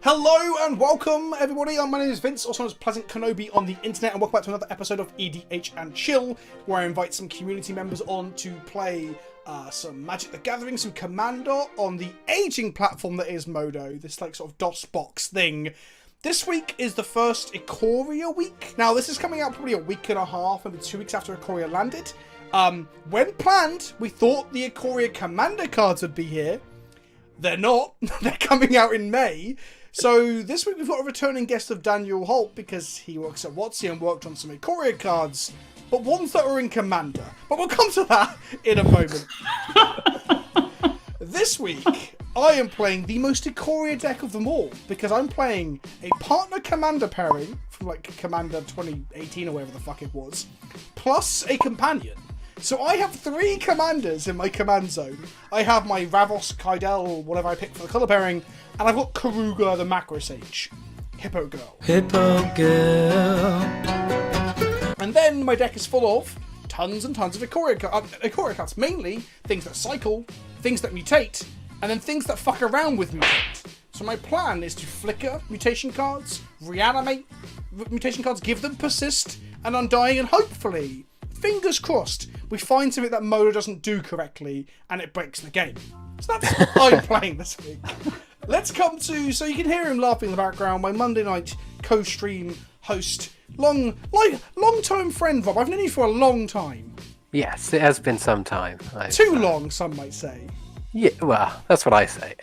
Hello and welcome everybody, my name is Vince, also known as PleasantKenobi on the internet, and welcome back to another episode of EDH and Chill, where I invite some community members on to play some Magic the Gathering, some Commander on the aging platform that is Modo, this like sort of DOS box thing. This week is the first Ikoria week. Now this is coming out probably a week and a half, maybe 2 weeks after Ikoria landed. When planned, we thought the Ikoria Commander cards would be here. They're not. They're coming out in May. So this week we've got a returning guest of Daniel Holt because he works at WotC and worked on some Ikoria cards, but ones that are in Commander. But we'll come to that in a moment. This week I am playing the most Ikoria deck of them all because I'm playing a partner Commander pairing from like Commander 2018 or whatever the fuck it was, plus a companion. So I have 3 commanders in my command zone. I have my Ravos, Kydele, or whatever I pick for the colour pairing, and I've got Kogla the Macro Sage. Hippo Girl. Hippo Girl. And then my deck is full of tons and tons of Ikoria cards. Mainly things that cycle, things that mutate, and then things that fuck around with mutate. So my plan is to flicker mutation cards, reanimate mutation cards, give them persist and undying, and hopefully, fingers crossed, we find something that Modo doesn't do correctly and it breaks the game. So that's what I'm playing this week. Let's come to, so you can hear him laughing in the background, my Monday night co-stream host, long-time friend Rob. I've known you for a long time. Yes, it has been some time. Too long, some might say. Yeah, well, that's what I say.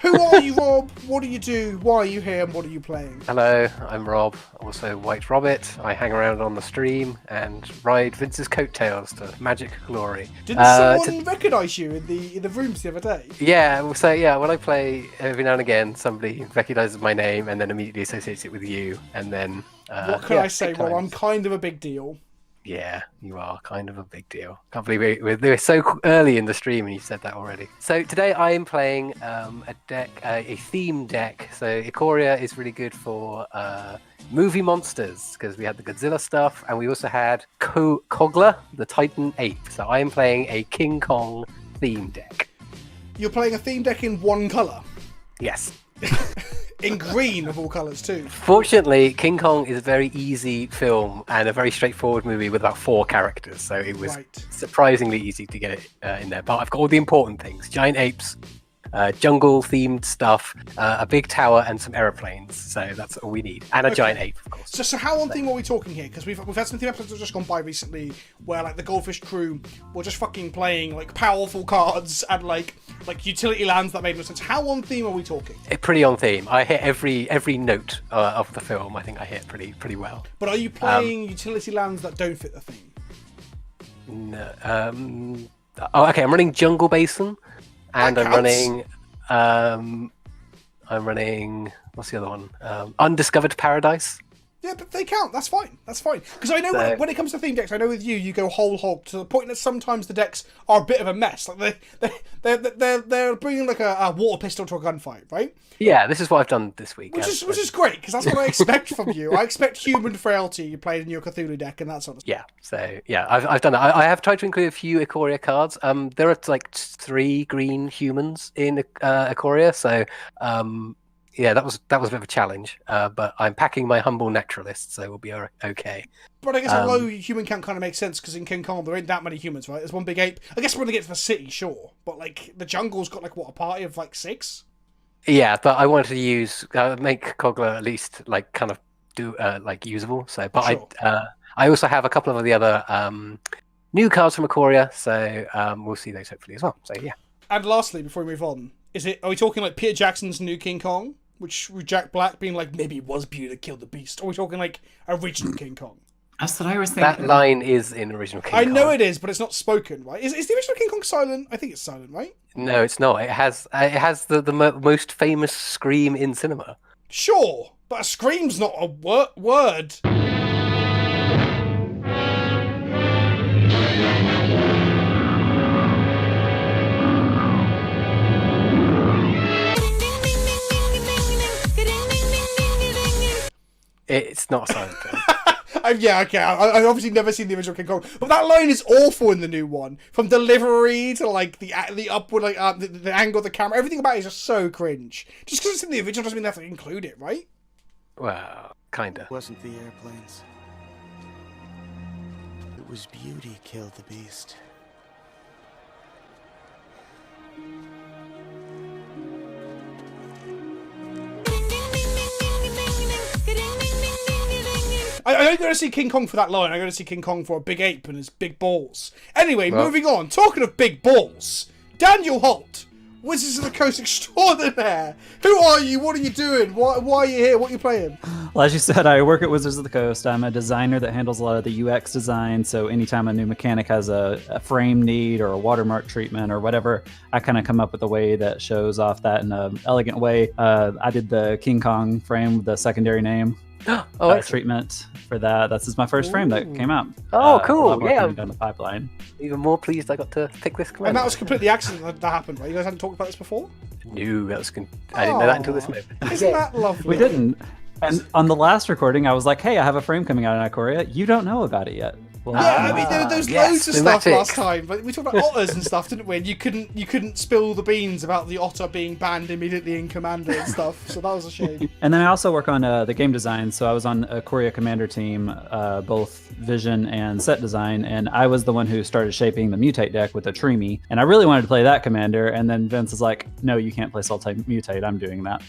Who are you, Rob? What do you do? Why are you here? And what are you playing? Hello, I'm Rob, also White Robbit. I hang around on the stream and ride Vince's coattails to magic glory. Didn't someone recognise you in the rooms the other day? Yeah, so yeah, when I play, every now and again, somebody recognises my name and then immediately associates it with you, and then... what can I say, Rob? I'm kind of a big deal. Yeah, you are kind of a big deal. Can't believe we're so early in the stream and you said that already. So today I am playing a deck, a theme deck. So Ikoria is really good for movie monsters because we had the Godzilla stuff and we also had Kogla, the Titan ape. So I am playing a King Kong theme deck. You're playing a theme deck in one colour? Yes. In green of all colours too. Fortunately, King Kong is a very easy film and a very straightforward movie with about 4 characters, so it was surprisingly easy to get it in there. But I've got all the important things: giant apes, jungle-themed stuff, a big tower, and some aeroplanes. So that's all we need, and a giant ape, of course. So how on theme are we talking here? Because we've had some theme episodes that have just gone by recently, where like the Goldfish crew were just fucking playing like powerful cards and like utility lands that made no sense. How on theme are we talking? Pretty on theme. I hit every note of the film. I think I hit pretty well. But are you playing utility lands that don't fit the theme? No. Okay. I'm running Jungle Basin. And I'm running, what's the other one? Undiscovered Paradise. Yeah, but they count. That's fine. That's fine. Because I know when it comes to theme decks, I know with you go whole hog to the point that sometimes the decks are a bit of a mess. Like they're bringing like a water pistol to a gunfight, right? Yeah, this is what I've done this week. Which is great because that's what I expect from you. I expect human frailty you played in your Cthulhu deck and that sort of stuff. Yeah. So yeah, I've done that. I have tried to include a few Ikoria cards. There are like 3 green humans in Ikoria, so yeah, that was a bit of a challenge, but I'm packing my humble naturalist, so we'll be okay. But I guess a low human count kind of makes sense because in King Kong there ain't that many humans, right? There's one big ape. I guess when they get to the city, sure, but like the jungle's got like what, a party of like 6? Yeah, but I wanted to use make Kogla at least like kind of do like usable. So, but sure. I also have a couple of the other new cards from Ikoria, so we'll see those hopefully as well. So yeah. And lastly, before we move on, are we talking like Peter Jackson's new King Kong? Which with Jack Black being like, maybe it was Peter that killed the beast. Or are we talking like original King Kong? That's what I was thinking. That line is in original King Kong. I know it is, but it's not spoken, right? Is the original King Kong silent? I think it's silent, right? No, it's not. It has the most famous scream in cinema. Sure, but a scream's not a word. It's not silent. Yeah, okay. I've obviously never seen the original King Kong, but that line is awful in the new one. From delivery to like the upward, like the angle of the camera, everything about it is just so cringe. Just because it's in the original doesn't mean they have to include it, right? Well, kinda. It wasn't the airplanes. It was beauty killed the beast. I don't go to see King Kong for that line. I go to see King Kong for a big ape and his big balls. Anyway, moving on. Talking of big balls, Daniel Holt, Wizards of the Coast extraordinaire. Who are you? What are you doing? Why are you here? What are you playing? Well, as you said, I work at Wizards of the Coast. I'm a designer that handles a lot of the UX design. So anytime a new mechanic has a frame need or a watermark treatment or whatever, I kind of come up with a way that shows off that in an elegant way. I did the King Kong frame with the secondary name. Treatment for that. This my first frame that came out. Cool. Yeah. Down the pipeline. Even more pleased I got to pick this command. And that was completely accident that happened, right? You guys hadn't talked about this before? No, that was I didn't know that until this moment. Isn't that lovely? We didn't. And on the last recording, I was like, hey, I have a frame coming out in Ikoria. You don't know about it yet. Well, yeah, I mean, there was loads of stuff last time, but we talked about otters and stuff, didn't we? And you couldn't spill the beans about the otter being banned immediately in Commander and stuff, so that was a shame. And then I also work on the game design, so I was on a Ikoria Commander team, both vision and set design, and I was the one who started shaping the Mutate deck with a Trimi, and I really wanted to play that Commander, and then Vince is like, no, you can't play Sultai Mutate, I'm doing that.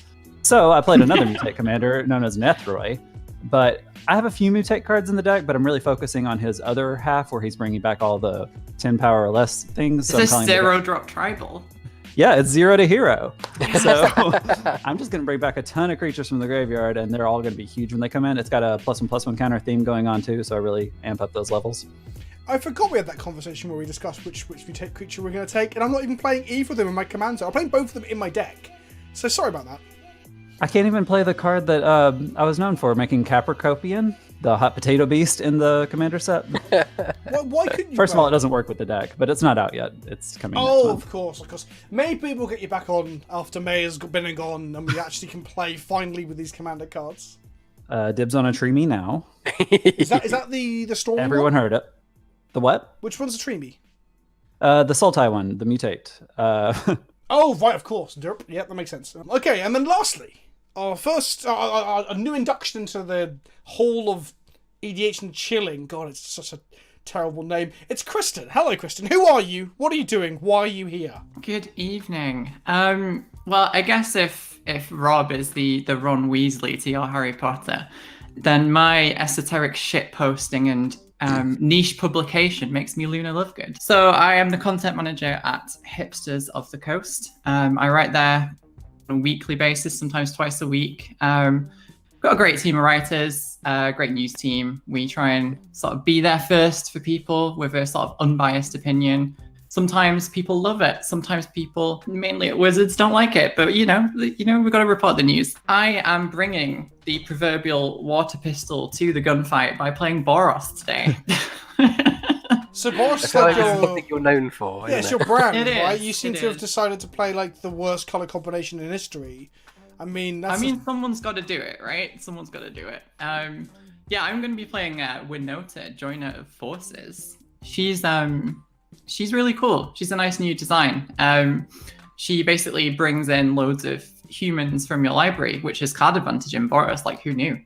So I played another Mutate Commander known as Nethroi, but I have a few Mutate cards in the deck, but I'm really focusing on his other half where he's bringing back all the 10 power or less things. It's a 0-drop tribal. Yeah, it's 0 to hero. So I'm just going to bring back a ton of creatures from the graveyard, and they're all going to be huge when they come in. It's got a +1/+1 counter theme going on too, so I really amp up those levels. I forgot we had that conversation where we discussed which Mutate creature we're going to take, and I'm not even playing either of them in my commander. I'm playing both of them in my deck. So sorry about that. I can't even play the card that I was known for, making Capricopian, the hot potato beast in the commander set. Why couldn't you? First of all, it doesn't work with the deck, but it's not out yet. It's coming next month. Of course. Maybe we'll get you back on after May has been and gone, and we actually can play finally with these commander cards. Dibs on a Trimi now. Is that the Storm? Everyone heard it. The what? Which one's the Trimi? The Sultai one, the Mutate. Oh, right, of course. Derp. Yep, that makes sense. Okay, and then lastly, our first, a new induction into the Hall of EDH and Chilling. God, it's such a terrible name. It's Kristen. Hello, Kristen. Who are you? What are you doing? Why are you here? Good evening. Well, I guess if Rob is the Ron Weasley to your Harry Potter, then my esoteric shit posting and niche publication makes me Luna Lovegood. So I am the content manager at Hipsters of the Coast. I write there on a weekly basis, sometimes twice a week. Got a great team of writers, great news team. We try and sort of be there first for people with a sort of unbiased opinion. Sometimes people love it. Sometimes people, mainly at Wizards, don't like it. But we've got to report the news. I am bringing the proverbial water pistol to the gunfight by playing Boros today. So Boros is like something you're known for. Yeah, it's your brand, It right? is, You seem it to have is. decided to play like the worst color combination in history. I mean, someone's got to do it, right? Someone's got to do it. Yeah, I'm going to be playing Winota, Joiner of Forces. She's really cool. She's a nice new design. She basically brings in loads of humans from your library, which is card advantage in Boros, like who knew?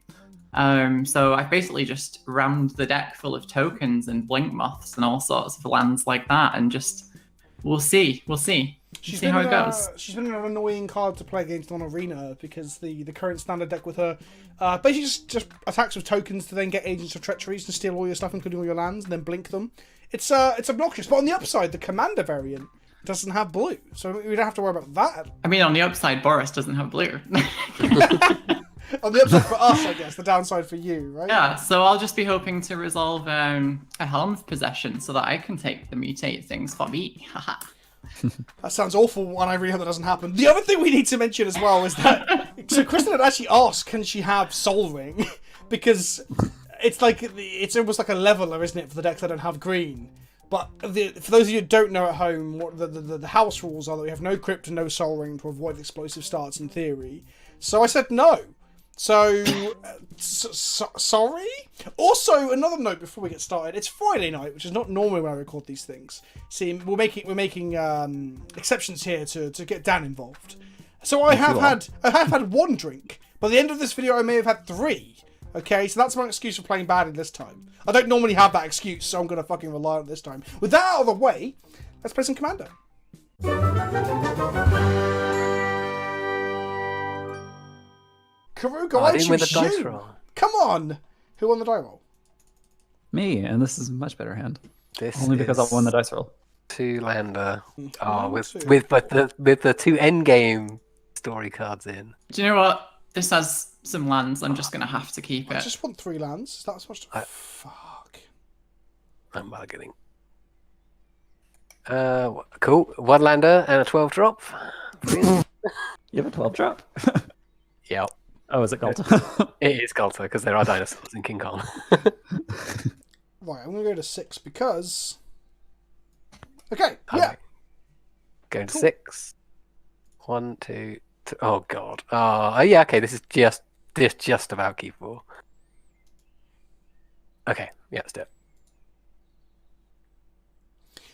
So I've basically just rammed the deck full of tokens and blink moths and all sorts of lands like that, and just we'll see. See how it goes. She's been an annoying card to play against on Arena because the current standard deck with her basically just attacks with tokens to then get Agents of Treacheries to steal all your stuff, including all your lands, and then blink them. It's obnoxious, but on the upside, the Commander variant doesn't have blue, so we don't have to worry about that. I mean, on the upside, Boros doesn't have blue. On the upside for us, I guess. The downside for you, right? Yeah, so I'll just be hoping to resolve a Helm of Possession so that I can take the mutate things for me. Haha. That sounds awful, and I really hope that doesn't happen. The other thing we need to mention as well is that so Kristen had actually asked, can she have Soul Ring? Because it's almost like a leveler, isn't it, for the decks that don't have green. But for those of you who don't know at home, what the house rules are that we have no Crypt and no Soul Ring to avoid explosive starts in theory. So I said no. So, sorry? Also, another note before we get started. It's Friday night, which is not normally when I record these things. See, we're making exceptions here to get Dan involved. So I have had one drink. By the end of this video, I may have had 3. Okay, so that's my excuse for playing badly this time. I don't normally have that excuse, so I'm gonna fucking rely on it this time. With that out of the way, let's play some Commander. Karuga, I choose you. Come on. Who won the die roll? Me, and this is a much better hand. This Only because I won the dice roll. 2-lander. Oh, with the 2 endgame story cards in. Do you know what? This has some lands. I'm just going to have to keep it. I just want 3 lands. Is that so much? Fuck. I'm bargaining. Cool. 1-lander and a 12-drop. You have a 12-drop? Yep. Oh, is it Galta? It is Galta, because there are dinosaurs in King Kong. Right, I'm going to go to 6 because... Okay, yeah. Going to 6. 1, 2, 3. Oh, God. Oh, yeah, okay, this is just about Q4. Okay, yeah, let's do it.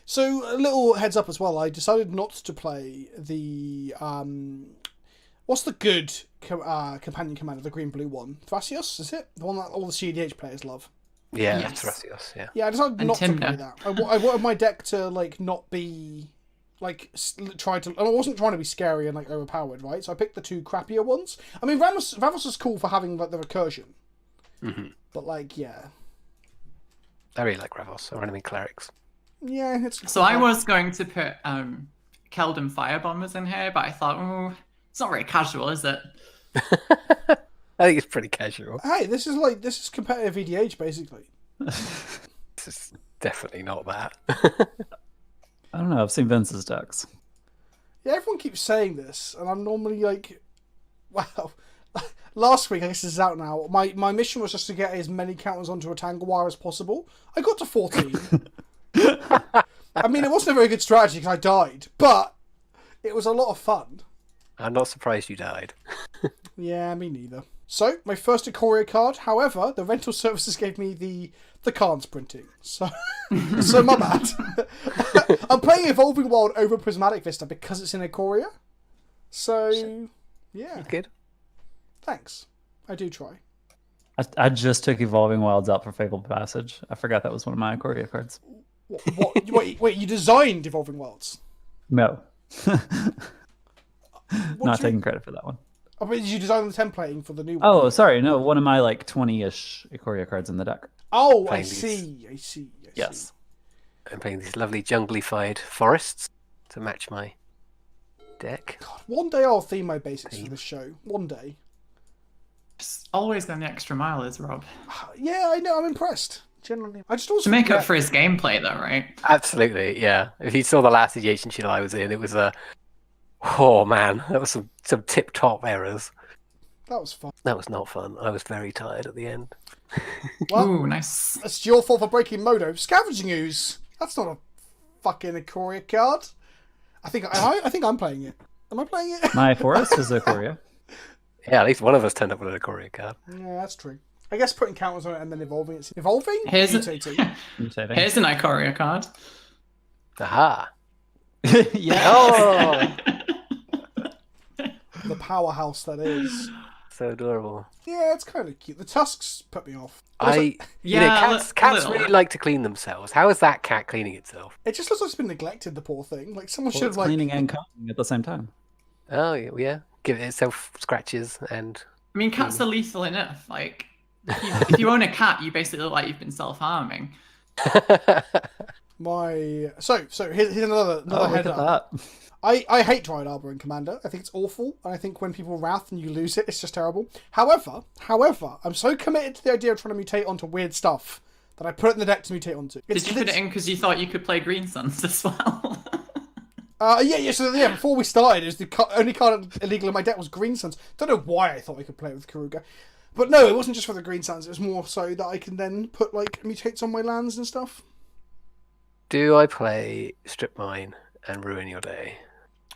So, a little heads up as well, I decided not to play the... what's the good companion commander, the green-blue one? Thrasios, is it? The one that all the EDH players love. Yeah, Yes. Thrasios, yeah. Yeah, I decided not to play Timna. that. I wanted my deck to, like, not be... Like, I wasn't trying to be scary and, like, overpowered, right? So I picked the 2 crappier ones. I mean, Ravos is cool for having, like, the recursion. Mm-hmm. But, like, yeah. I really like Ravos, or enemy clerics. Yeah, it's... So I was going to put Keldon Firebombers in here, but I thought, oh, it's not very casual, is it? I think it's pretty casual. Hey, this is competitive EDH, basically. This is definitely not that. I don't know. I've seen Vince's decks. Yeah, everyone keeps saying this, and I'm normally like, wow. Last week, I guess this is out now, my mission was just to get as many counters onto a Tangle Wire as possible. I got to 14. I mean, it wasn't a very good strategy because I died, but it was a lot of fun. I'm not surprised you died. Yeah, me neither. So, my first Ikoria card, however, the rental services gave me the cards printing. So, so my bad. I'm playing Evolving World over Prismatic Vista because it's in Ikoria. So, yeah. Good. Thanks. I do try. I just took Evolving Wilds out for Fabled Passage. I forgot that was one of my Ikoria cards. Wait, you designed Evolving Worlds? No. What Not do you- taking credit for that one. Oh, but did you design the templating for the new one? Oh, sorry. No, one of my like 20-ish Ikoria cards in the deck. Oh, I Playing see. Yes. I'm playing these lovely junglified forests to match my deck. God, one day I'll theme my basics for this show. One day. Just always going the extra mile, is Rob. Yeah, I know. I'm impressed. Generally, I just also To make forget- up for his gameplay, though, right? Absolutely, yeah. If you saw the last EDH and Chill I was in, it was a... Oh, man. That was some tip-top errors. That was fun. That was not fun. I was very tired at the end. Well, Ooh, nice. it's your fault for breaking Modo. Scavenging Ooze. That's not a fucking Ikoria card. I think I'm playing it. Am I playing it? My forest is Ikoria. Yeah, at least one of us turned up with a Ikoria card. Yeah, that's true. I guess putting counters on it and then evolving. It's evolving. Here's Mutating. Mutating. Here's an Ikoria card. Aha! Yeah. Oh! The powerhouse that is. So adorable. Yeah, it's kind of cute. The tusks put me off. You know, Yeah, cats little. really like to clean themselves. How is that cat cleaning itself? It just looks like it's been neglected. The poor thing. Like someone Well, should it's have like. cleaning and cutting at the same time. Oh, yeah. Give it itself scratches and... I mean, cats are lethal enough. Like, if you own a cat, you basically look like you've been self-harming. So here's another Oh, look head at up. that. I hate Dryad Arbor in Commander. I think it's awful, and I think when people wrath and you lose it, it's just terrible. However, I'm so committed to the idea of trying to mutate onto weird stuff that I put it in the deck to mutate onto. Did you put it in because you thought you could play Green Suns as well? So before we started, it was the only card illegal in my deck was Green Suns. Don't know why I thought I could play it with Karuga. But no, it wasn't just for the Green Suns. It was more so that I can then put, like, mutates on my lands and stuff. Do I play Strip Mine and Ruin Your Day?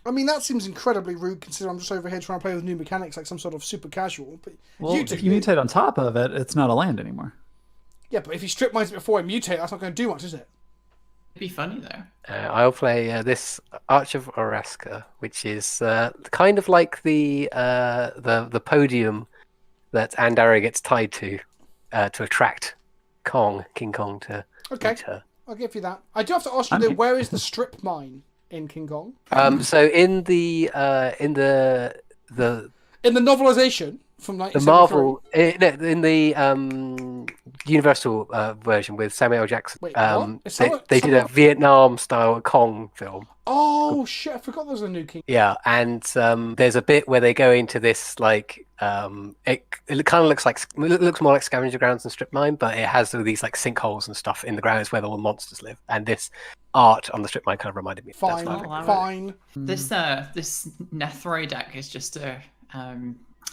I mean, that seems incredibly rude considering I'm just over here trying to play with new mechanics like some sort of super casual. But Well, if you mutate on top of it, it's not a land anymore. Yeah, but if you strip mines before I mutate, that's not going to do much, is it? It'd be funny though. I'll play this Arch of Oraska, which is kind of like the podium that Andara gets tied to attract King Kong to meet her. I'll give you that. I do have to ask you though, where is the strip mine in King Kong? So in the novelization from 1973. the Marvel in the Universal version with Samuel L. Jackson, Wait, what? they did a Vietnam style Kong film. Oh shit! I forgot there was a new King. Yeah, and there's a bit where they go into this like it kind of looks more like scavenger grounds than strip mine, but it has all these like sinkholes and stuff in the ground. It's where all the monsters live, and this art on the strip mine kind of reminded me. Fine, fine. This Nethroi deck is just a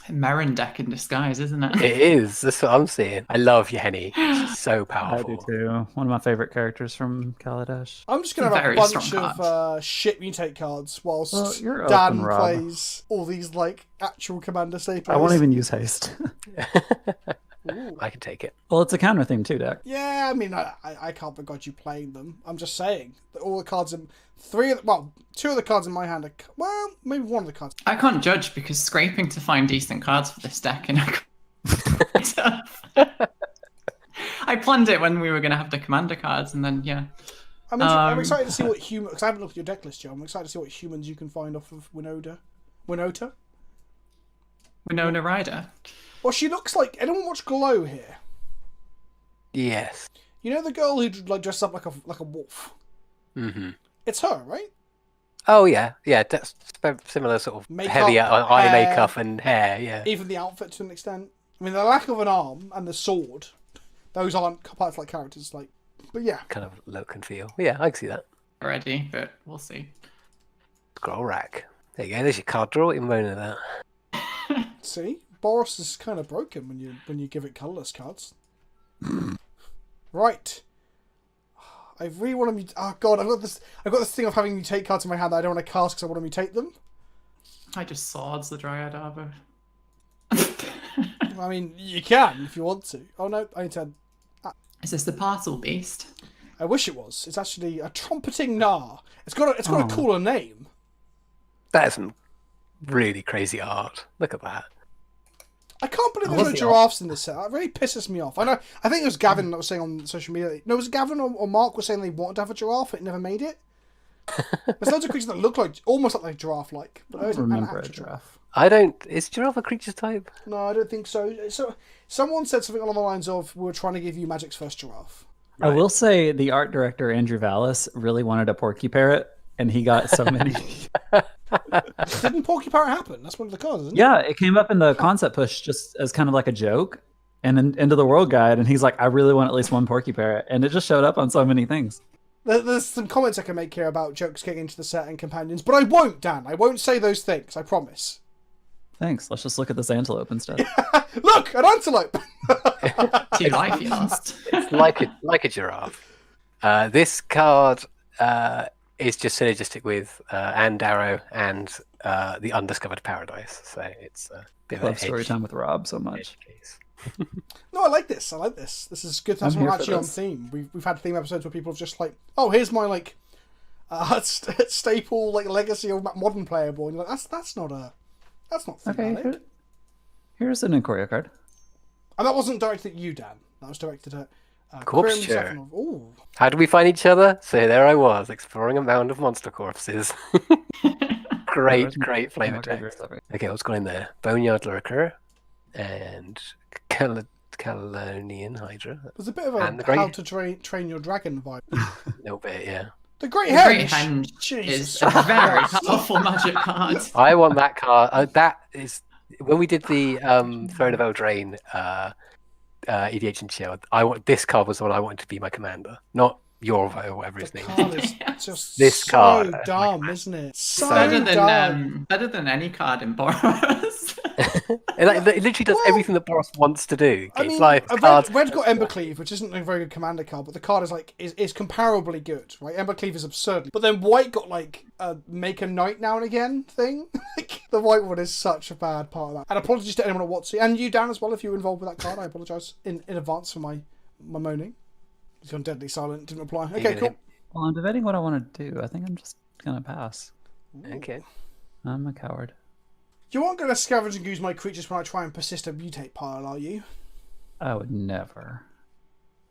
Merrin deck in disguise, isn't it? It is. That's what I'm seeing. I love Yenny. She's so powerful. I do too. One of my favorite characters from Kaladesh. I'm just going to have a bunch of shit mutate cards whilst Dan plays all these like actual commander staples. I won't even use haste. I can take it. Well, it's a counter theme too, Deck. Yeah, I mean, I can't begrudge you playing them. I'm just saying that all the cards in two of the cards in my hand are, maybe one of the cards. I can't judge because scraping to find decent cards for this deck and I planned it when we were going to have the commander cards, and then I mean, I'm excited to see what because I haven't looked at your deck list, Joe. I'm excited to see what humans you can find off of Winota. Winona Ryder. Well, she looks like. Anyone watch Glow here? Yes. You know the girl who like dressed up like a wolf. Mm-hmm. It's her, right? Oh yeah. That's similar sort of Makeup, heavy eye hair, makeup and hair. Yeah. Even the outfit to an extent. I mean, the lack of an arm and the sword, those aren't parts like characters. Like, but yeah. Kind of look and feel. Yeah, I can see that. Already, but we'll see. Scroll rack. There you go. There's your card draw. You moan at that. See, Boros is kind of broken when you give it colourless cards. Right. I really want to mutate. Oh god, I've got this thing of having mutate cards in my hand that I don't want to cast because I want to mutate them. I just swords the Dryad Arbor. I mean, you can if you want to. Oh no, I need to. Is this the Parcel Beast? I wish it was. It's actually a trumpeting Gnar. It's got a cooler name. That is some really crazy art. Look at that. I can't believe there's no giraffes in this set. That really pisses me off. I know. I think it was Gavin that was saying on social media. No, was it Gavin or Mark was saying they wanted to have a giraffe, but it never made it. There's loads of creatures that look like almost like giraffe-like, but I don't remember a giraffe. I don't. Is giraffe a creature type? No, I don't think so. So someone said something along the lines of, "We're trying to give you Magic's first giraffe." Right. I will say the art director Andrew Vallis really wanted a porky parrot, and he got so many. Didn't Porky Parrot happen? That's one of the cards, isn't it? Yeah, it came up in the concept push just as kind of like a joke, and then into the world guide, and he's like, "I really want at least one porky parrot," and it just showed up on so many things. There's some comments I can make here about jokes getting into the set and companions, but I won't, Dan. I won't say those things. I promise. Thanks. Let's just look at this antelope instead. Look, an antelope. Too life you lost. It's like a giraffe. This card is just synergistic with Andaro and the Undiscovered Paradise. So it's a bit I love of story time with Rob so much. No, I like this. This is good. That's we're actually on theme. We've had theme episodes where people have just like, oh, here's my like staple like legacy of modern playable, and you're like, that's not thematic. Okay, here's an Ikoria card. And that wasn't directed at you, Dan. That was directed at Corpse Chair. Ooh. How did we find each other? So there I was, exploring a mound of monster corpses. great flavor text. Okay, what's going in there? Boneyard Lurker and Calonian Hydra. There's a bit of a how to train your dragon vibe. A little bit, yeah. The Great Henge is a very powerful magic card. I want that card. That is when we did the Throne of Eldraine EDH and Chill. This card was the one I wanted to be my commander, not Yorvo or whatever his name is. Just this card, dumb, isn't it? So better than any card in Boros. It literally does everything that Boros wants to do. I mean, life, cards, Red's got Embercleave, which isn't a very good commander card, but the card is comparably good, right? Embercleave is absurd. But then White got like a make a knight now and again thing. Like, the White one is such a bad part of that. And apologies to anyone at WotC, and you, Dan, as well, if you were involved with that card. I apologise in advance for my moaning. He's gone deadly silent, didn't reply. Okay, cool. Well, I'm debating what I want to do. I think I'm just gonna pass. Okay. I'm a coward. You aren't going to scavenge and goose my creatures when I try and persist a mutate pile, are you? I would never.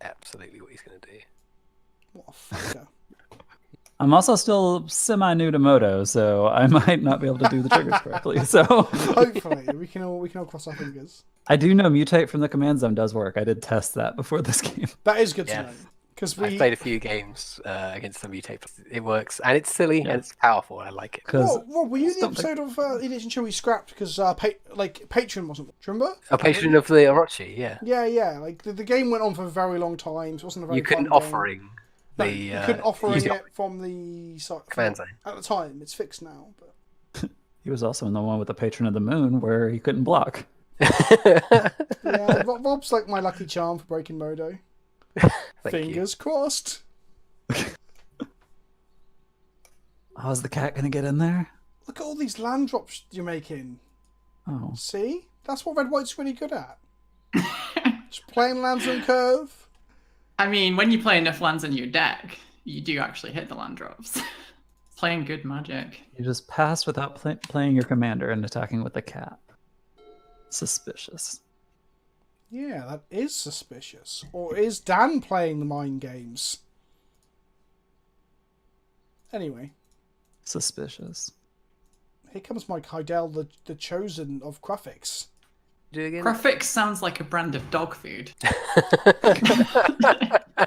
Absolutely what he's going to do. What a fucker. I'm also still semi-new to Moto, so I might not be able to do the triggers correctly. So Hopefully, we can all cross our fingers. I do know mutate from the command zone does work. I did test that before this game. That is good to know. Because I've played a few games against the mutate. It works, and it's silly and it's powerful. I like it. Rob, were you in the episode of EDH and Chill we scrapped because Patreon wasn't? Do you remember? A patron of the Orochi, yeah. Yeah. Like the game went on for a very long time. So it wasn't a very. You couldn't fun game. offering No, the. you couldn't offering it from the command zone at the time. It's fixed now, but. He was also in the one with the patron of the moon where he couldn't block. Yeah, Rob's like my lucky charm for breaking Modo. Fingers crossed. How's the cat gonna get in there? Look at all these land drops you're making. Oh, See? That's what Red White's really good at. Just playing lands on curve. I mean, when you play enough lands in your deck, you do actually hit the land drops. Playing good Magic. you just passed without playing your commander and attacking with the cat. Suspicious. Yeah, that is suspicious. Or is Dan playing the mind games? Anyway. Suspicious. Here comes my Kydele, the chosen of Crufix. Do again? Graphics sounds like a brand of dog food.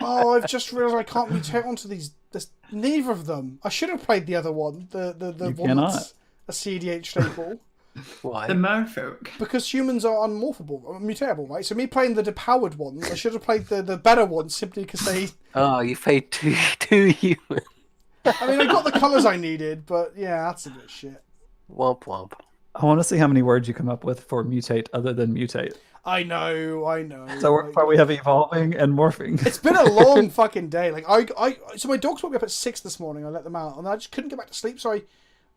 Oh, I've just realised I can't mutate onto these. Neither of them. I should have played the other one. The You one cannot. that's a CDH staple. Why? The merfolk. Because humans are unmorphable, mutatable, right? So me playing the depowered one, I should have played the better one simply because they... Oh, you played two humans. I mean, I got the colours I needed, but yeah, that's a bit shit. Womp womp. I want to see how many words you come up with for mutate other than mutate. I know. So far we have evolving and morphing. It's been a long fucking day. Like so my dogs woke me up at 6 this morning. I let them out, and I just couldn't get back to sleep. So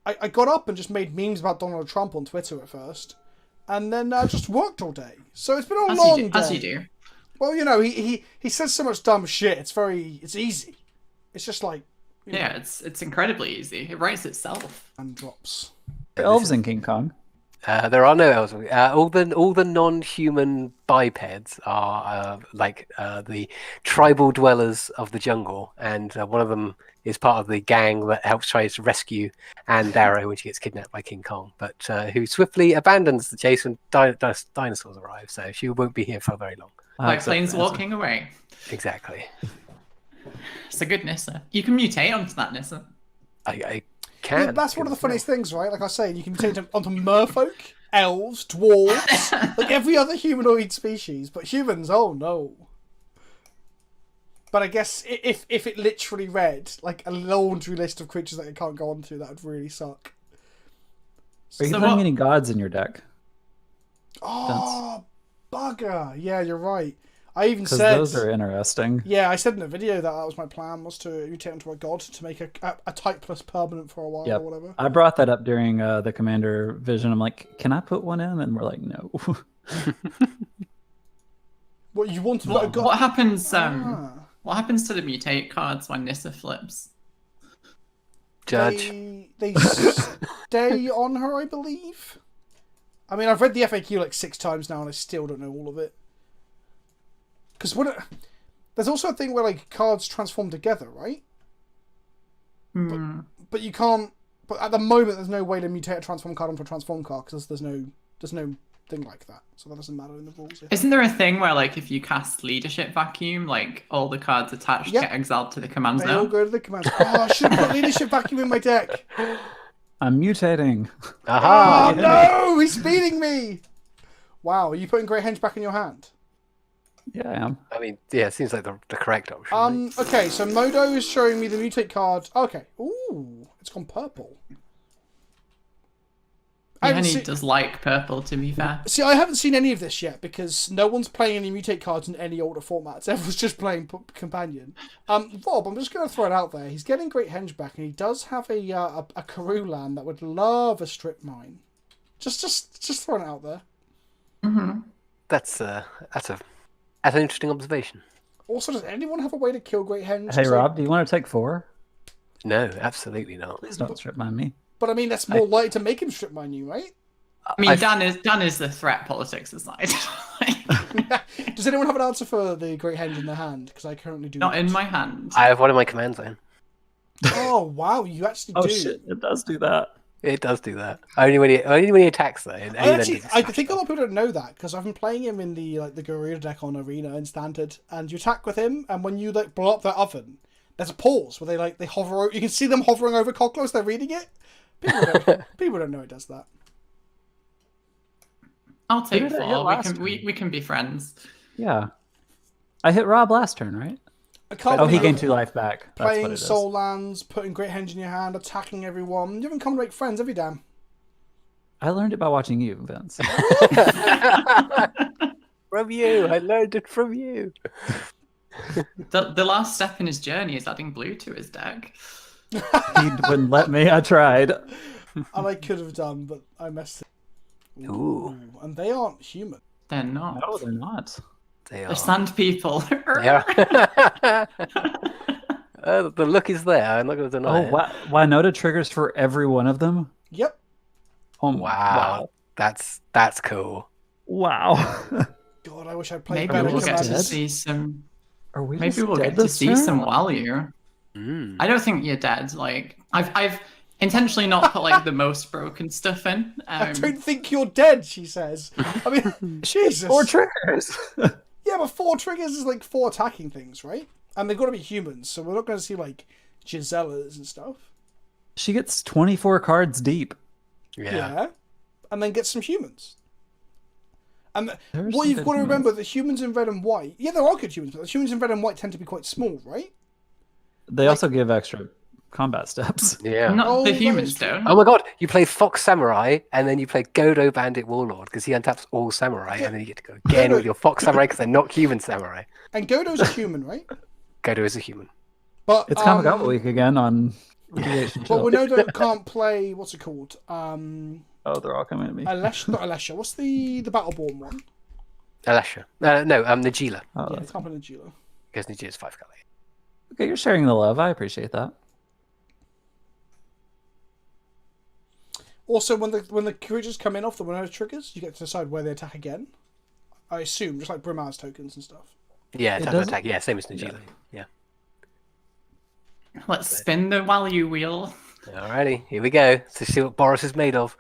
I got up and just made memes about Donald Trump on Twitter at first, and then just worked all day. So it's been a long day. As you do. Well, you know, he says so much dumb shit. It's easy. It's just like Yeah, it's incredibly easy. It writes itself. and drops. Elves in King Kong. There are no elves. All the non-human bipeds are the tribal dwellers of the jungle, and one of them is part of the gang that helps try to rescue Anne Darrow when she gets kidnapped by King Kong, but who swiftly abandons the chase when dinosaurs arrive. So she won't be here for very long. Like planes walking away. Exactly. It's a good Nissa. You can mutate onto that Nissa. I can. Yeah, that's one of the funniest things, right? Like I say, you can mutate onto merfolk, elves, dwarves, like every other humanoid species, but humans, oh no. But I guess if it literally read like a laundry list of creatures that it can't go onto, that would really suck. Are you So playing what- any gods in your deck? Oh, bugger. Yeah, you're right. I even Because said... those are interesting. Yeah, I said in the video that was my plan, was to mutate onto a god to make a type plus permanent for a while Yep. or whatever. I brought that up during the commander vision. I'm like, can I put one in? And we're like, no. What, you wanted a god? What happens? Ah. What happens to the mutate cards when Nissa flips? Judge. They stay on her, I believe. I mean, I've read the FAQ like 6 times now, and I still don't know all of it. Because there's also a thing where like cards transform together, right? But you can't. But at the moment, there's no way to mutate a transform card onto a transform card because there's no thing like that. So that doesn't matter in the rules. Isn't there a thing where, like, if you cast Leadership Vacuum, like all the cards attached Yep. get exiled to the command They all zone? go to the command. Oh, I should have put Leadership Vacuum in my deck. I'm mutating. Aha! Oh no, he's beating me. Wow, are you putting Grey Henge back in your hand? Yeah, I am. I mean, yeah, it seems like the correct option. Right? Okay, so Modo is showing me the mutate card. Okay, ooh, it's gone purple. Yeah, he does like purple, to be fair. See, I haven't seen any of this yet because no one's playing any mutate cards in any older formats. Everyone's just playing Companion. Rob, I'm just going to throw it out there. He's getting Great Henge back, and he does have a Karoo land that would love a strip mine. Just throwing it out there. Mm-hmm. That's an interesting observation. Also, does anyone have a way to kill Great Henge? Hey, Rob, do you want to take 4? No, absolutely not. Please don't strip mine me. But I mean, that's more likely to make him strip mine you, right? I mean, Dan is the threat politics aside. Does anyone have an answer for the Great Henge in their hand? Because I currently do Not in my hand. I have one in my command zone. Oh wow, you actually do. Oh shit, it does do that. It does do that. Only when he attacks though. I think a lot of people don't know that because I've been playing him in the Gorilla deck on Arena and Standard, and you attack with him, and when you blow up their oven, there's a pause where they hover. You can see them hovering over Kogla as they're reading it. People don't know it does that. I'll take 4. We can be friends. Yeah, I hit Rob last turn, right? He gained 2 life back. That's playing what it is. soul lands, putting Great Henge in your hand, attacking everyone. You haven't come to make friends, have you, Dan? I learned it by watching you, Vince. From you, I learned it from you. The last step in his journey is adding blue to his deck. He wouldn't let me. I tried. And I could have done, but I messed it. Ooh. And they aren't human. They're not. No, they're not. They're sand people. They are. The look is there. I'm not going to deny it. Winota triggers for every one of them? Yep. Oh, Wow. That's cool. Wow. God, I wish I'd played Maybe better we'll get to commanders. see some. Are we Maybe just we'll dead get to this see turn? some value. I don't think you're dead. Like I've intentionally not put the most broken stuff in. I don't think you're dead, she says. I mean, Jesus. 4 triggers. Yeah, but 4 triggers is 4 attacking things, right? And they've got to be humans, so we're not going to see Gisellas and stuff. She gets 24 cards deep. Yeah. And then get some humans. And There's what some you've good got to humans. remember, the humans in red and white, yeah, there are good humans, but the humans in red and white tend to be quite small, right? They also give extra combat steps. Yeah. Not the that humans is true. don't. Oh my god, you played Fox Samurai, and then you played Godo Bandit Warlord, because he untaps all Samurai, and then you get to go again with your Fox Samurai, because they're not human Samurai. And Godo's a human, right? Godo is a human. But It's Kamigawa week again on EDH and But Chill. Winota can't play, what's it called? Oh, they're all coming at me. Alesha, not Alesha, what's the Battleborn one? Alasha. Najila. Oh, Yeah, that's- can't play Najila. Because Najila's 5 color. okay, you're sharing the love. I appreciate that. Also, when the creatures come in off the Winota triggers, you get to decide where they attack again. I assume, just like Brimaz tokens and stuff. Yeah, It attack, doesn't- attack. Yeah, same as Najila. Yeah. Let's spin the value wheel. Alrighty, here we go. To see what Boros is made of.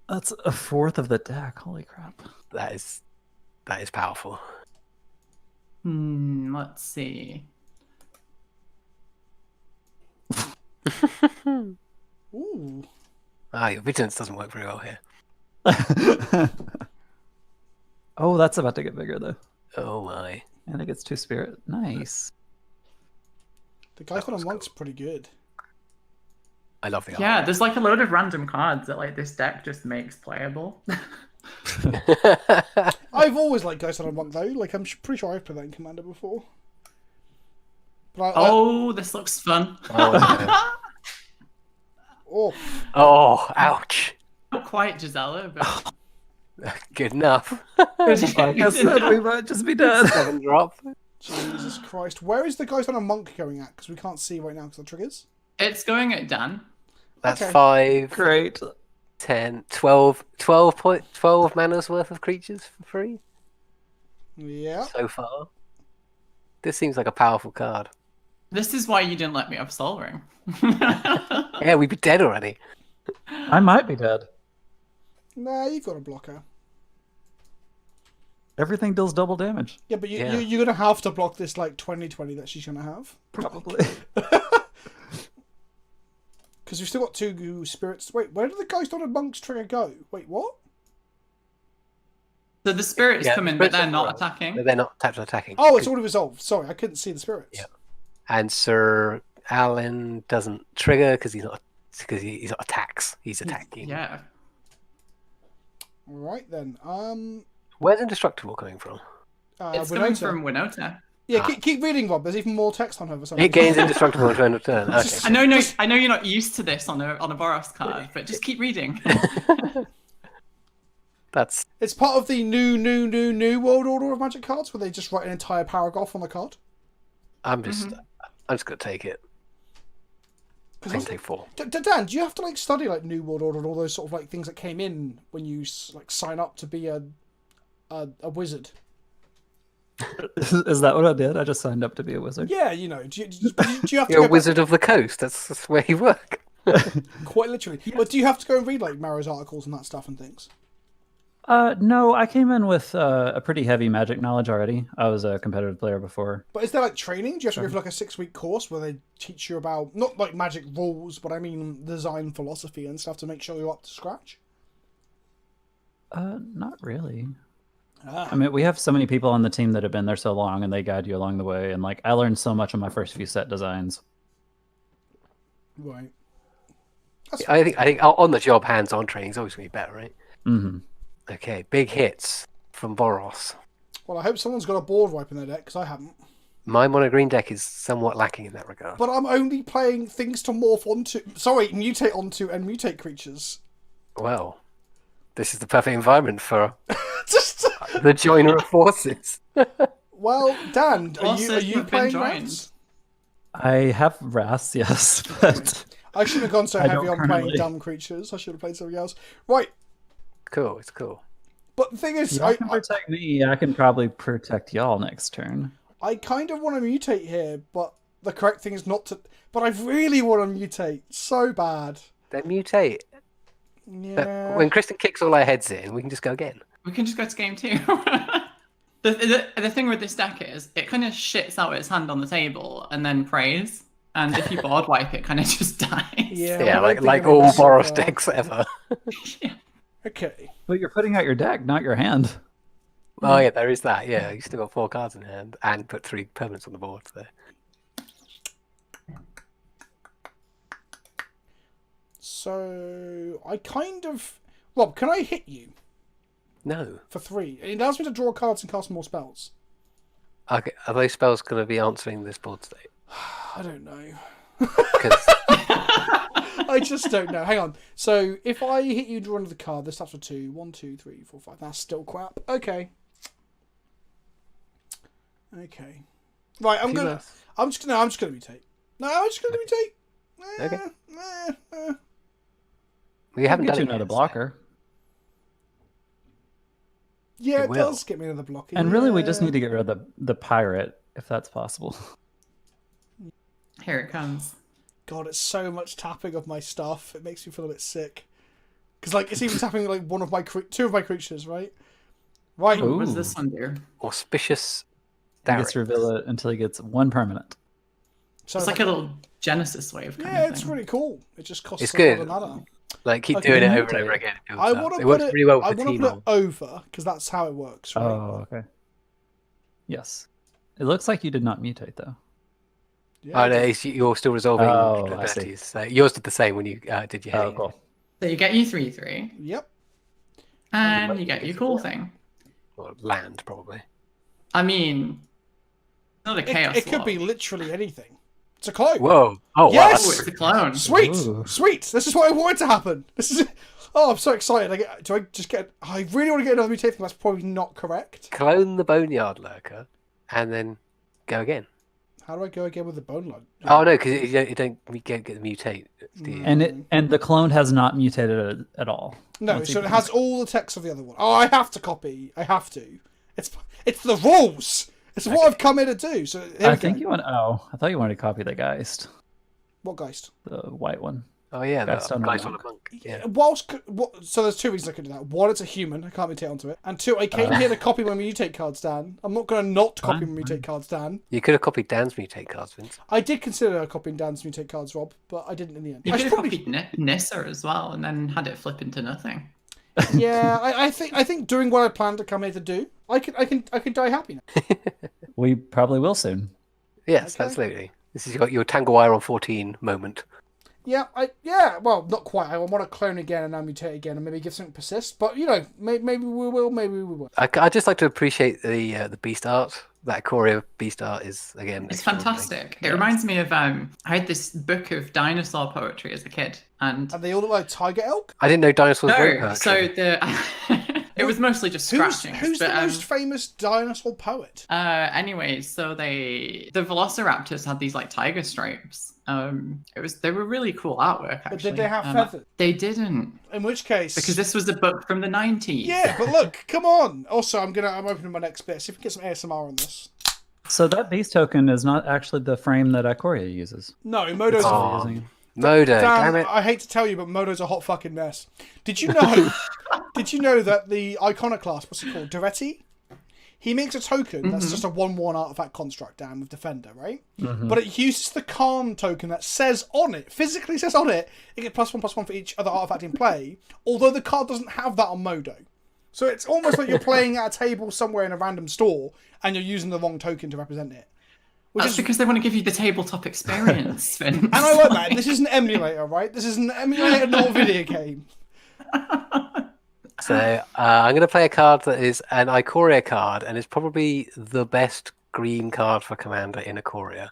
That's a 4th of the deck. Holy crap. That is powerful. Let's see. Ooh. Your vigilance doesn't work very well here. Oh, that's about to get bigger though. Oh my. And it gets 2 spirit. Nice. The guy's on a monk's pretty good. I love the Yeah, there's a load of random cards that this deck just makes playable. art. I've always liked Ghost on a Monk though. I'm pretty sure I've played that in Commander before. But This looks fun. oh, Oh, ouch. Not quite Gisela, but Good enough. Like I said, we might just be dead. 7 drop. Jesus Christ! Where is the Ghost on a Monk going at? Because we can't see right now because of the triggers. it's going at Dan. That's Okay. 5, Great. 10, 12 mana's worth of creatures for free Yeah. so far. This seems like a powerful card. This is why you didn't let me have Soul Ring. Yeah, we'd be dead already. I might be dead. Nah, you've got a blocker. Everything deals double damage. Yeah, but Yeah. you're gonna have to block this 2020 that she's gonna have. Probably. Because we've still got 2 spirits. Wait, where did the Ghost on a Monk's trigger go? Wait, what? So the spirits Yeah, come in, the but they're spirits not are- attacking. They're not tapped or attacking. Oh, it's already resolved. Sorry, I couldn't see the spirits. Yeah. And Sir Alan doesn't trigger because he's not attacks. He's attacking. Yeah. Right then. Where's Indestructible coming from? It's coming Winota. from Winota. Yeah, keep reading, Rob. There's even more text on her for some It reason. gains Indestructible on turn of turn. Okay. I know you're not used to this on a Boros card, but just keep reading. That's It's part of the new world order of Magic cards, where they just write an entire paragraph on the card. I'm just gonna take it. I can take 4. Dan, do you have to like study like New World Order and all those sort of like things that came in when you like sign up to be a wizard? Is that what I did? I just signed up to be a wizard. Yeah, you know. Do you have to You're go a wizard of the coast. That's where you work. quite literally? But do you have to go and read like Marrow's articles and that stuff and things? No, I came in with a pretty heavy magic knowledge already. I was a competitive player before. But is there like training? Do you have to go for like a 6-week course where they teach you about not like magic rules, but I mean design philosophy and stuff to make sure you're up to scratch? Not really. Ah. I mean, we have so many people on the team that have been there so long, and they guide you along the way. And like, I learned so much on my first few set designs. Right. I think on the job, hands-on training is always gonna be better, right? Mm-hmm. Okay, big hits from Boros. Well, I hope someone's got a board wipe in their deck because I haven't. My mono green deck is somewhat lacking in that regard. But I'm only playing things to morph onto. Sorry, mutate onto and mutate creatures. Well, this is the perfect environment for Just. the joiner of forces. Well, Dan, are Also, you you've been playing joined. Rats? I have Wrath, yes, but I shouldn't have gone so I heavy don't on playing currently. dumb creatures. I should have played something else. Right, Cool, it's cool. but the thing is, y'all can protect me. I can probably protect y'all next turn. I kind of want to mutate here, but the correct thing is not to. But I really want to mutate so bad. Then mutate. Yeah. When Kristen kicks all our heads in, we can just go again. We can just go to game 2. The thing with this deck is it kind of shits out its hand on the table and then prays. And if you board wipe, it kind of just dies. Yeah, Yeah, I don't like think all I'm gonna Boros suffer. decks ever. Yeah. Okay. But you're putting out your deck, not your hand. Oh yeah, there is that. Yeah, you still got 4 cards in hand and put 3 permanents on the board. So. So I kind of. Rob, can I hit you No. for 3? It allows me to draw cards and cast more spells. Okay, are those spells going to be answering this board state? I don't know. 'Cause I just don't know. Hang on. So if I hit you, draw another card. This starts with 2. 1, 2, 3, 4, 5. That's still crap. Okay. Okay. Right. I'm just gonna mutate. No, I'm just gonna mutate. Okay. we haven't Get done you it another yet, blocker. Yeah, It it will. does get me another blocker. And really, we just yeah. need to get rid of the pirate, if that's possible. Here it comes. God, it's so much tapping of my stuff. It makes me feel a bit sick. Because like it's even tapping like one of my 2 of my creatures, right? Right. Ooh. What does this one do? Auspicious He gets to Darren. reveal it until he gets 1 permanent. So It's like a little Genesis wave kind yeah, of it's thing. really cool. It just costs It's a good. lot of mana. Like keep Okay, doing it mutate. over and over again. It, builds I up. want to It put works it. really well I with the want to team. put it over because that's how it works, right? Oh, okay. Yes. It looks like you did not mutate, though. Yeah, Oh no, you're still resolving Oh, I see. abilities. So yours did the same when you did your Oh, heading. cool. So you get you 3/3, Yep. and you get your cool thing. Or land, probably. I mean, it's not a chaos. It could be Lock. literally anything. It's a clone. Whoa! Oh Yes! Oh, wow! it's a clone. Sweet, Ooh. sweet. This is what I wanted to happen. This is. Oh, I'm so excited. Do I just get? I really want to get another mutate thing. That's probably not correct. Clone the Boneyard Lurker, and then go again. How do I go again with the bone line? Oh no, because you don't get the mutate. Do you? And the clone has not mutated at all. No, Once so you- it has all the text of the other one. Oh, I have to copy. I have to. It's the rules. It's what I've come here to do. So here I we think go. you want. Oh, I thought you wanted to copy the Geist, What Geist? the white one. Oh yeah, Guy's the on a guy's on a monk. monk. Yeah. So there's 2 reasons I could do that. 1, it's a human. I can't mutate onto it. And 2, I came here to copy my mutate cards, Dan. I'm not going to not copy my mutate cards, Dan. You could have copied Dan's mutate cards, Vince. I did consider copying Dan's mutate cards, Rob, but I didn't in the end. You I could should have probably, copied Nissa as well, and then had it flip into nothing. yeah, I think doing what I planned to come here to do, I can die happy now. We probably will soon. Yes, Okay. absolutely. This is your Tangle Wire on 14 moment. Yeah, well, not quite. I want to clone again and now mutate again and maybe give something persist. But, maybe we will, maybe we won't. I'd just like to appreciate the beast art. That Ikoria beast art is, again, It's extraordinary. fantastic. It reminds me of I had this book of dinosaur poetry as a kid, and they all look like tiger elk? I didn't know dinosaurs wrote no, poetry. so it was mostly just scratchings. Who's but, the most famous dinosaur poet? Anyways, so the velociraptors had these like tiger stripes. They were really cool artwork. Actually, But did they have feathers? They didn't, In which case, because this was a book from the 90s. yeah, but look, come on. Also, I'm opening my next bit. See if we can get some ASMR on this. So that beast token is not actually the frame that Ikoria uses. No, Modo's. Oh, Modo, damn it. I hate to tell you, but Modo's a hot fucking mess. Did you know? Did you know that the iconoclast, what's it called, Duretti? He makes a token that's just a 1/1 artifact construct, Dan, with Defender, right? But it uses the Calm token that says on it, physically says on it, it gets +1/+1 for each other artifact in play. Although the card doesn't have that on Modo. So it's almost like you're playing at a table somewhere in a random store and you're using the wrong token to represent it. That's because they want to give you the tabletop experience, Vince. And I like that. This is an emulator, right? This is an emulator, not a video game. So I'm going to play a card that is an Ikoria card, and it's probably the best green card for Commander in Ikoria.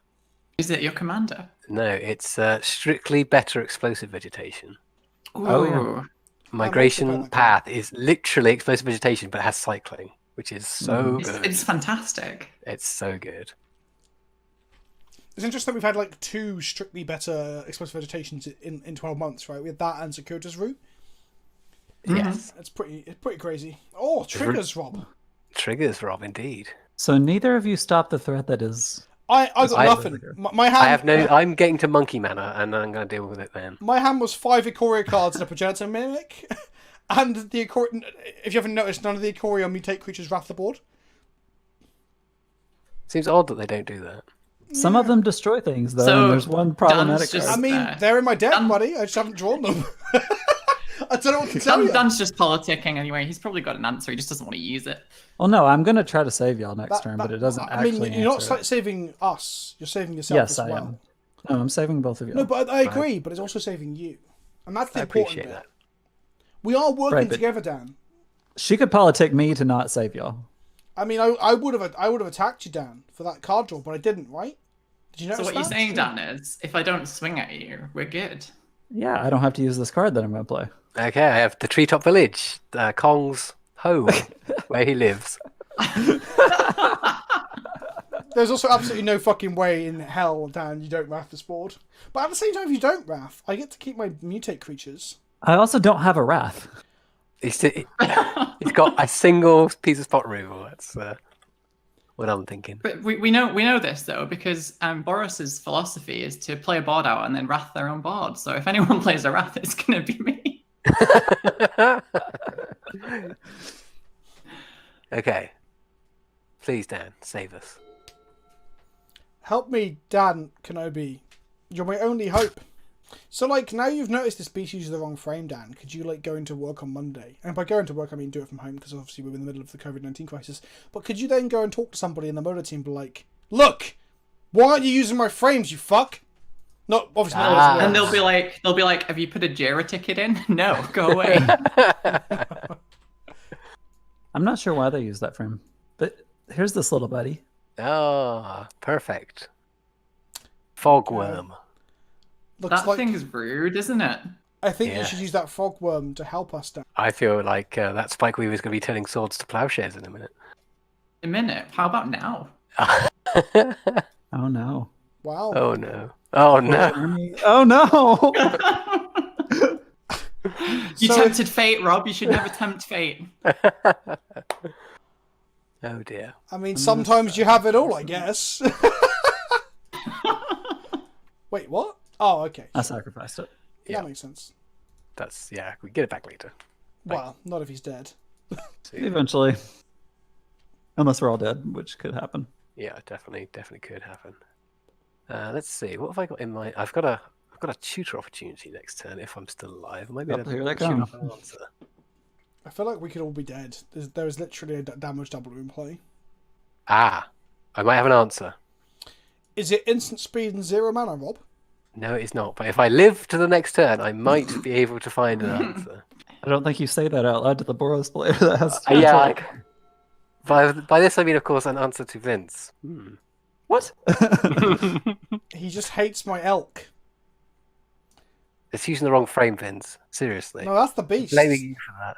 Is it your commander? No, it's strictly better explosive vegetation. Ooh. Oh, yeah. Migration path is literally explosive vegetation, but has cycling, which is so good. It's fantastic. It's so good. It's interesting that we've had like 2 strictly better explosive vegetations in 12 months, right? We had that and Securitas Route. Yes. It's pretty crazy. Oh, triggers, Rob. Triggers, Rob, indeed. So neither of you stopped the threat that is. I got nothing. My hand. I'm getting to monkey mana, and I'm going to deal with it then. My hand was 5 Ikoria cards and a Progenitor Mimic. And the Ikoria, if you haven't noticed, none of the Ikoria mutate creatures wrath the board. Seems odd that they don't do that. Some of them destroy things, though, So, and there's one problematic Dan's card. I mean, they're in my deck, buddy. I just haven't drawn them. I don't know what to tell you. Dan's just politicking anyway. He's probably got an answer. He just doesn't want to use it. Well, no, I'm going to try to save y'all next turn, but it doesn't I mean, actually you're not answer it. saving us. You're saving yourself Yes, as I well. am. No, I'm saving both of you. No, but I agree. But it's also saving you, and that's the I important appreciate bit. that. We are working Right, but- together, Dan. She could politic me to not save y'all. I mean, I would have attacked you, Dan, for that card draw, but I didn't, right? Did you notice So what that? you're saying, Dan, is if I don't swing at you, we're good. Yeah, I don't have to use this card that I'm going to play. Okay, I have the Treetop Village, Kong's home, where he lives. There's also absolutely no fucking way in hell, Dan, you don't wrath this board. But at the same time, if you don't wrath, I get to keep my mutate creatures. I also don't have a wrath. He's got a single piece of spot removal. That's what I'm thinking. But we know this though, because Boros's philosophy is to play a board out and then wrath their own board. So if anyone plays a wrath, it's gonna be me. Okay. Please, Dan, save us. Help me, Dan Kenobi. You're my only hope. So, like, now you've noticed this beast uses the wrong frame, Dan, could you, like, go into work on Monday? And by going to work, I mean do it from home, because obviously we're in the middle of the COVID-19 crisis. But could you then go and talk to somebody in the Moda team, be like, look, why aren't you using my frames, you fuck? No, obviously not. And they'll be like, have you put a Jira ticket in? No, go away. I'm not sure why they use that frame, but here's this little buddy. Oh, perfect. Fogworm. Looks That like, thing's rude, isn't it? I think you Yeah. should use that fogworm to help us, Dan. I feel like that Spike Weaver is going to be turning swords to plowshares in a minute. A minute. How about now? Oh no. Wow. Oh no. Oh no. Oh no. You So- tempted fate, Rob. You should never tempt fate. Oh dear. I mean, sometimes you have it all, I guess. Wait, what? Oh, okay. I sacrificed it. Yeah. That makes sense. That's we get it back later. Well, not if he's dead. Eventually. Unless we're all dead, which could happen. Yeah, definitely could happen. Let's see. What have I got in my? I've got a tutor opportunity next turn if I'm still alive. I might be Yep, able here to they shoot come. off an answer. I feel like we could all be dead. There is literally a damage double in play. Ah, I might have an answer. Is it instant speed and 0 mana, Rob? No, it's not. But if I live to the next turn, I might be able to find an answer. I don't think you say that out loud to the Boros player. That has to Yeah. By this I mean, of course, an answer to Vince. What? He just hates my elk. It's using the wrong frame, Vince. Seriously. No, that's the beast. Blaming you for that.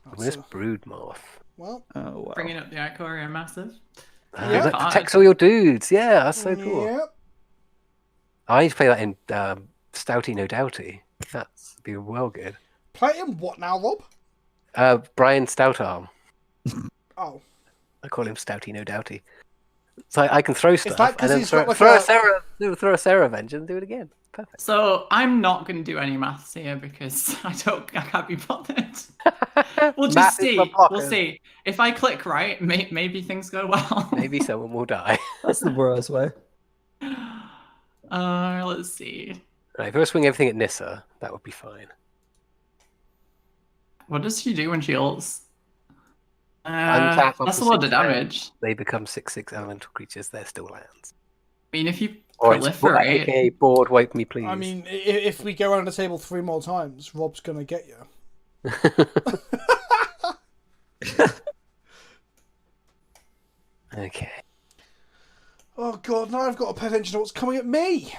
That's Where's a- Brood Moth? Well, Oh wow. Bringing up the Ikoria massive. Yeah. That protects all your dudes. Yeah, that's so cool. Yep. I need to play that in Stouty No Doubty. That's be well good. Play him what now, Rob? Brian Stoutarm. Oh. I call him Stouty No Doubty. So I can throw stuff that 'cause and then he's throw, got like throw a- a Sarah, throw a Sarah Avenger and do it again. Perfect. So I'm not going to do any maths here because I can't be bothered. We'll just Math is see. for blockers. We'll see. If I click right, maybe things go well. Maybe someone will die. That's the Boros way. Let's see. Right, if I swing everything at Nissa, that would be fine. What does she do when she ults? Untap up That's to a lot 6 of damage. They become 6/6 elemental creatures. They're still lands. I mean, if you Or it's proliferate, aka board wipe me please. I mean, if we go around the table 3 more times, Rob's gonna get you. Okay. Oh god, now I've got to pay attention to what's coming at me.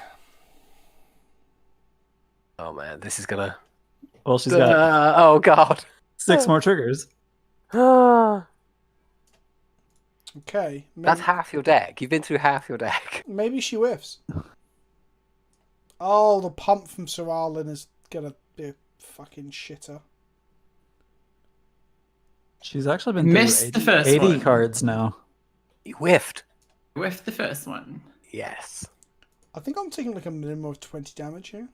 Oh man, this is gonna. Well, she's got Oh god. 6 more triggers. That's Okay. Maybe, half your deck. You've been through half your deck. maybe she whiffs. Oh, the pump from Sir Arlen is gonna be a fucking shitter. She's actually been through Missed the first 80 one. cards now. You whiffed. with the first one. Yes. I think I'm taking like a minimum of 20 damage here.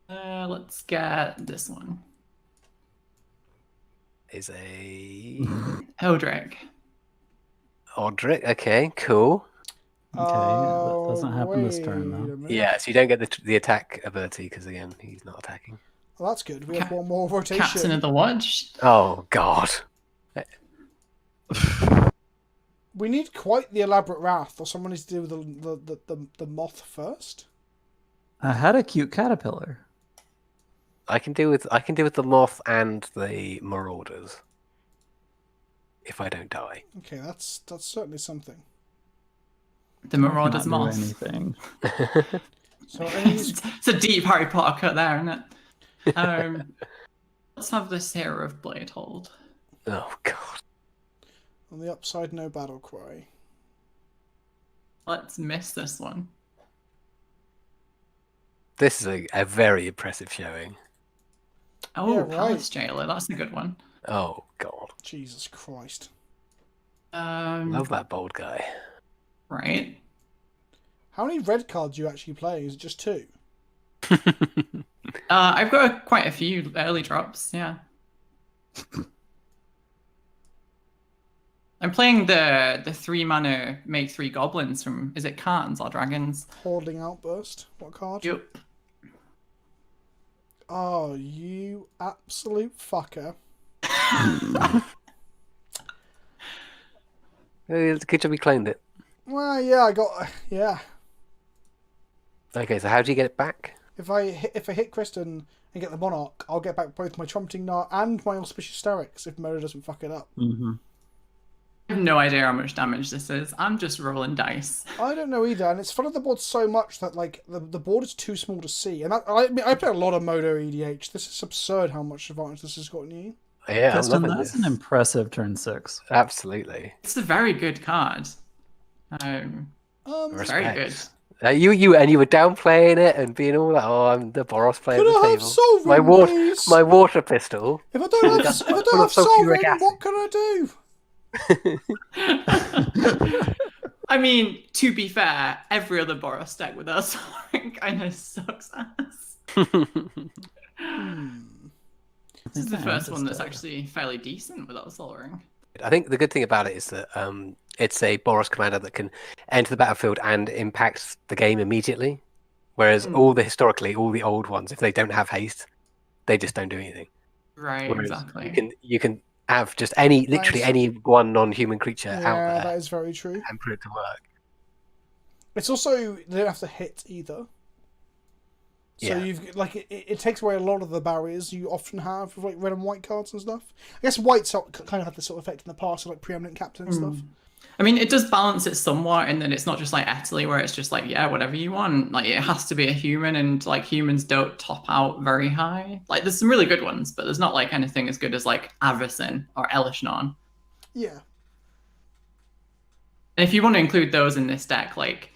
Let's get this one. Is a Eldrick. Odric. Okay, cool. Okay, that doesn't happen this turn, wait a though. minute. Yeah, so you don't get the attack ability because again he's not attacking. Well, that's good. We have Ca- one more Captain rotation. of the Watch. Oh god. We need quite the elaborate wrath, or someone needs to do the moth first. I had a cute caterpillar. I can deal with the moth and the marauders. If I don't die. Okay, that's certainly something. The Marauder's Cannot Moth. do anything. So any of these- It's a deep Harry Potter cut there, isn't it? Let's have this Hero of Bladehold. Oh god. on the upside, no battle cry. Let's miss this one. This is a very impressive showing. Oh, Yeah, right. Palace Jailer. That's a good one. Oh god. Jesus Christ. Love that bold guy. Right. How many red cards do you actually play? Is it just 2? I've got quite a few early drops. Yeah. I'm playing the 3-mana make 3 goblins from, is it Khans or Dragons? Hoarding Outburst. What card? Yep. Oh, you absolute fucker. Good job you claimed it. Well, yeah, I got... Yeah. Okay, so how do you get it back? If I hit Kristen and get the Monarch, I'll get back both my Trumpeting Knot and my Auspicious Sterix if Murder doesn't fuck it up. Mm-hmm. I have no idea how much damage this is. I'm just rolling dice. I don't know either, and it's flooded the board so much that like the board is too small to see. And I play a lot of Modo EDH. This is absurd how much advantage this has gotten you. Yeah, Kristen, I'm loving that's this. an impressive turn 6. Absolutely. It's a very good card. Very good. You were downplaying it and being all like, "Oh, I'm the Boros player Could of the I have table." Sovereign, please? My water pistol. If I don't have full of sulfuric Sovereign, acid. what can I do? I mean, to be fair, every other Boros deck with us kind of sucks ass. This is the first one that's actually fairly decent without Soul Ring. I think the good thing about it is that it's a Boros commander that can enter the battlefield and impact the game immediately. Whereas all the old ones, if they don't have haste, they just don't do anything. Right, Whereas exactly. You can have just literally any one non-human creature out Yeah, there that is very true. and put it to work. It's also they don't have to hit either. So Yeah. you've like it takes away a lot of the barriers you often have with like red and white cards and stuff. I guess white's kind of had this sort of effect in the past, like preeminent captain and stuff. I mean, it does balance it somewhat, and then it's not just like Italy where it's just like, yeah, whatever you want. Like, it has to be a human, and like humans don't top out very high. Like, there's some really good ones, but there's not like anything as good as like Avacyn or Elishnon. Yeah. And if you want to include those in this deck, like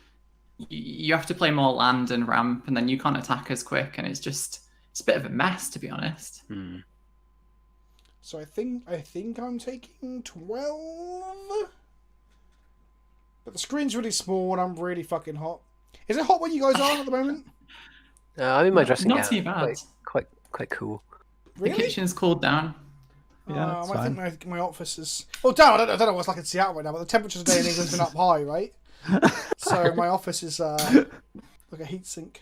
you have to play more land and ramp, and then you can't attack as quick, and it's a bit of a mess, to be honest. So I think I'm taking 12. But the screen's really small and I'm really fucking hot. Is it hot where you guys are at the moment? I'm in my dressing gown. Not too bad. Quite cool. The kitchen's cooled down. Yeah, it's I think my office is... Oh, damn, I don't know what's like in Seattle right now, but the temperature today in England's been up high, right? So my office is like a heat sink.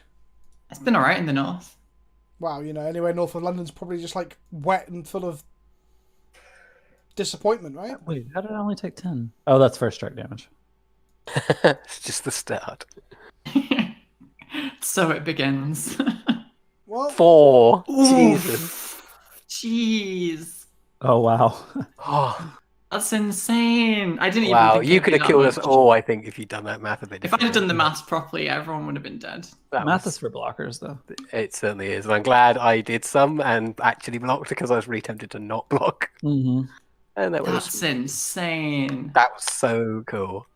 It's been alright in the north. Wow, anywhere north of London's probably just like wet and full of disappointment, right? Wait, how did I only take 10? Oh, that's first strike damage. It's just the start. So it begins. What? 4. Ooh. Jesus. Jeez. Oh, wow. Oh, That's insane. I didn't even wow, think you it'd could be have that killed us much. all, I think, if you'd done that math a bit If I'd have done the differently. maths properly, everyone would have been dead. That Math was- is for blockers, though. It certainly is. And I'm glad I did some and actually blocked because I was really tempted to not block. Mm-hmm. And that That's was insane. that was so cool.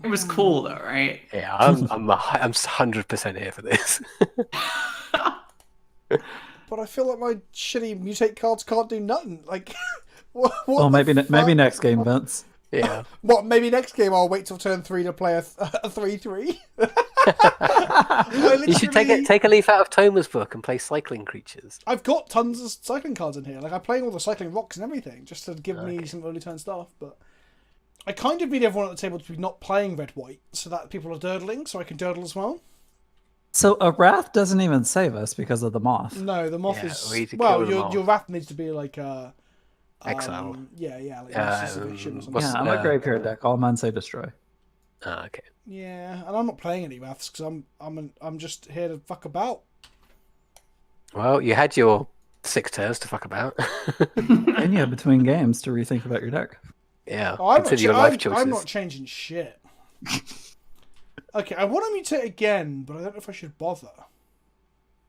It was cool though, right? Yeah, I'm 100% here for this. But I feel like my shitty mutate cards can't do nothing. Like, what Well, the maybe fuck? next game, Vince. Yeah. What, maybe next game I'll wait till turn 3 to play a 3/3? You should take a leaf out of Toma's book and play cycling creatures. I've got tons of cycling cards in here. Like, I'm playing all the cycling rocks and everything, just to give me some early turn stuff. But I kind of need everyone at the table to be not playing red-white, so that people are durdling, so I can durdle as well. So a wrath doesn't even save us because of the moth. No, the moth Yeah, is... we need to Well, kill the your moth. wrath needs to be like... Exile. Yeah, like Justice Eviction or something. what's- Yeah, I'm a graveyard deck. All mine say destroy. Oh, okay. Yeah, and I'm not playing any wraths because I'm just here to fuck about. Well, you had your 6 turns to fuck about. And you have between games to rethink about your deck. Yeah. Oh, Consider your life choices. I'm not changing shit. Okay, I want to mutate again, but I don't know if I should bother.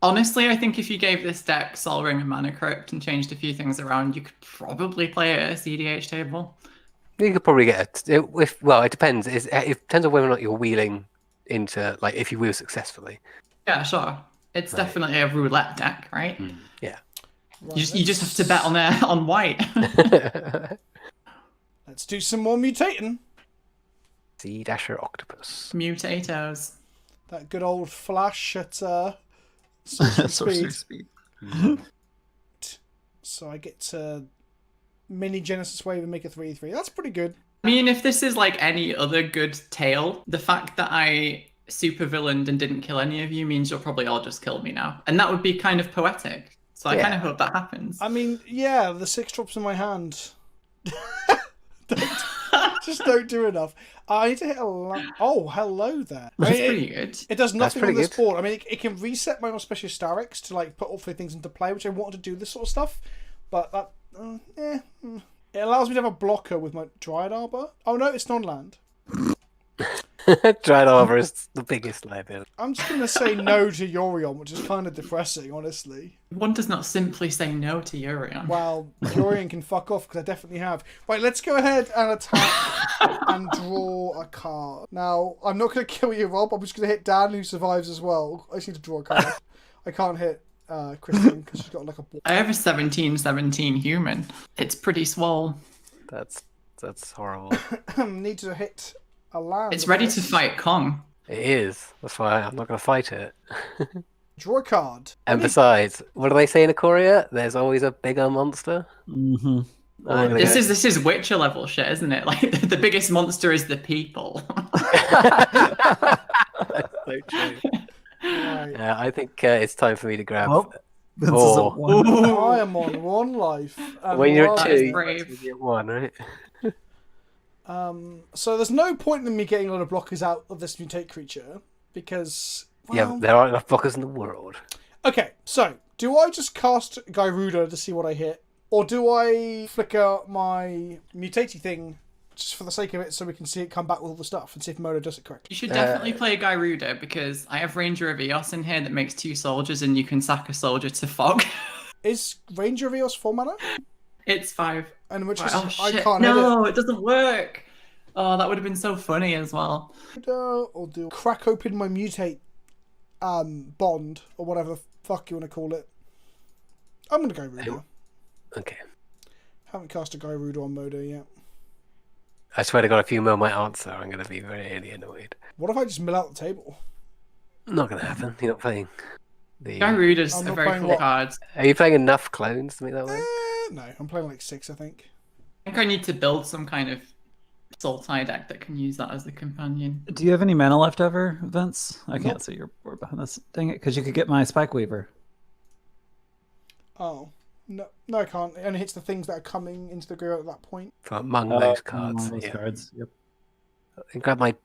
Honestly, I think if you gave this deck Sol Ring and Mana Crypt and changed a few things around, you could probably play it at a CDH table. You could probably get it. Well, it depends. It depends on whether or not you're wheeling into, like, if you wheel successfully. Yeah, sure. It's Right. definitely a roulette deck, right? Yeah. Right, You just have to bet on white. Let's do some more mutating. Sea Dasher Octopus. Mutatos. That good old flash at sorcery speed. So I get to mini Genesis Wave and make a 3/3. That's pretty good. I mean, if this is like any other good tale, the fact that I supervillained and didn't kill any of you means you'll probably all just kill me now. And that would be kind of poetic. So I kind of hope that happens. I mean, yeah, the 6 drops in my hand. Just don't do enough. I need to hit a Oh, hello there. That's I mean, pretty good. It does nothing on pretty this good. board. I mean, it can reset my Auspicious Starix to like put all 3 things into play, which I wanted to do this sort of stuff. But that, it allows me to have a blocker with my Dryad Arbor. Oh no, it's non-land. Dried Arbor is the biggest liability. I'm just gonna say no to Yorion, which is kind of depressing, honestly. One does not simply say no to Urion. Well, Yorion can fuck off because I definitely have. Right, let's go ahead and attack and draw a card. Now, I'm not gonna kill you, Rob. I'm just gonna hit Dan, who survives as well. I just need to draw a card. I can't hit Kristen because she's got like a ball. I have a 17/17 human. It's pretty swole. That's horrible. Need to hit a land. It's ready to fight Kong. It is. That's why I'm not going to fight it. Draw a card. And besides, what do they say in Ikoria? There's always a bigger monster. Mm-hmm. This is Witcher level shit, isn't it? Like the biggest monster is the people. That's so true. Right. Yeah, I think it's time for me to grab. Oh, Vince is Oh. at 1. I am on 1 life. And When you're one- two, you brave. actually get 1, right? So there's no point in me getting a lot of blockers out of this mutate creature because Yeah, there aren't enough blockers in the world. Okay, so do I just cast Gyruda to see what I hit, or do I flicker my mutatey thing just for the sake of it so we can see it come back with all the stuff and see if Mono does it correctly? You should definitely play Gyruda because I have Ranger of Eos in here that makes 2 soldiers and you can sack a soldier to fog. Is Ranger of Eos 4 mana? It's 5. And which is Oh, I shit. can't hit No, it doesn't work. Oh, that would have been so funny as well. it. Or do crack open my mutate bond or whatever the fuck you want to call it. I'm gonna go Gyruda. Okay. Haven't cast a Gyruda on Modo yet. I swear to God, if you mill my answer, I'm going to be really annoyed. What if I just mill out the table? Not going to happen. You're not playing. Gyruda's I'm a not very playing cool what? card. Are you playing enough clones to make that work? No, I'm playing like 6, I think. I think I need to build some kind of Sultai deck that can use that as the companion. Do you have any mana left over, Vince? I can't see your board behind this. Dang it, because you could get my Spike Weaver. Oh. No, I can't. It only hits the things that are coming into the graveyard at that point. For among those cards. Among those Yeah. cards. Yep. And grab my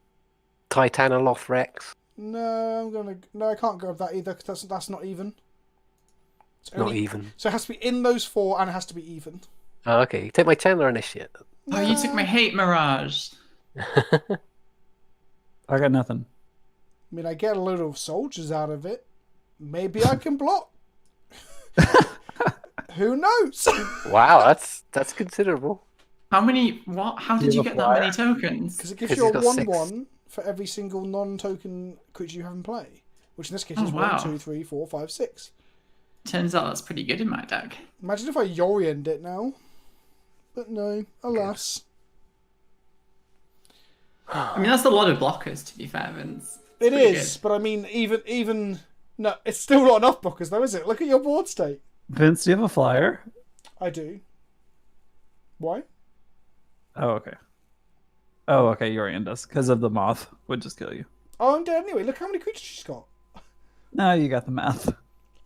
Titanoloth Rex. No, I can't grab that either because that's not even. It's Not only- even. So it has to be in those 4 and it has to be even. Oh, okay. Take my Chandler Initiate. Oh, you took my Hate Mirage. I got nothing. I mean, I get a load of soldiers out of it. Maybe I can block. Who knows? Wow, that's considerable. How many? What? How did you have a get that many tokens? Because it gives 'Cause you a he's got 6. 1/1 for every single non-token creature you have in play. Which in this case Oh, is wow. 1, 2, 3, 4, 5, 6. Turns out that's pretty good in my deck. Imagine if I Yoriend it now. But no, alas. I mean, that's a lot of blockers, to be fair, Vince. It pretty is, but I mean, even... No, it's still not enough blockers though, is it? Look at your board state. Vince, do you have a flyer? I do. Why? Oh, okay. Oh, okay, Yorian does. Because of the moth would just kill you. Oh, I'm dead anyway. Look how many creatures she's got. No, you got the math.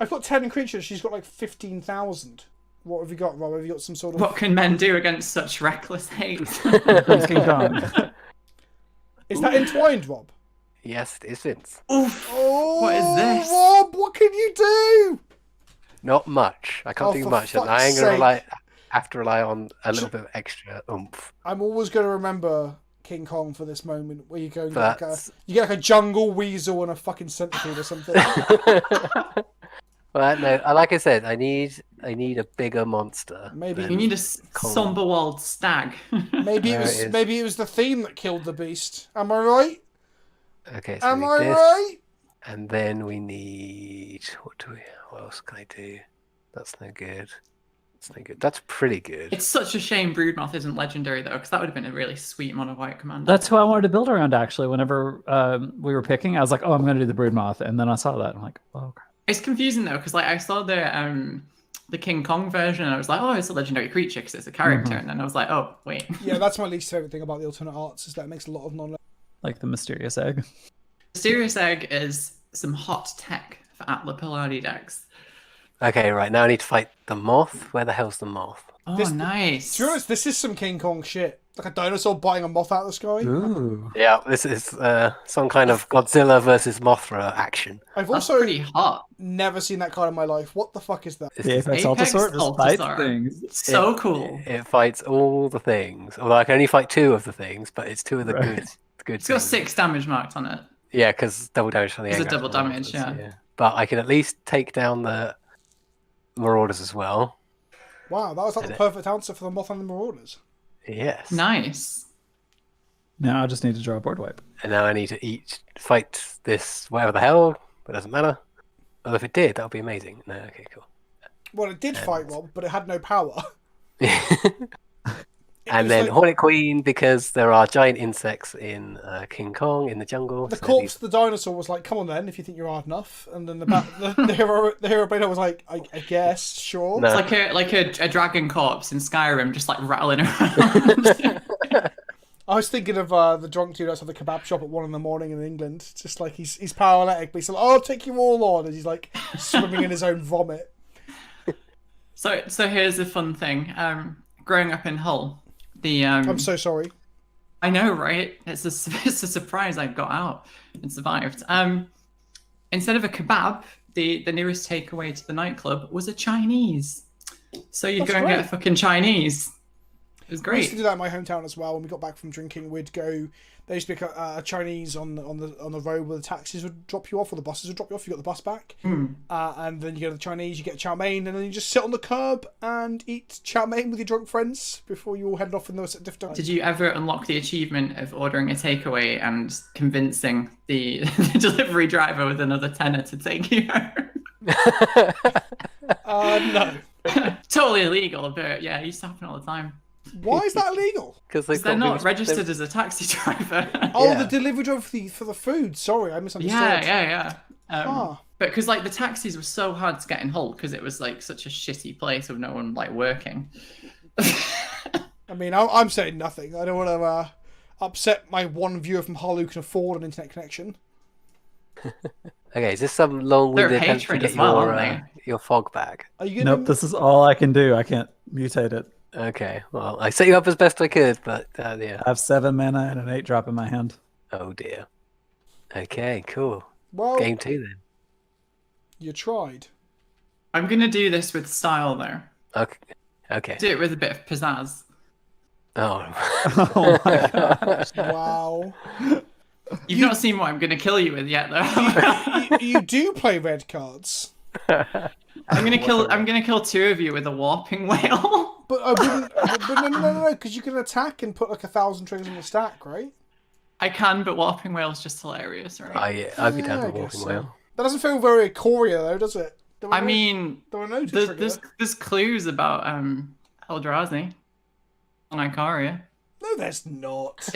I've got 10 creatures. She's got like 15,000. What have you got, Rob? Have you got some sort of... What can men do against such reckless hate? Vince King Kong. Is that entwined, Rob? Yes, it is Vince. Oof! Oh, What is this? Rob, what can you do? Not much. I can't Oh, do for much, and fuck's I ain't gonna sake. have to rely on a little bit of extra oomph. I'm always going to remember King Kong for this moment where you go and get like That's- you get like a jungle weasel and a fucking centipede or something. Well, no, like I said, I need a bigger monster. Maybe- than You need a Kong. somber-walled stag. Maybe There it is. maybe it was the theme that killed the beast. Am I right? Okay, so Am we I need this, right? and then we need what else can I do? That's no good. That's no good. That's pretty good. It's such a shame Broodmoth isn't legendary, though, because that would have been a really sweet mono white commander. That's who I wanted to build around, actually. Whenever we were picking, I was like, oh, I'm going to do the Broodmoth. And then I saw that. I'm like, oh, crap. It's confusing, though, because like I saw the King Kong version, and I was like, oh, it's a legendary creature because it's a character. And then I was like, oh, wait. Yeah, that's my least favorite thing about the alternate arts is that it makes a lot of non. Like the mysterious egg. Mysterious Egg is some hot tech for Atla Palladi decks. Okay, right now I need to fight the moth. Where the hell's the moth? Oh, This- nice. To be honest, this is some King Kong shit. Like a dinosaur biting a moth out of the sky. Ooh. Yeah, this is some kind of Godzilla versus Mothra action. I've That's also pretty hot. never seen that card in my life. What the fuck is that? This The is- Apex Apex Altasort just fights Altasort. things. So cool. It fights all the things. Although I can only fight 2 of the things, but it's 2 of the Right. good It's got things. 6 damage marked on it. Yeah, because double damage on the It's a anger double action damage, Marauders, yeah. But I can at least take down the Marauders as well. Wow, that was like the perfect answer for the Moth and the Marauders. Yes. Nice. Now I just need to draw a board wipe. And now I need to fight this whatever the hell, but it doesn't matter. Although if it did, that would be amazing. No, okay, cool. Well, it did fight Rob, but it had no power. And was then like- Hornet Queen, because there are giant insects in King Kong in the jungle. The so corpse these- of the dinosaur was like, "Come on then, if you think you're hard enough." And then the hero Beta was like, "I guess, sure." No. It's like a dragon corpse in Skyrim, just like rattling around. I was thinking of the drunk dude outside the kebab shop at 1 in the morning in England. Just like he's paralytic, but he's like, "I'll take you all on," and he's like swimming in his own vomit. So here's a fun thing. Growing up in Hull, the I'm so sorry. I know, right? It's a surprise I got out and survived. Instead of a kebab, the nearest takeaway to the nightclub was a Chinese. So you'd That's go and get a great. fucking Chinese. It was We used to great. do that in my hometown as well. When we got back from drinking, we'd go. There used to be a Chinese on the road where the taxis would drop you off, or the buses would drop you off. You got the bus back, and then you go to the Chinese. You get chow mein, and then you just sit on the curb and eat chow mein with your drunk friends before you all headed off in those different directions. Did you ever unlock the achievement of ordering a takeaway and convincing the delivery driver with another tenner to take you home? No. Totally illegal, but yeah, it used to happen all the time. Why is that illegal? Because They're not registered as a taxi driver. Oh, Yeah. the delivery driver for the food. Sorry, I misunderstood. Yeah. Ah. But because like the taxis were so hard to get in Hull because it was like such a shitty place with no one like working. I mean, I'm saying nothing. I don't want to upset my one viewer from Hull who can afford an internet connection. Okay, is this some long-winded They're attempt to hatred get as well, your, aren't your fog back? Are you gonna? Nope, this is all I can do. I can't mutate it. Okay, well, I set you up as best I could, but yeah. I have 7 mana and an 8-drop in my hand. Oh dear. Okay, cool. Well, Game 2 then. you tried. I'm gonna do this with style though. Okay. Do it with a bit of pizzazz. Oh. Oh my gosh. Wow. You've not seen what I'm gonna kill you with yet though. you do play red cards, I'm gonna kill 2 of you with a warping whale. but I wouldn't. But no, because you can attack and put like 1,000 triggers on the stack, right? I can, but warping whale's just hilarious, right? I'd be down Yeah, for I walking guess so. whale. That doesn't feel very Ikoria though, does it? I mean, there were no there's clues about Eldrazi on Ikoria. No, there's not.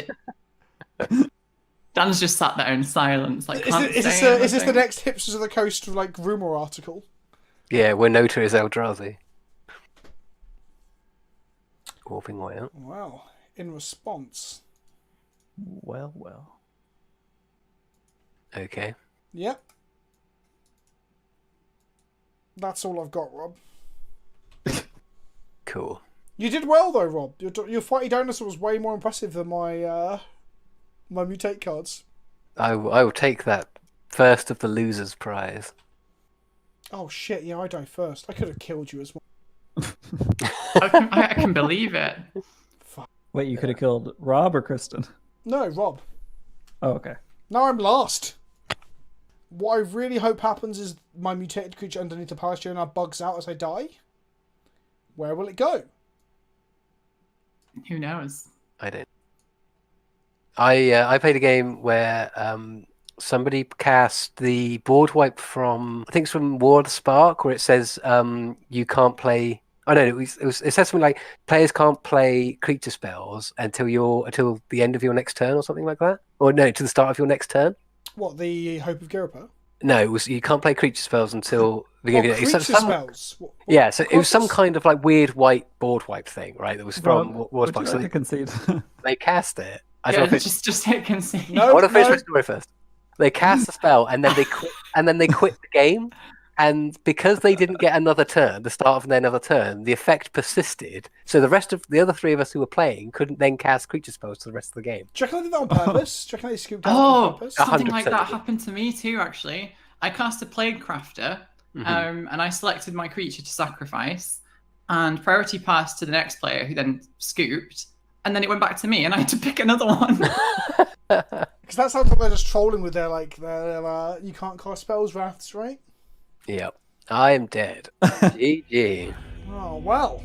Dan's just sat there in silence, like Is can't this say the anything. next Hipsters of the Coast like rumor article? Yeah, Winota is Eldrazi. Warping whale. Wow. In response. Well. Okay. Yep. That's all I've got, Rob. Cool. You did well though, Rob. Your fighty dinosaur was way more impressive than my my mutate cards. I will take that first of the losers prize. Oh shit! Yeah, I died first. I could have killed you as well. I can believe it. Wait, you could have killed Rob or Kristen? No, Rob. Oh, okay. Now I'm last. What I really hope happens is my mutated creature underneath the Palestine bugs out as I die. Where will it go? Who knows? I don't. I played a game where somebody cast the board wipe from, I think it's from War of the Spark, where it says you can't play. Oh no, it says something like players can't play creature spells until the end of your next turn or something like that. Or no, to the start of your next turn. What, the Hope of Girapa? No, it was you can't play creature spells until the beginning. Creature spells? What Yeah, so it was some classes? kind of like weird white board wipe thing, right? That was from Rob, War of the would Spark. you like to concede? They cast it. I Yeah, don't know if it's just hit concede. No. I want to finish my story first. They cast the spell and then they quit, the game. And because they didn't get another turn, the start of their another turn, the effect persisted. So the rest of the other 3 of us who were playing couldn't then cast creature spells to the rest of the game. Do you reckon they did that on purpose? Do you reckon they scooped out Oh, on purpose? something like 100% that did. happened to me too, actually. I cast a Plague Crafter, and I selected my creature to sacrifice, and priority passed to the next player, who then scooped, and then it went back to me, and I had to pick another one. Because that sounds like they're just trolling with their you can't cast spells wraths, right? Yep. I am dead. GG. Oh, well.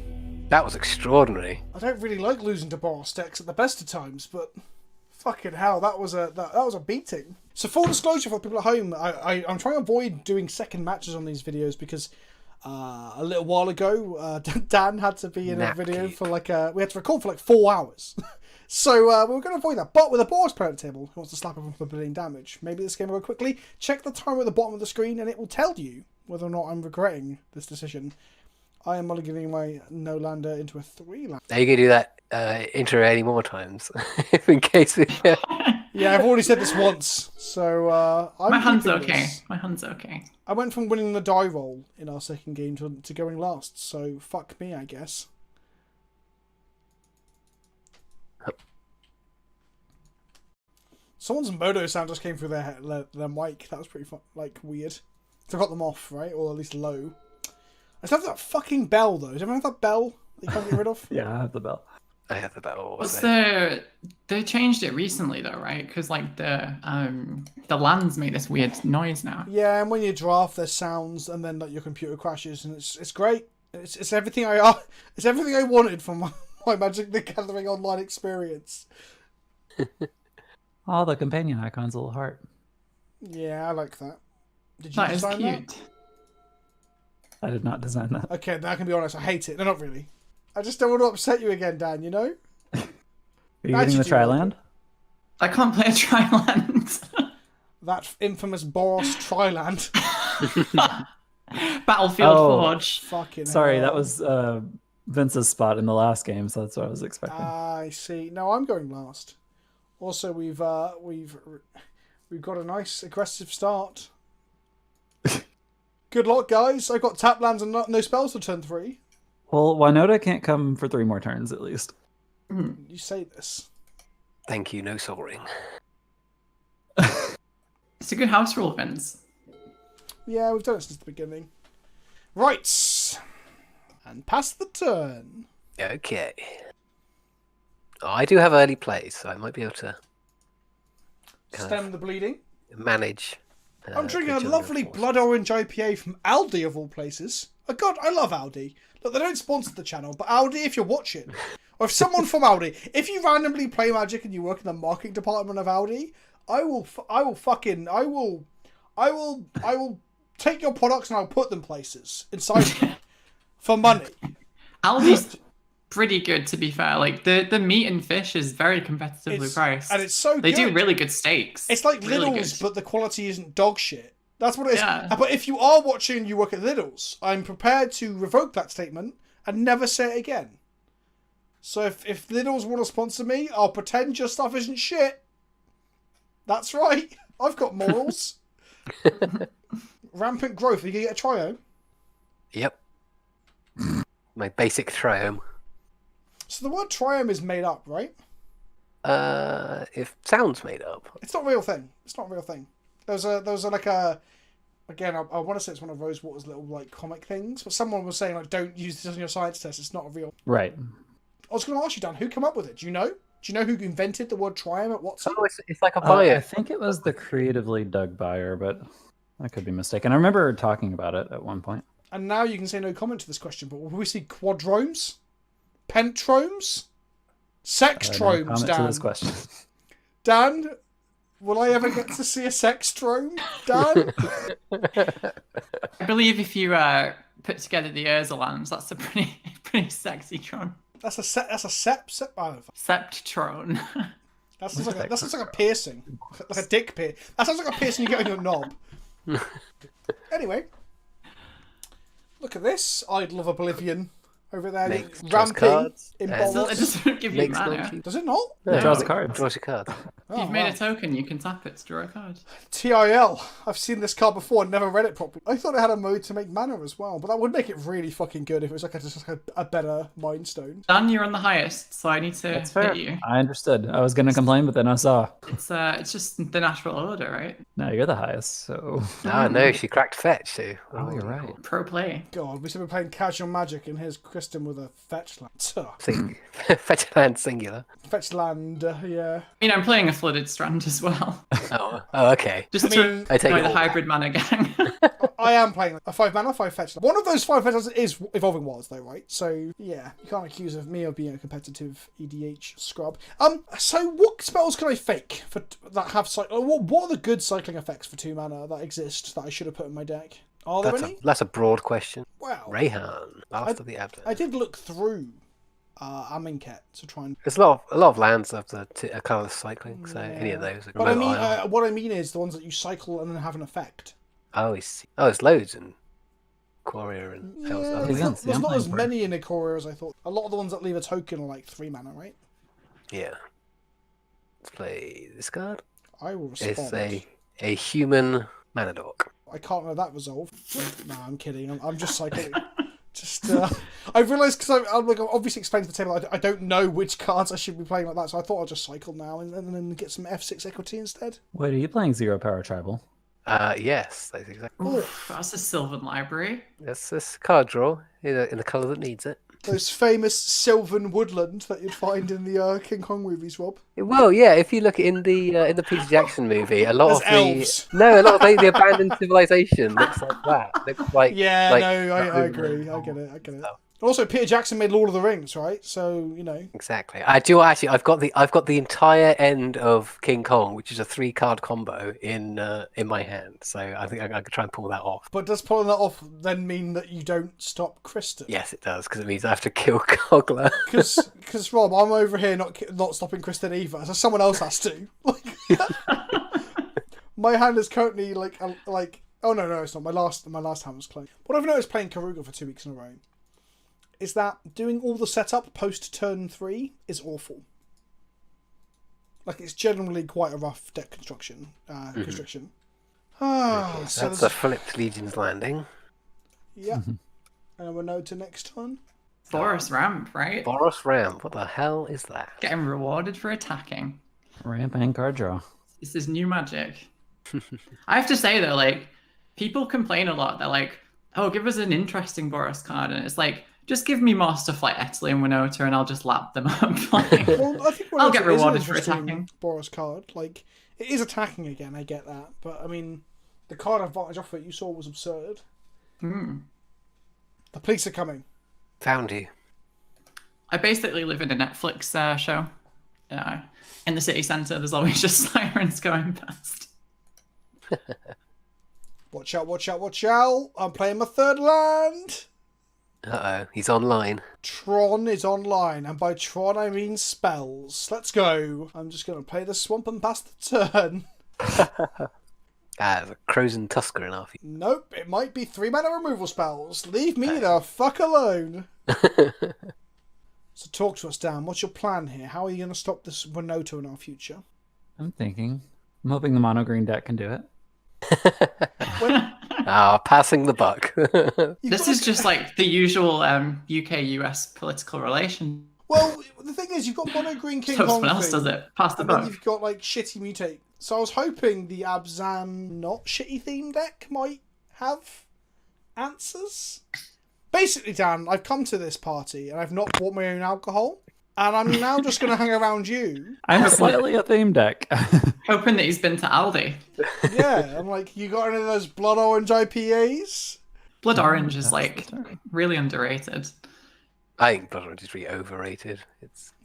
That was extraordinary. I don't really like losing to Boros decks at the best of times, but fucking hell, that was a beating. So full disclosure for the people at home, I'm trying to avoid doing second matches on these videos because a little while ago, Dan had to be in a video for we had to record for 4 hours. So we were going to avoid that. But with a Boros player at the table who wants to slap him for 1 billion damage, maybe this game will go quickly. Check the timer at the bottom of the screen and it will tell you whether or not I'm regretting this decision. I am mulliganing my no lander into a 3-land. Are you going to do that intro any more times? In case we... Yeah, I've already said this once, so I'm My hand's keeping okay. this. My hand's okay. I went from winning the die roll in our second game to going last, so fuck me, I guess. Someone's moto sound just came through their mic. That was pretty fun, like weird. So I got them off, right? Or at least low. I still have that fucking bell though. Does everyone have that bell that you can't get rid of? Yeah, I have the bell. I have the battle. What's they changed it recently though, right? Because like the lands make this weird noise now. Yeah, and when you draft, there's sounds, and then like your computer crashes, and it's great. It's everything I wanted from my Magic the Gathering online experience. Oh, the companion icon's a little heart. Yeah, I like that. Did you That is design cute. that? I did not design that. Okay, now I can be honest. I hate it. No, not really. I just don't want to upset you again, Dan. You know. Are you Actually, getting the do you like Triland? it? I can't play a Triland. That infamous Boros Triland. Battlefield Oh. Forge. Fucking Sorry, hell. that was Vince's spot in the last game, so that's what I was expecting. I see. No, I'm going last. Also, we've got a nice aggressive start. Good luck, guys. I've got tap lands and no spells for turn 3. Well, Winota can't come for 3 more turns at least. You say this. Thank you, no soaring. It's a good house rule, Vince. Yeah, we've done it since the beginning. Right. And pass the turn. Okay. Oh, I do have early plays, so I might be able to kind Stem the bleeding. of manage. I'm drinking a the lovely jungle force. blood orange IPA from Aldi of all places. Oh God, I love Aldi. Look, they don't sponsor the channel, but Aldi, if you're watching, or if someone from Aldi, if you randomly play Magic and you work in the marketing department of Aldi, I will take your products and I'll put them places inside for money. Aldi's pretty good, to be fair. Like the meat and fish is very competitively priced, and it's so they good. do really good steaks. It's like really Lidl's, good. but the quality isn't dog shit. That's what it is. Yeah. But if you are watching and you work at Lidl's, I'm prepared to revoke that statement and never say it again. So if Lidl's want to sponsor me, I'll pretend your stuff isn't shit. That's right. I've got morals. Rampant growth. Are you going to get a trio? Yep. My basic triome. So the word triome is made up, right? It sounds made up. It's not a real thing. It's not a real thing. There was a like a... Again, I want to say it's one of Rosewater's little like comic things, but someone was saying like, don't use this on your science test. It's not a real... Right. I was going to ask you, Dan, who came up with it? Do you know? Do you know who invented the word triome at Watson? Oh, it's like a bio. I think it was the creatively Doug Byer, but I could be mistaken. I remember talking about it at one point. And now you can say no comment to this question, but will we see quadromes? Pentromes? No Sextromes, comment to Dan? this question. Dan, will I ever get to see a sextrome? Dan? I believe if you put together the Ursulans, that's a pretty sexy tron. That's a Septron. that sounds like a piercing. Like a dick piercing. That sounds like a piercing you get on your knob. Anyway. Look at this. Idol of Oblivion. Over there. Makes Ramping cards. in It It Boros. doesn't give you Makes mana. no cheap. Does it not? It draws No. cards. Draws your card. If you've made a token, you can tap it to draw a card. TIL. I've seen this card before and never read it properly. I thought it had a mode to make mana as well, but that would make it really fucking good if it was just like a better Mind Stone. Dan, you're on the highest, so I need to That's fair. hit you. I understood. I was going to complain, but then I saw. It's just the natural order, right? No, you're the highest, so... Ah, no, she cracked fetch too. Oh, you're right. Pro play. God, we should be playing casual Magic, and here's Kristen with a fetch land. Fetch land singular. Fetch land, yeah. I mean, I'm playing a flooded strand as well. Oh, okay. Just I mean, to I take enjoy it the all. hybrid mana gang. I am playing a 5 mana, 5 fetch land. One of those 5 fetch lands is Evolving Wilds, though, right? So, yeah, you can't accuse me of being a competitive EDH scrub. So what spells can I fake for that have what are the good cycling effects for 2 mana that exist that I should have put in my deck? Are there any? That's a broad question. Wow. Rayhan, Last of the Abdon. I did look through Amonkhet to try and... There's a lot of lands of the colourless cycling, so any of those. Are But I remote mean, island. what I mean is the ones that you cycle and then have an effect. Oh, I see. Oh, there's loads in Ikoria and Yeah, Hell's there's Against the not Empire as Party. many in Ikoria as I thought. A lot of the ones that leave a token are like 3 mana, right? Yeah. Let's play this card. I will respond. It's a human mana dork. I can't let that resolve. No, I'm kidding. I'm just cycling. Just, I've realised, because I'm like, obviously explained to the table, I don't know which cards I should be playing like that, so I thought I'd just cycle now and then get some F6 equity instead. Wait, are you playing Zero Power Tribal? Yes, that's exactly. Oof, that's a Sylvan Library. That's this card draw in the colour that needs it. Those famous Sylvan Woodland that you'd find in the King Kong movies, Rob. Well, yeah. If you look in the Peter Jackson movie, a lot There's of elves. a lot of the abandoned civilization looks like that. Looks like Yeah, no, I agree. I get it. stuff. Also, Peter Jackson made Lord of the Rings, right? So, you know. Exactly. I do actually. I've got the entire end of King Kong, which is a 3-card combo in my hand. So I think I could try and pull that off. But does pulling that off then mean that you don't stop Kristen? Yes, it does, because it means I have to kill Kogla. Because Rob, I'm over here not stopping Kristen either, so someone else has to. My hand is currently like oh no, it's not. My last hand was closed. What I've noticed playing Karuga for 2 weeks in a row is that doing all the setup post turn 3 is awful. Like, it's generally quite a rough deck construction. Constriction. So That's a flipped Legion's Landing. yeah. And we'll know to next turn. Boros Ramp, right? Boros Ramp. What the hell is that? Getting rewarded for attacking. Ramp and card draw. This is new magic. I have to say though, like, people complain a lot. They're like, "Oh, give us an interesting Boros card," and it's like, just give me more stuff like Italy and Winota, and I'll just lap them up. Like, Well, I think I'll get Winota is an rewarded for interesting attacking. Boros card. Like, it is attacking again, I get that. But, I mean, the card advantage off it you saw was absurd. Hmm. The police are coming. Found you. I basically live in a Netflix show. In the city centre, there's always just sirens going past. Watch out, watch out, watch out. I'm playing my third land. Uh-oh, he's online. Tron is online, and by Tron I mean spells. Let's go. I'm just going to play the swamp and pass the turn. There's a Crozen Tusker in our feet. Nope, it might be 3 mana removal spells. Leave me the fuck alone. So talk to us, Dan. What's your plan here? How are you going to stop this Winota in our future? I'm thinking. I'm hoping the mono green deck can do it. Passing the buck. This is just like the usual UK-US political relation. Well, the thing is, you've got mono green King So Kong someone else thing, does it. Pass the and then buck. you've got like shitty mutate. So I was hoping the Abzan not shitty theme deck might have answers. Basically, Dan, I've come to this party and I've not bought my own alcohol, and I'm now just going to hang around you. I'm slightly a theme deck. Hoping that he's been to Aldi. Yeah, I'm like, you got any of those blood orange IPAs? Blood Orange is That's like the turn. really underrated. I think Blood Orange is really overrated.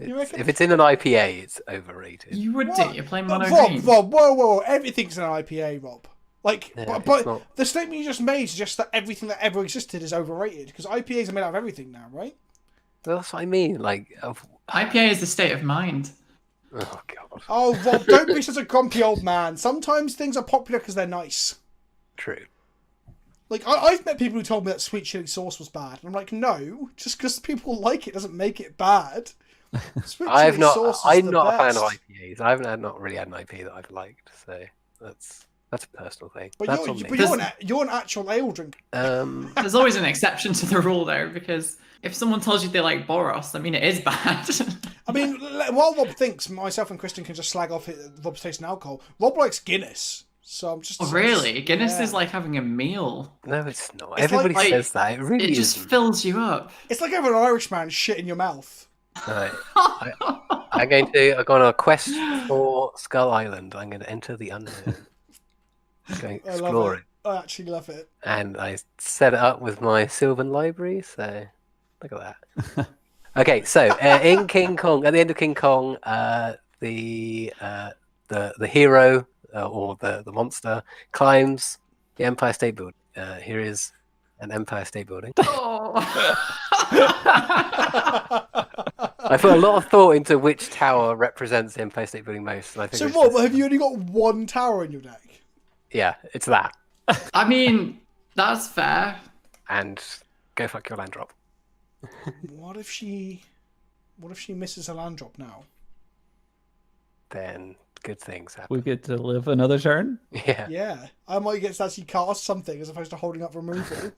You reckon? If it's in an IPA, it's overrated. You would What? do. You're playing But mono Rob, green. Rob, whoa, everything's an IPA, Rob. Like, Yeah, but it's not. the statement you just made suggests that everything that ever existed is overrated, because IPAs are made out of everything now, right? That's what I mean. Like, IPA is the state of mind. oh god, Oh, Rob, don't be such a grumpy old man. Sometimes things are popular because they're nice. true. Like, I've met people who told me that sweet chili sauce was bad. And I'm like, no, just because people like it doesn't make it bad. Sweet chili sauce is I'm the not a fan best. of IPAs. I've not really had an IPA that I've liked, so that's a personal thing. But That's you're, on me. but you're an actual ale drinker. There's always an exception to the rule there, because if someone tells you they like Boros, I mean, it is bad. I mean, while Rob thinks myself and Kristen can just slag off Rob's taste in alcohol, Rob likes Guinness. So I'm just... Oh, really? Guinness Yeah. is like having a meal. No, it's not. It's Everybody like- says that. It really It just isn't. fills you up. It's like having an Irishman shit in your mouth. Right. I'm going on a quest for Skull Island. I'm going to enter the unknown. Going I love explore it. I actually love it. And I set it up with my Sylvan library, so look at that. Okay, so in King Kong, at the end of King Kong, the hero or the monster climbs the Empire State Building. Here is an Empire State Building. Oh. I put a lot of thought into which tower represents the Empire State Building most. And I think So it's Rob, just- have you only got one tower in your deck? yeah, it's that. I mean, that's fair. And go fuck your land drop. What if she misses a land drop now? Then good things happen. We get to live another turn. Yeah. Yeah, I might get to actually cast something as opposed to holding up removal.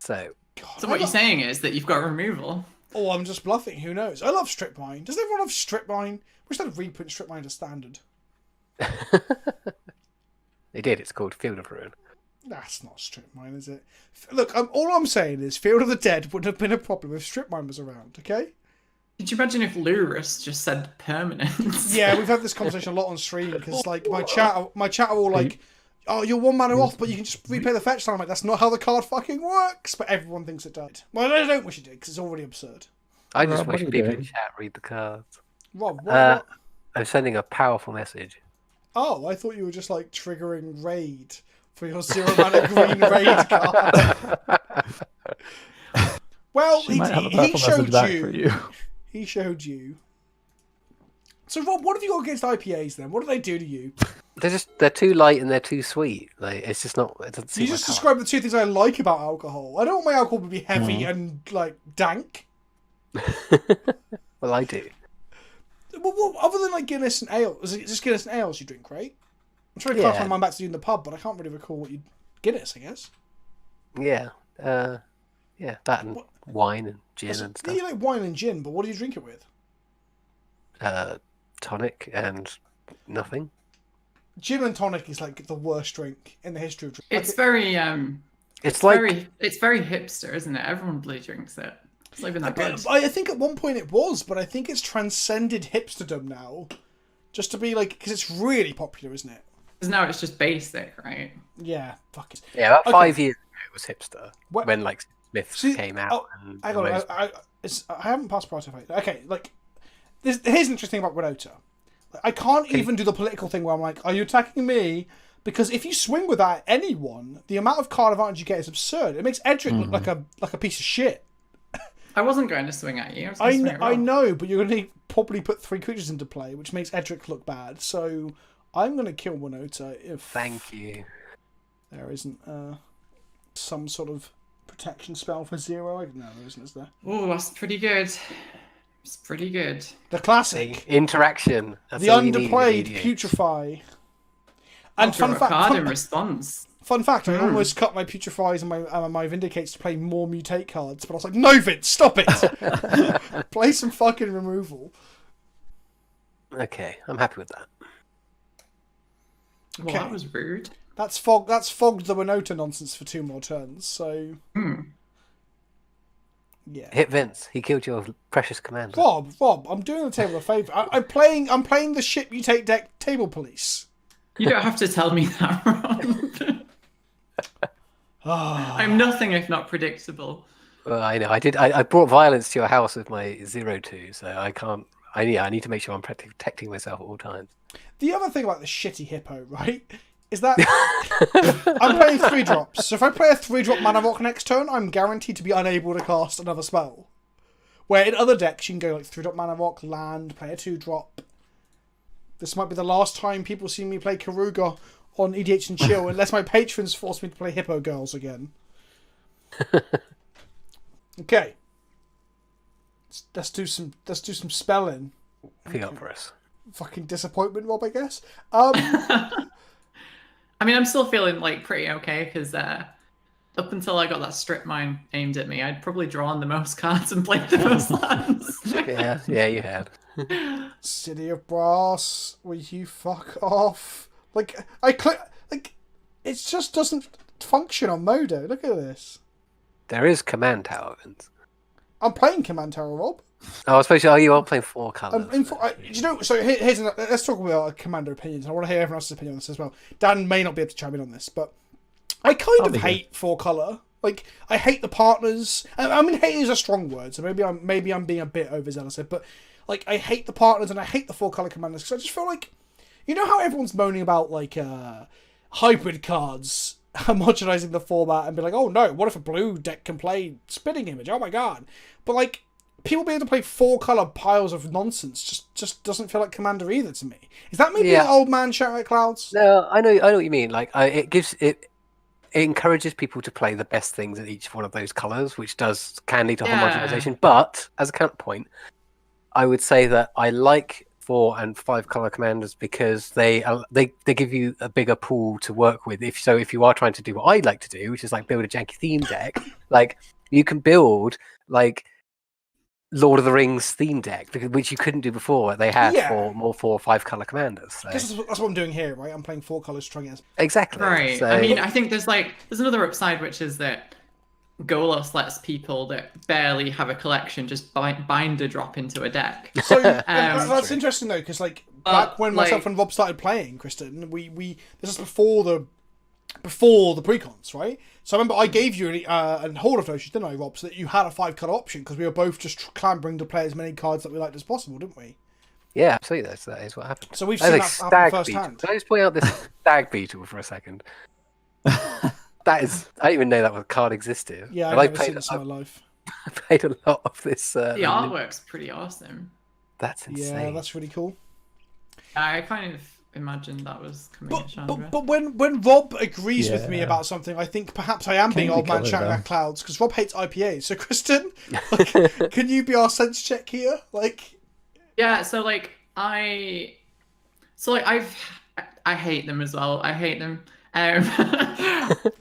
So God, So what you're saying is that you've got removal. Oh, I'm just bluffing. Who knows? I love strip mine. Does everyone have strip mine? We should have reprint strip mine to standard. they did. It's called Field of Ruin. That's not strip mine, is it? Look, all I'm saying is Field of the Dead wouldn't have been a problem if strip mine was around. Okay? Could you imagine if Lurus just said permanent? Yeah, we've had this conversation a lot on stream because like my chat are all like, "Oh, you're 1 mana off, but you can just replay the fetch time." I'm like, that's not how the card fucking works. But everyone thinks it did. Well, I don't wish it did because it's already absurd. I just Rob, what wish are you people in doing? chat read the cards. Rob, what? I'm sending a powerful message. Oh, I thought you were just like triggering raid for your 0 mana green raid card. Well, She he might have a purple showed message back you. for you. He showed you. So, Rob, what have you got against IPAs then? What do they do to you? They're too light and they're too sweet. Like it's just not. It doesn't seem You just like described the two things I like about alcohol. I don't want my alcohol to be heavy and like dank. Well, I do. Well, other than like Guinness and ale, is it just Guinness and ales you drink, right? I'm trying to clarify my mind back to you in the pub, but I can't really recall what you Guinness, I guess. Yeah. Yeah. That and wine and gin and Yeah, stuff. you like wine and gin, but what do you drink it with? Tonic and nothing. Gin and tonic is like the worst drink in the history of drinking. It's very It's like it's very hipster, isn't it? Everyone bloody drinks it. It's not even that good. I think at one point it was, but I think it's transcended hipsterdom now. Just to be like, because it's really popular, isn't it? Because now it's just basic, right? Yeah, fuck it. yeah. About Okay. 5 years ago, it was hipster What- when like Smiths See, came out. oh, and hang on, those- I haven't passed Protofate. Okay, like, here's the interesting thing about Winota. I can't even do the political thing where I'm like, are you attacking me? Because if you swing with that at anyone, the amount of card advantage you get is absurd. It makes Edric look like a piece of shit. I wasn't going to swing at you. I was going to swing at I Rob. know, but you're going to probably put 3 creatures into play, which makes Edric look bad. So I'm going to kill Winota if Thank you. there isn't some sort of protection spell for 0. No, there isn't, is there? Oh, that's pretty good. It's pretty good. The classic. Interaction. That's The all you need in underplayed EDH. Putrefy. And And fun a card in fact, response. I almost cut my Putrefies and my Vindicates to play more Mutate cards, but I was like, no, Vince, stop it! Play some fucking removal. Okay, I'm happy with that. Well, Okay. that was rude. That's fogged the Winota nonsense for 2 more turns, so... Yeah. Hit Vince. He killed your precious commander. Rob, I'm doing the table a favour. I'm playing the ship Mutate deck Table Police. You don't have to tell me that, Rob. I'm nothing if not predictable. Well, I know. I brought violence to your house with my 0-2, so I can't. I need to make sure I'm protecting myself at all times. The other thing about the shitty hippo, right, is that I'm playing 3 drops. So if I play a 3-drop mana rock next turn, I'm guaranteed to be unable to cast another spell. Where in other decks you can go like 3-drop mana rock, land, play a 2-drop. This might be the last time people see me play Karuga on EDH and Chill, unless my patrons force me to play Hippo Girls again. Okay. Let's do some spelling. Feel up for us. Fucking disappointment, Rob, I guess. I mean, I'm still feeling like pretty okay because up until I got that strip mine aimed at me, I'd probably drawn the most cards and played the most lands. Yeah, you had. City of Brass, will you fuck off? Like, it just doesn't function on Modo. Look at this. There is Command Tower, Vince. I'm playing Command Tower, Rob. Oh, I suppose you are playing 4 colours. So let's talk about our Commander opinions. I want to hear everyone else's opinion on this as well. Dan may not be able to chime in on this, but I kind of hate 4 color. Like, I hate the partners. I mean, hate is a strong word, so maybe I'm being a bit overzealous here, but like, I hate the partners and I hate the 4 color commanders because I just feel like, you know how everyone's moaning about like hybrid cards homogenizing the format and be like, oh no, what if a blue deck can play Spitting Image? Oh my god! But like, people being able to play 4 color piles of nonsense just doesn't feel like Commander either to me. Is that maybe an old man shouting at clouds? No, I know what you mean. Like, it encourages people to play the best things in each one of those colours, which can lead to homogenization. But as a counterpoint, I would say that I like 4 and 5 color commanders because they give you a bigger pool to work with. If you are trying to do what I like to do, which is like build a janky theme deck, like you can build like Lord of the Rings theme deck, which you couldn't do before. They had for 4 or 5 color commanders. So. I guess that's what I'm doing here, right? I'm playing 4 colors to try and get... Exactly. Right. So... I mean, I think there's another upside, which is that Golos lets people that barely have a collection just binder drop into a deck. So that's interesting though, because back when myself and Rob started playing, Kristen, we this is before the precons, right? So I remember I gave you a Hall of Notions, didn't I, Rob? So that you had a 5 card option because we were both just clambering to play as many cards that we liked as possible, didn't we? Yeah, absolutely. That is what happened. So we've seen that happen firsthand. Can I just point out this stag beetle for a second? That is, I didn't even know that card existed. Yeah, I've never seen this in my life. I played a lot of this. The artwork's pretty awesome. That's insane. Yeah, that's really cool. I kind of imagined that was coming at Chandra. But when Rob agrees with me about something, I think perhaps I am being old man shouting at clouds, because Rob hates IPAs. So Kristen, can you be our sense check here? Yeah, so I hate them as well. I hate them.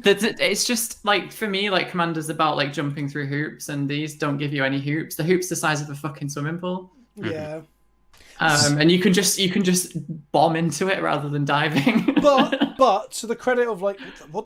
It's just for me, Commander's about jumping through hoops, and these don't give you any hoops. The hoops the size of a fucking swimming pool. Yeah. And you can just bomb into it rather than diving. but to the credit of what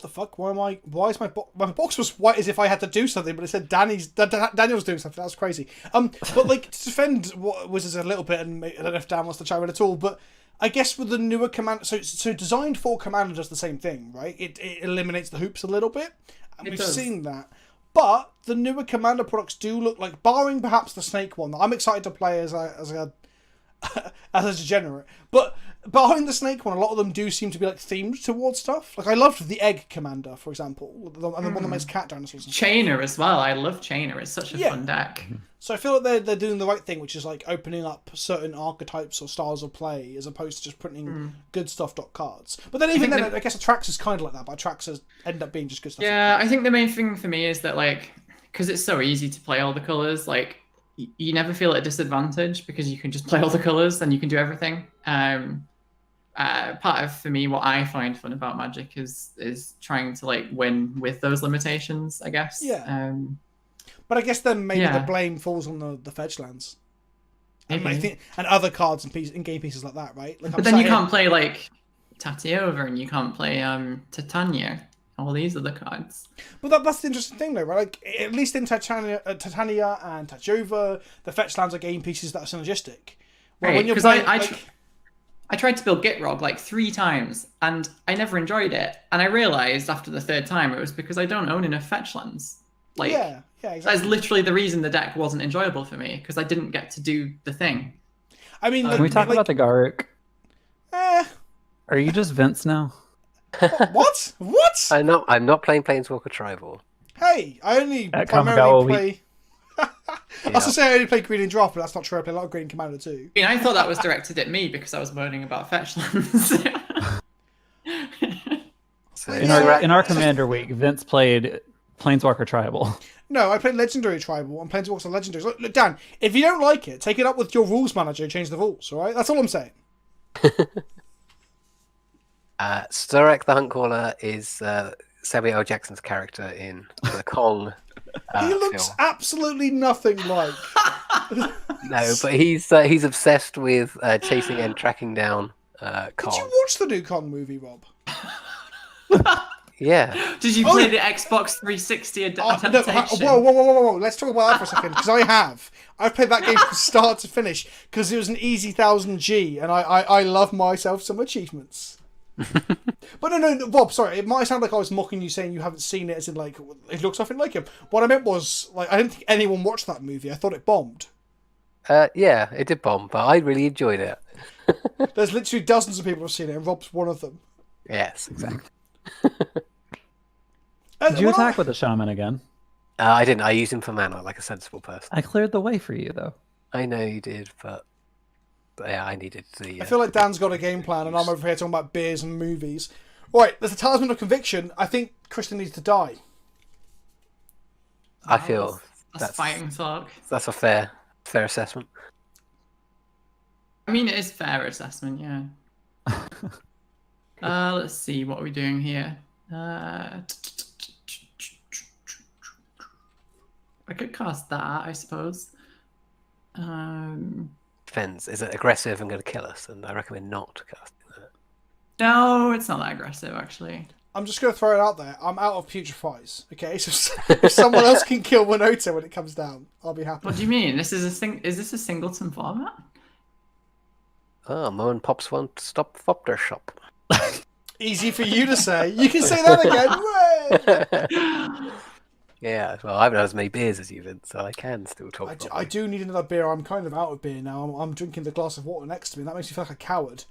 the fuck? Why is my box was white as if I had to do something, but it said Daniel's doing something. That's crazy. But to defend what was a little bit, and I don't know if Dan wants to chime in at all, but I guess with the newer command, so designed for Commander does the same thing, right? It eliminates the hoops a little bit, and we've seen that. But the newer Commander products do look like, barring perhaps the Snake one, that I'm excited to play as a degenerate. But behind the Snake one, a lot of them do seem to be themed towards stuff. I loved the Egg Commander, for example, and the one that makes cat dinosaurs. And Chainer as well. I love Chainer. It's such a fun deck. So I feel like they're doing the right thing, which is opening up certain archetypes or styles of play, as opposed to just printing good stuff cards. But then I guess Atrax is kind of like that, but Atrax end up being just good stuff. Yeah, I think the main thing for me is that because it's so easy to play all the colors, you never feel at a disadvantage because you can just play all the colors and you can do everything. Part of, for me, what I find fun about Magic is trying to win with those limitations, I guess. Yeah. But I guess then maybe the blame falls on the fetch lands. And other cards and game pieces like that, right? But then you can't play Tatiova, and you can't play Titania. All these other cards. But that's the interesting thing, though, right? At least in Titania and Tatiova, the fetch lands are game pieces that are synergistic. Right, because I tried to build Gitrog 3 times, and I never enjoyed it. And I realised after the 3rd time it was because I don't own enough fetch lands. Yeah, exactly. That's literally the reason the deck wasn't enjoyable for me, because I didn't get to do the thing. I mean, can we talk about the Garruk? Are you just Vince now? What? What? I'm not playing Planeswalker Tribal. Hey, I only primarily play... I was to say I only play Green and Draft, but that's not true. I play a lot of Green and Commander too. I mean, I thought that was directed at me because I was moaning about fetch lands. In our Commander week, Vince played Planeswalker Tribal. No, I played Legendary Tribal and Planeswalker Legendaries. Look, Dan, if you don't like it, take it up with your rules manager and change the rules, alright? That's all I'm saying. Storek the Huntcaller is Samuel L. Jackson's character in the Kong. He looks absolutely nothing like. No, but he's obsessed with chasing and tracking down Kong. Did you watch the new Kong movie, Rob? Yeah. Did you play the Xbox 360 adaptation? No, whoa. Let's talk about that for a second, because I've played that game from start to finish, because it was an easy 1000G, and I love myself some achievements. But no, Rob, sorry, it might sound like I was mocking you saying you haven't seen it, as in it looks nothing like him. What I meant was, I didn't think anyone watched that movie. I thought it bombed. Yeah, it did bomb, but I really enjoyed it. There's literally dozens of people who've seen it, and Rob's one of them. Yes, exactly. Did you attack with a shaman again? I didn't. I used him for mana, like a sensible person. I cleared the way for you, though. I know you did, but yeah, I needed the... I feel like Dan's got a game plan, and I'm over here talking about beers and movies. Right, there's a Talisman of Conviction. I think Kristen needs to die. I feel that's fighting talk. That's a fair assessment. I mean, it is fair assessment, yeah. Let's see, what are we doing here? I could cast that, I suppose. Depends. Is it aggressive and going to kill us? And I recommend not casting that. No, it's not that aggressive, actually. I'm just going to throw it out there. I'm out of putrefies. Okay, so if someone else can kill Winota when it comes down, I'll be happy. What do you mean? This is is this a singleton format? Oh, Mo and Pops won't stop Fopter shop. Easy for you to say. You can say that again. Way! Yeah, well, I haven't had as many beers as you, Vince, so I can still talk. I do need another beer. I'm kind of out of beer now. I'm drinking the glass of water next to me. And that makes me feel like a coward.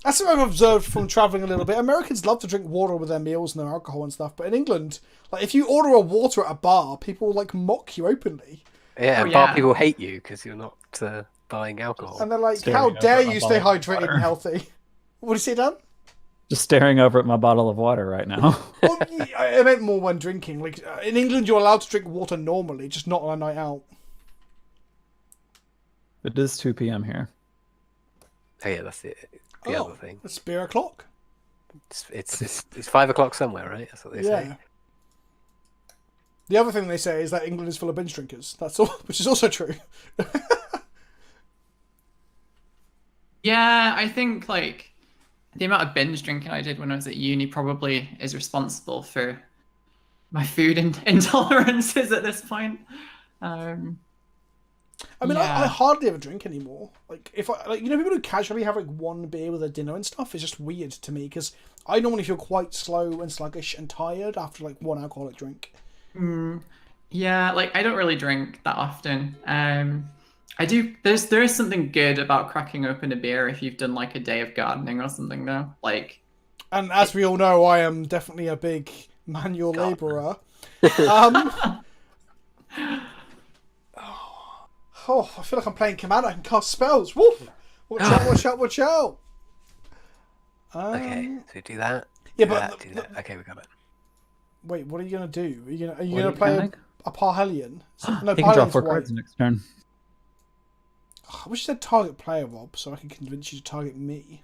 That's what I've observed from travelling a little bit. Americans love to drink water with their meals and their alcohol and stuff. But in England, like if you order a water at a bar, people like mock you openly. Yeah, bar people hate you because you're not buying alcohol. And they're like, Staring how over dare at my you stay bottle of hydrated water. and healthy? What do you say, Dan? Just staring over at my bottle of water right now. Well, I meant more when drinking. Like in England, you're allowed to drink water normally, just not on a night out. It is 2 p.m. here. Oh yeah, that's the other thing. It's beer o'clock. It's 5 o'clock somewhere, right? That's what they say. The other thing they say is that England is full of binge drinkers. That's all, which is also true. Yeah, I think like the amount of binge drinking I did when I was at uni probably is responsible for my food intolerances at this point. I mean, Yeah. I hardly ever drink anymore. Like, if I, like, you know, people who casually have like one beer with their dinner and stuff is just weird to me because I normally feel quite slow and sluggish and tired after like one alcoholic drink. Yeah, like I don't really drink that often. I do. There is something good about cracking open a beer if you've done like a day of gardening or something, though. Like, And as we all know, I am definitely a big manual labourer. Oh, I feel like I'm playing Commander. I can cast spells. Woof! Watch out! Watch out! Watch out! Okay, so do that. Yeah, do but that, do that. Okay, we got it. Wait, what are you gonna do? Are you What gonna are you play counting? a Parhelion? No, He can draw Parhelion's 4 white. cards next turn. I wish you said target player, Rob, so I can convince you to target me.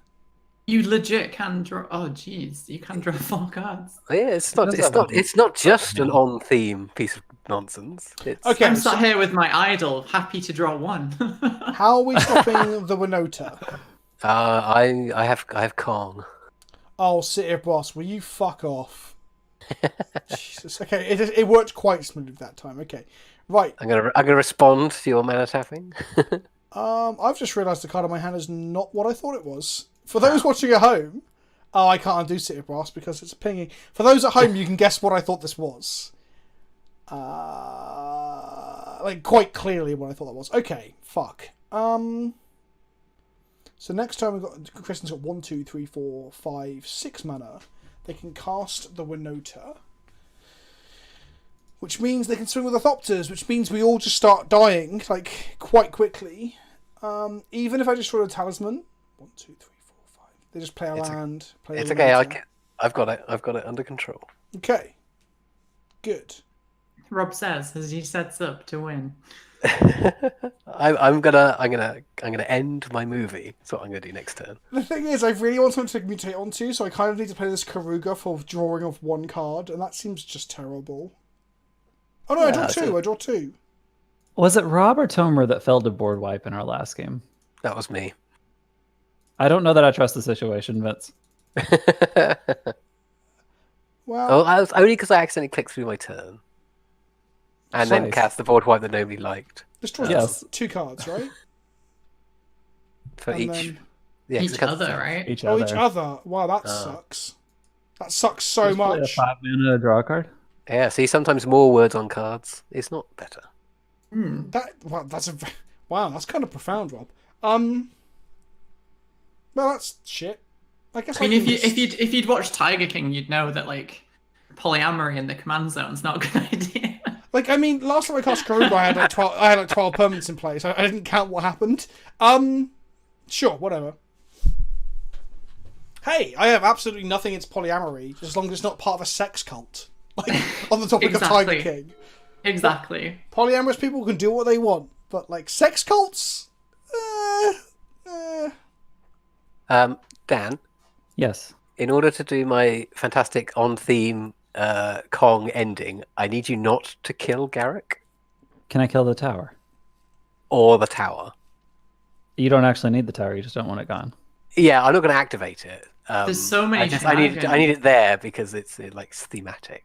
you legit can draw. Oh, jeez, you can draw 4 cards. Oh, yeah, it's not. does It's have not. a- It's not just an on-theme piece of nonsense. It's, Okay, I'm so sat here with my idol, happy to draw 1. how are we stopping the Winota? I have Kong. Oh, City Boss, will you fuck off? Jesus. Okay, it worked quite smoothly that time. Okay, right. I'm gonna respond to your mana tapping. I've just realised the card in my hand is not what I thought it was. For those watching at home, I can't undo City Brass because it's pinging. For those at home, you can guess what I thought this was. Like quite clearly what I thought that was. Okay, fuck. So next time Kristen's got 1, 2, 3, 4, 5, 6 mana. They can cast the Winota, which means they can swing with the Thopters, which means we all just start dying like quite quickly. Even if I just roll a talisman, 1, 2, 3, 4, 5. They just play a land. Play It's a okay. Winota. I've got it. I've got it under control. Okay. Good. Rob says as he sets up to win. I'm gonna end my movie. That's what I'm gonna do next turn. The thing is, I really want something to mutate onto, so I kind of need to play this Karuga for drawing off 1 card, and that seems just terrible. Oh no, I draw 2. so- I draw 2. Was it Rob or Tomer that fell to board wipe in our last game? That was me. I don't know that I trust the situation, Vince. Well, Oh, I was only because I accidentally clicked through my turn, and then Nice. cast the board wipe that nobody liked this draws yes. 2 cards, right? for And each. then- Yeah, 'cause Each it comes other, out. right? Each Oh, other. each other. Wow, that Oh. sucks. That sucks so Just play much. A 5 mana draw a card. Yeah, see, sometimes more words on cards is not better. Wow, that's kind of profound, Rob. Well, that's shit. I guess I mean, can just- if you'd watched Tiger King, you'd know that like polyamory in the command zone's not a good idea. Like, I mean, last time I cast Karuga, I had like 12 permanents in place. I didn't count what happened. Sure, whatever. Hey, I have absolutely nothing against polyamory, as long as it's not part of a sex cult. Like, on the topic of Tiger Exactly. King. Exactly. Polyamorous people can do what they want, but, like, sex cults? Dan, Yes. in order to do my fantastic on-theme Kong ending, I need you not to kill Garrick Can I kill the tower? or the tower. You don't actually need the tower. You just don't want it gone. Yeah, I'm not going to activate it. There's so many I need it there because it's like thematic.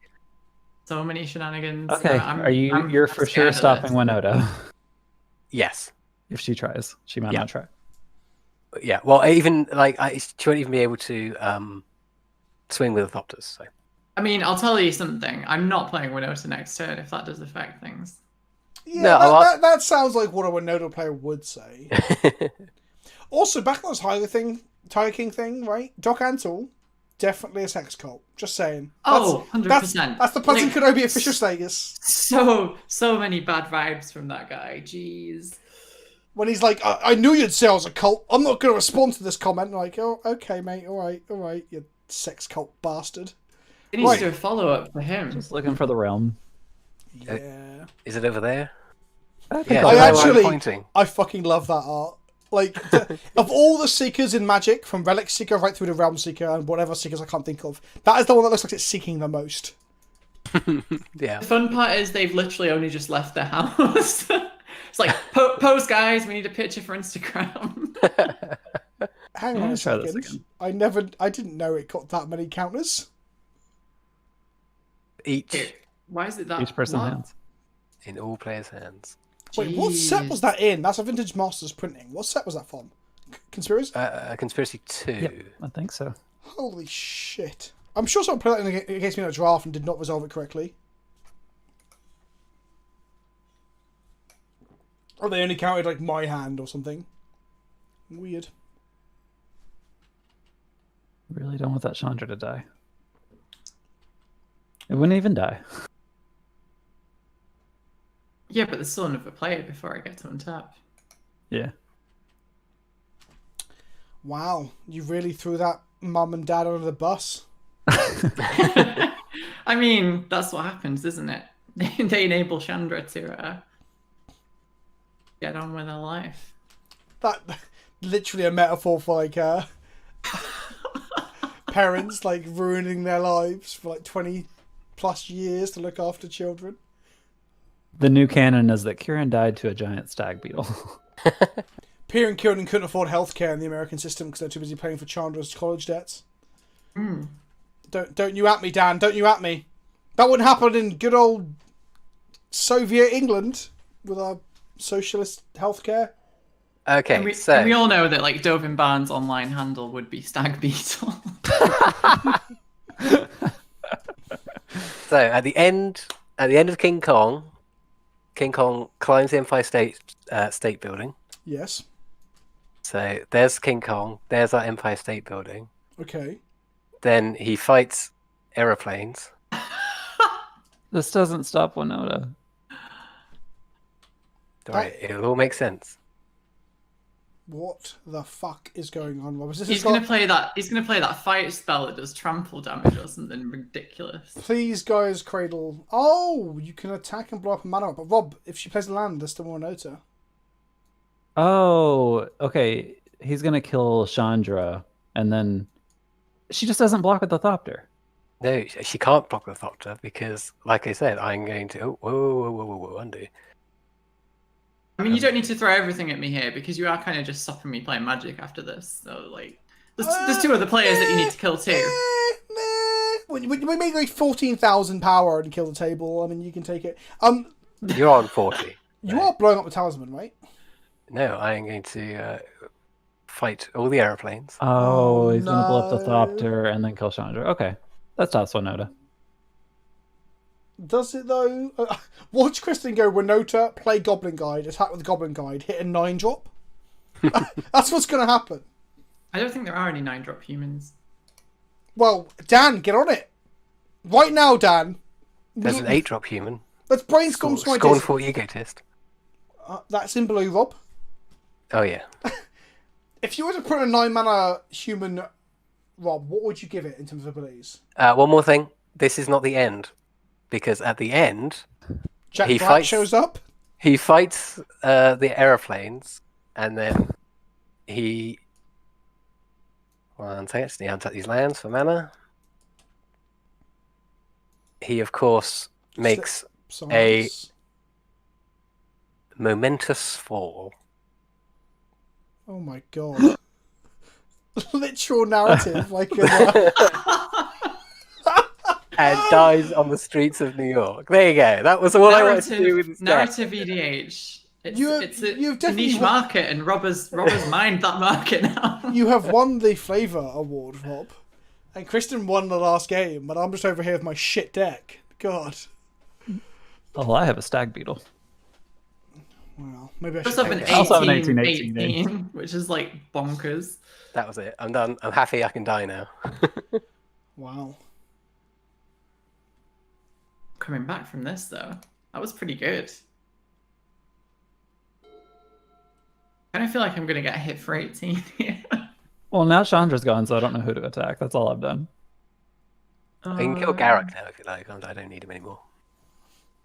So many shenanigans. Okay. You're for scared sure of stopping this. Winota. Yes. If she tries. She might Yeah. not try. Yeah. Well, even like she won't even be able to swing with the Thopters. So. I mean, I'll tell you something. I'm not playing Winota next turn if that does affect things. Yeah, No, that sounds like what a Winota player would say. Also, back on this Tiger King thing, right? Doc Antle, definitely a sex cult. Just saying. Oh, 100%. That's the PleasantKenobi official status. So many bad vibes from that guy. Jeez. When he's like, I knew you'd say I was a cult. I'm not going to respond to this comment. Like, oh, okay, mate. All right, you sex cult bastard. It needs Right. to do a follow-up for him. Just looking for the realm. Yeah. Is it over there? Okay. Yeah, I that's where I'm actually, pointing. I fucking love that art. Like, of all the Seekers in Magic, from Relic Seeker right through to Realm Seeker and whatever Seekers I can't think of, that is the one that looks like it's seeking the most. Yeah. The fun part is they've literally only just left their house. It's like, pose guys, we need a picture for Instagram. Hang Yeah, on a let's try this second. again. I didn't know it got that many counters. Each Why is it that? Each person's what? hands. in all players' hands. Wait, what set Jeez. was that in? That's a Vintage Masters printing. What set was that from? Conspiracy? Conspiracy 2. Yep, I think so. Holy shit. I'm sure someone put that in against me in a draft and did not resolve it correctly. Or they only counted like my hand or something. Weird. Really don't want that Chandra to die. It wouldn't even die. Yeah, but there's still another player before I get to untap. Yeah. Wow, you really threw that mum and dad under the bus. I mean, that's what happens, isn't it? They enable Chandra to get on with their life. That literally a metaphor for like parents like ruining their lives for like 20 plus years to look after children. The new canon is that Kieran died to a giant stag beetle. Pierre and Kieran couldn't afford healthcare in the American system because they're too busy paying for Chandra's college debts. Don't you at me, Dan. Don't you at me. That wouldn't happen in good old Soviet England with our socialist healthcare. Okay, And we all know that like Dovin Barnes' online handle would be Stag Beetle. So at the end of King Kong climbs the Empire State Building. Yes. So there's King Kong. There's our Empire State Building. Okay. Then he fights aeroplanes. This doesn't stop Winota. Right, it'll all make sense. What the fuck is going on, Rob? He's gonna play that. He's gonna play that fight spell that does trample damage or something ridiculous. Please, guys, Cradle. Oh, you can attack and blow up a mana. But Rob, if she plays land, there's still more Nota. Oh, okay. He's gonna kill Chandra, and then she just doesn't block with the Thopter. No, she can't block the Thopter because, like I said, I'm going to. Oh, whoa, undo. I mean, you don't need to throw everything at me here because you are kind of just stopping me playing Magic after this. So, like, there's two other players that you need to kill too. We make like 14,000 power and kill the table. I mean, you can take it. You're on 40. You are blowing up the talisman, right? No, I am going to fight all the aeroplanes. Oh, he's gonna blow up the no. Thopter and then kill Chandra. Okay, that stops Winota. Does it though? Watch Kristen go Winota, play Goblin Guide, attack with Goblin Guide, hit a 9-drop. That's what's going to happen. I don't think there are any 9-drop humans. Well, Dan, get on it. Right now, Dan. There's an 8-drop human. Let's brainstorm some ideas. Scornful egotist. That's in blue, Rob. Oh, yeah. If you were to put a 9-mana human, Rob, what would you give it in terms of abilities? One more thing. This is not the end. Because at the end, Jack he Black fights- shows up. he fights the aeroplanes and then he untap these lands for mana. He of course makes Silence. momentous fall. Oh my god. Literal narrative, like And dies on the streets of New York. There you go. That was all I wanted to do with this deck. Narrative EDH. It's a niche market, and Rob's mined that market now. You have won the Flavor Award, Rob. And Kristen won the last game, but I'm just over here with my shit deck. God. Oh, well, I have a stag beetle. Well, maybe I I should. also have an 18, 18, which is like bonkers. That was it. I'm done. I'm happy I can die now. Wow. Coming back from this though, that was pretty good. I kind of feel like I'm gonna get hit for 18 here. Well, now Chandra's gone, so I don't know who to attack. That's all I've done. You can kill Garrick now if you like. I don't need him anymore.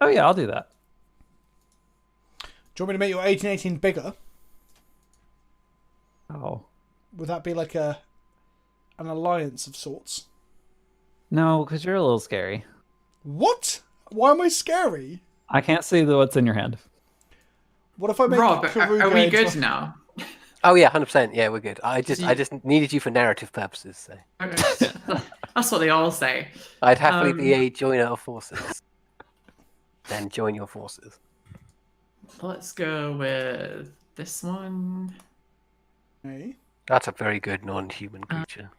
Oh yeah, I'll do that. Do you want me to make your 1818 bigger? Oh. Would that be like an alliance of sorts? No, because you're a little scary. What? Why am I scary? I can't see what's in your hand. What if I make Rob, Karuga are we into good a- now? Oh yeah, 100%. Yeah, we're good. I just needed you for narrative purposes. So Okay. That's what they all say. I'd happily be a joiner of forces. Then join your forces. Let's go with this one. Okay. That's a very good non-human creature.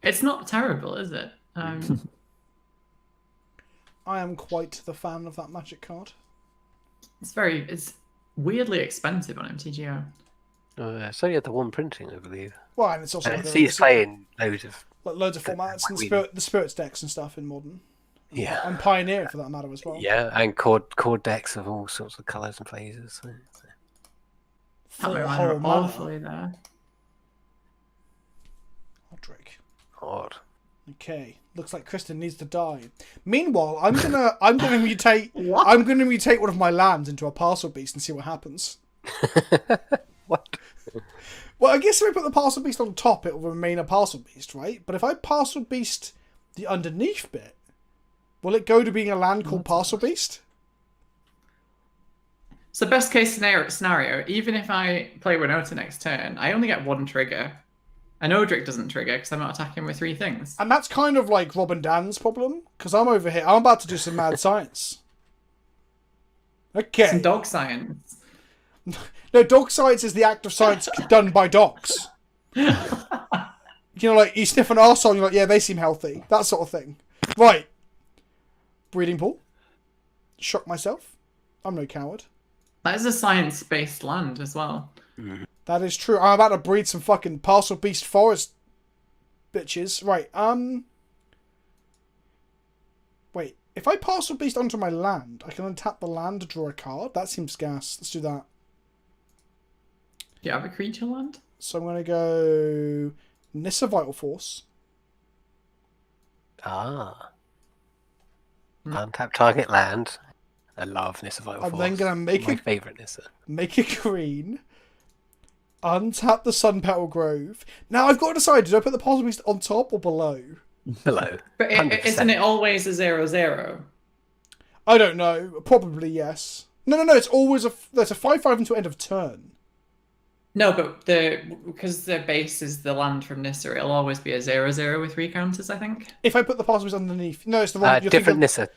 It's not terrible, is it? I am quite the fan of that magic card. It's weirdly expensive on MTGO. It's only at the one printing, I believe. Well, and it's also And like he's playing loads of. loads of formats and the spirits decks and stuff in Modern. Yeah. And Pioneer for that matter as well. Yeah, and cord decks of all sorts of colours and phases. So. That Whole went mana. awfully there. Odric. Odd. Okay, looks like Kristen needs to die. Meanwhile, I'm gonna mutate. I'm gonna mutate one of my lands into a parcel beast and see what happens. What? Well, I guess if I put the parcel beast on top, it will remain a parcel beast, right? But if I parcel beast the underneath bit, will it go to being a land called parcel beast? So best case scenario, even if I play Winota next turn, I only get one trigger. And Odric doesn't trigger because I'm not attacking with 3 things. And that's kind of like Rob and Dan's problem, because I'm over here. I'm about to do some mad science. Okay. Some dog science. No, dog science is the act of science done by dogs. You know, like, you sniff an arsehole and you're like, yeah, they seem healthy. That sort of thing. Right. Breeding pool. Shock myself. I'm no coward. That is a science-based land as well. That is true. I'm about to breed some fucking parcel beast forest bitches. Right, wait. If I parcel beast onto my land, I can untap the land to draw a card? That seems gas. Let's do that. Do you have a creature land? So I'm going to go Nissa Vital Force. Ah. Untap target land. I love Nissa Vital I'm Force. then going to make my favourite Nissa. Make a green. Untap the Sun Petal Grove. Now I've got to decide, did I put the parcel beast on top or below? Below. But isn't it always a 0/0? I don't know. Probably yes. No. It's always there's a 5/5 until end of turn. No, but because the base is the land from Nissa, it'll always be a 0/0 with 3 counters, I think. If I put the parcel beast underneath, no, it's the wrong. Different Nissa.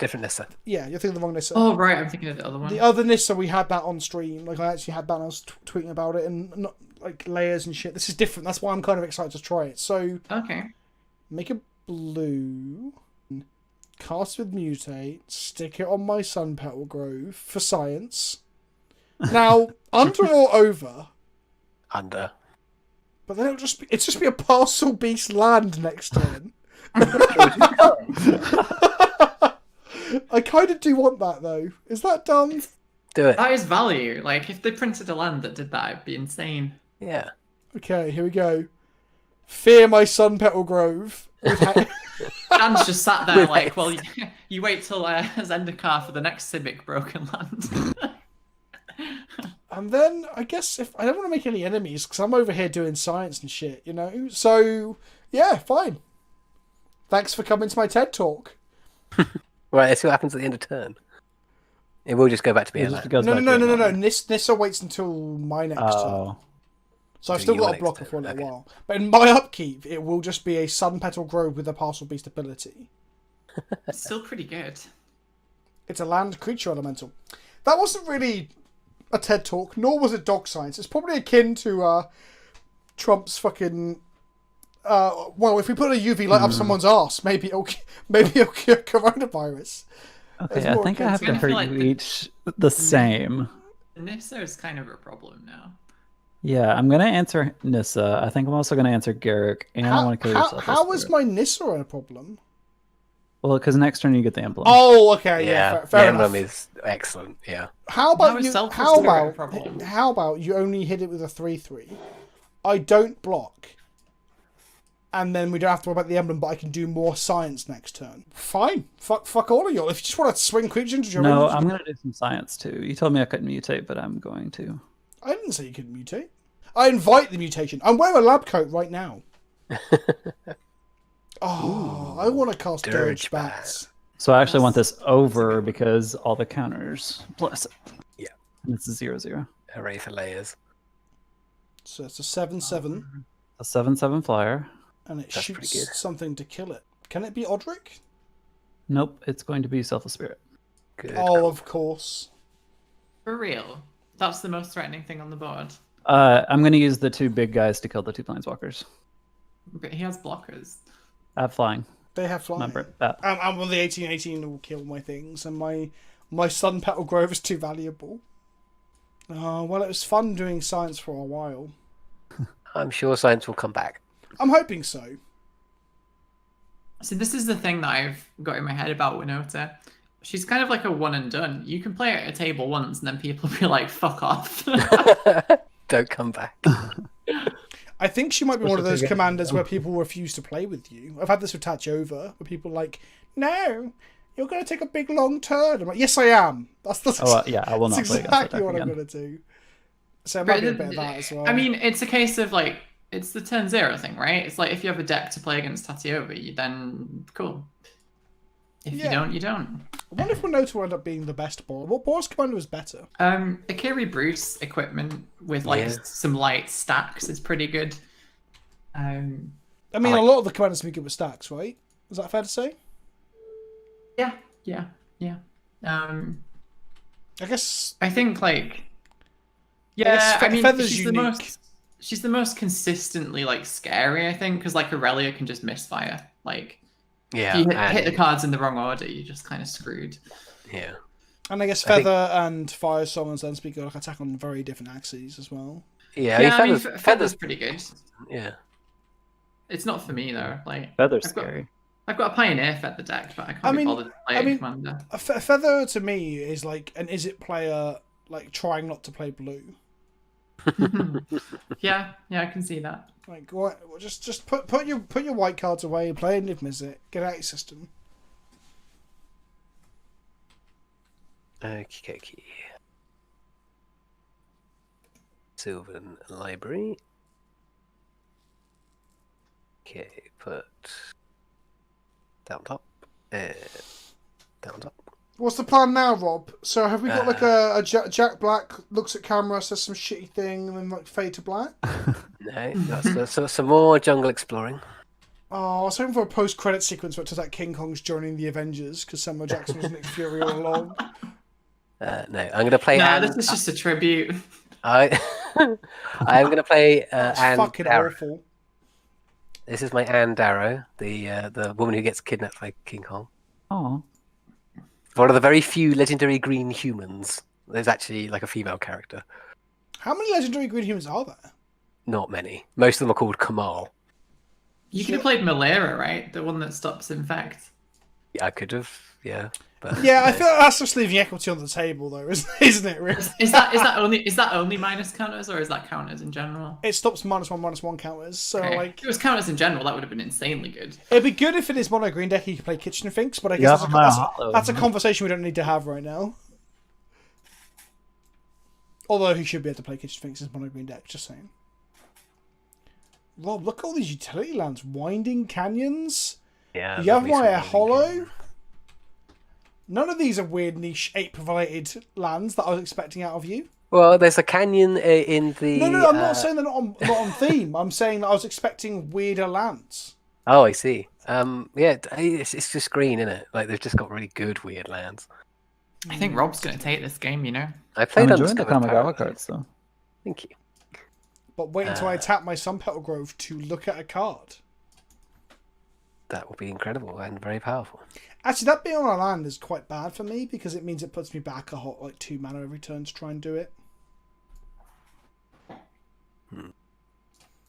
Yeah, you're thinking of the wrong Nissa. Oh right, I'm thinking of the other one. The other Nissa, we had that on stream. Like, I actually had that. And I was tweeting about it and not like layers and shit. This is different. That's why I'm kind of excited to try it. So Okay. make a blue. Cast with mutate. Stick it on my Sun Petal Grove for science. Now under or over. Under. But then it's just be a parcel beast land next turn. I kind of do want that though. Is that dumb? Do it. That is value. Like, if they printed a land that did that, it'd be insane. Yeah. Okay, here we go. Fear my Sun Petal Grove. Dan's just sat there like, well, you wait till Zendikar for the next Civic broken land. And then I guess if I don't want to make any enemies because I'm over here doing science and shit, you know. So yeah, fine. Thanks for coming to my TED talk. Right, let's see what happens at the end of turn. It will just go back to being It that. just goes No. back to being that. Nissa waits until my next turn. Oh. So I've So still your got a next blocker turn, for a little okay. while. But in my upkeep, it will just be a Sun Petal Grove with a Parcel Beast ability. It's still pretty good. It's a land creature elemental. That wasn't really a TED talk, nor was it dog science. It's probably akin to Trump's fucking. Well, if we put a UV light up someone's arse, maybe it'll cure coronavirus. Okay, It's I more think I akin have to to I hurt feel like you the- each the same. Nissa is kind of a problem now. Yeah, I'm gonna answer Nissa. I think I'm also gonna answer Garrick, and I want to kill yourself. How is my Nissa a problem? Well, because next turn you get the emblem. Oh, okay, yeah, Yeah, fair the enough. emblem is excellent. Yeah. How about How is you? self-restored How a about problem? how about you only hit it with a 3/3? I don't block, and then we don't have to worry about the emblem. But I can do more science next turn. Fine, fuck all of y'all. If you just want to swing creatures into your No, range, I'm gonna do some science too. You told me I couldn't mutate, but I'm going to. I didn't say you couldn't mutate. I invite the mutation. I'm wearing a lab coat right now. Oh, I want to cast Dirge Bats. So I actually want this over because all the counters. Plus, Yeah. and it's a 0/0. Hooray for layers. So it's a 7/7, A 7/7 flyer. and it That's pretty shoots good. something to kill it. Can it be Odric? Nope, it's going to be Selfless Spirit. Good. Oh, of course. For real. That's the most threatening thing on the board. I'm going to use the 2 big guys to kill the 2 planeswalkers. But he has blockers. I have flying. They have flying. Remember that. I'm on the 18/18 will kill my things, and my Sun Petal Grove is too valuable. Oh, well, it was fun doing science for a while. I'm sure science will come back. I'm hoping so. So this is the thing that I've got in my head about Winota. She's kind of like a one and done. You can play it at a table once, and then people will be like, "Fuck off." Don't come back. I think she might be one of Especially those if you get- commanders where people refuse to play with you. I've had this with Tatch Over, where people are like, "No, you're going to take a big long turn." I'm like, "Yes, I am." That's Yeah, I will not that's play against that exactly deck what I'm again. going to do. So it might be a bit of that as well. I mean, it's a case of like, it's the turn 0 thing, right? It's like if you have a deck to play against Tatiova, you then cool. If Yeah. you don't, you don't. I wonder if Winota will end up being the best Boros. What Boros commander was better? Akiri Bruce equipment with like Yeah. some light stacks is pretty good. I mean, a lot of the commanders we get with stacks, right? Is that fair to say? Yeah. I guess. I think like, guess yeah. I mean, Feather's she's unique. the most consistently like scary. I think because like Aurelia can just misfire. Like, Yeah. if you and- hit the cards in the wrong order, you're just kind of screwed. Yeah. And I guess I think- Feather and Fire Summons then speak like attack on very different axes as well. Yeah. Yeah, I mean, Feathers. Feather's pretty good. Yeah. It's not for me though. Like, Feather's I've got- scary. I've got a Pioneer Feather deck, but I can't I be mean- bothered to play I a mean- commander. A Feather to me is like an is it player like trying not to play blue. Yeah, I can see that. Like what? Just put your white cards away, play a Niv Mizzet, get out your system. Okay. Sylvan Library. Okay, put down top. Down top. What's the plan now, Rob? So have we got like a Jack Black looks at camera, says some shitty thing, and then like fade to black? No, that's some more jungle exploring. Oh, I was hoping for a post-credit sequence where it says that King Kong's joining the Avengers because Samuel Jackson was Nick Fury all along. No, I'm gonna play. No, Anne. this is just a tribute. I'm gonna play That's Anne fucking Darrow. awful. This is my Anne Darrow, the woman who gets kidnapped by King Kong. Oh, One of the very few legendary green humans. There's actually like a female character. How many legendary green humans are there? Not many. Most of them are called Kamal. You could have played Malera, right? The one that stops infect. Yeah, I could have. Yeah. But, Yeah, I feel like that's just leaving equity on the table, though, isn't it? Really? Is that only minus counters, or is that counters in general? It stops -1/-1 counters, so Okay. like If it was counters in general, that would have been insanely good. it'd be good if it is mono green deck you can play Kitchen Finks, but I Yeah, guess hollow, that's a isn't it? conversation we don't need to have right now. Although he should be able to play Kitchen Sphinx's mono green deck, just saying. Rob, look at all these utility lands. Winding Canyons. Yeah. Yavimaya Hollow. None of these are weird niche ape-related lands that I was expecting out of you. Well, there's a canyon in the. No, I'm not saying they're not on theme. I'm saying that I was expecting weirder lands. Oh, I see. Yeah, it's just green, isn't it? Like they've just got really good weird lands. I think Rob's going to take this game, you know? I played I'm enjoying the Undiscovered Kamigawa Paradise. cards, though. Thank you. But wait until I tap my Sun Petal Grove to look at a card. That will be incredible and very powerful. Actually, that being on a land is quite bad for me because it means it puts me back a hot like 2 mana every turn to try and do it.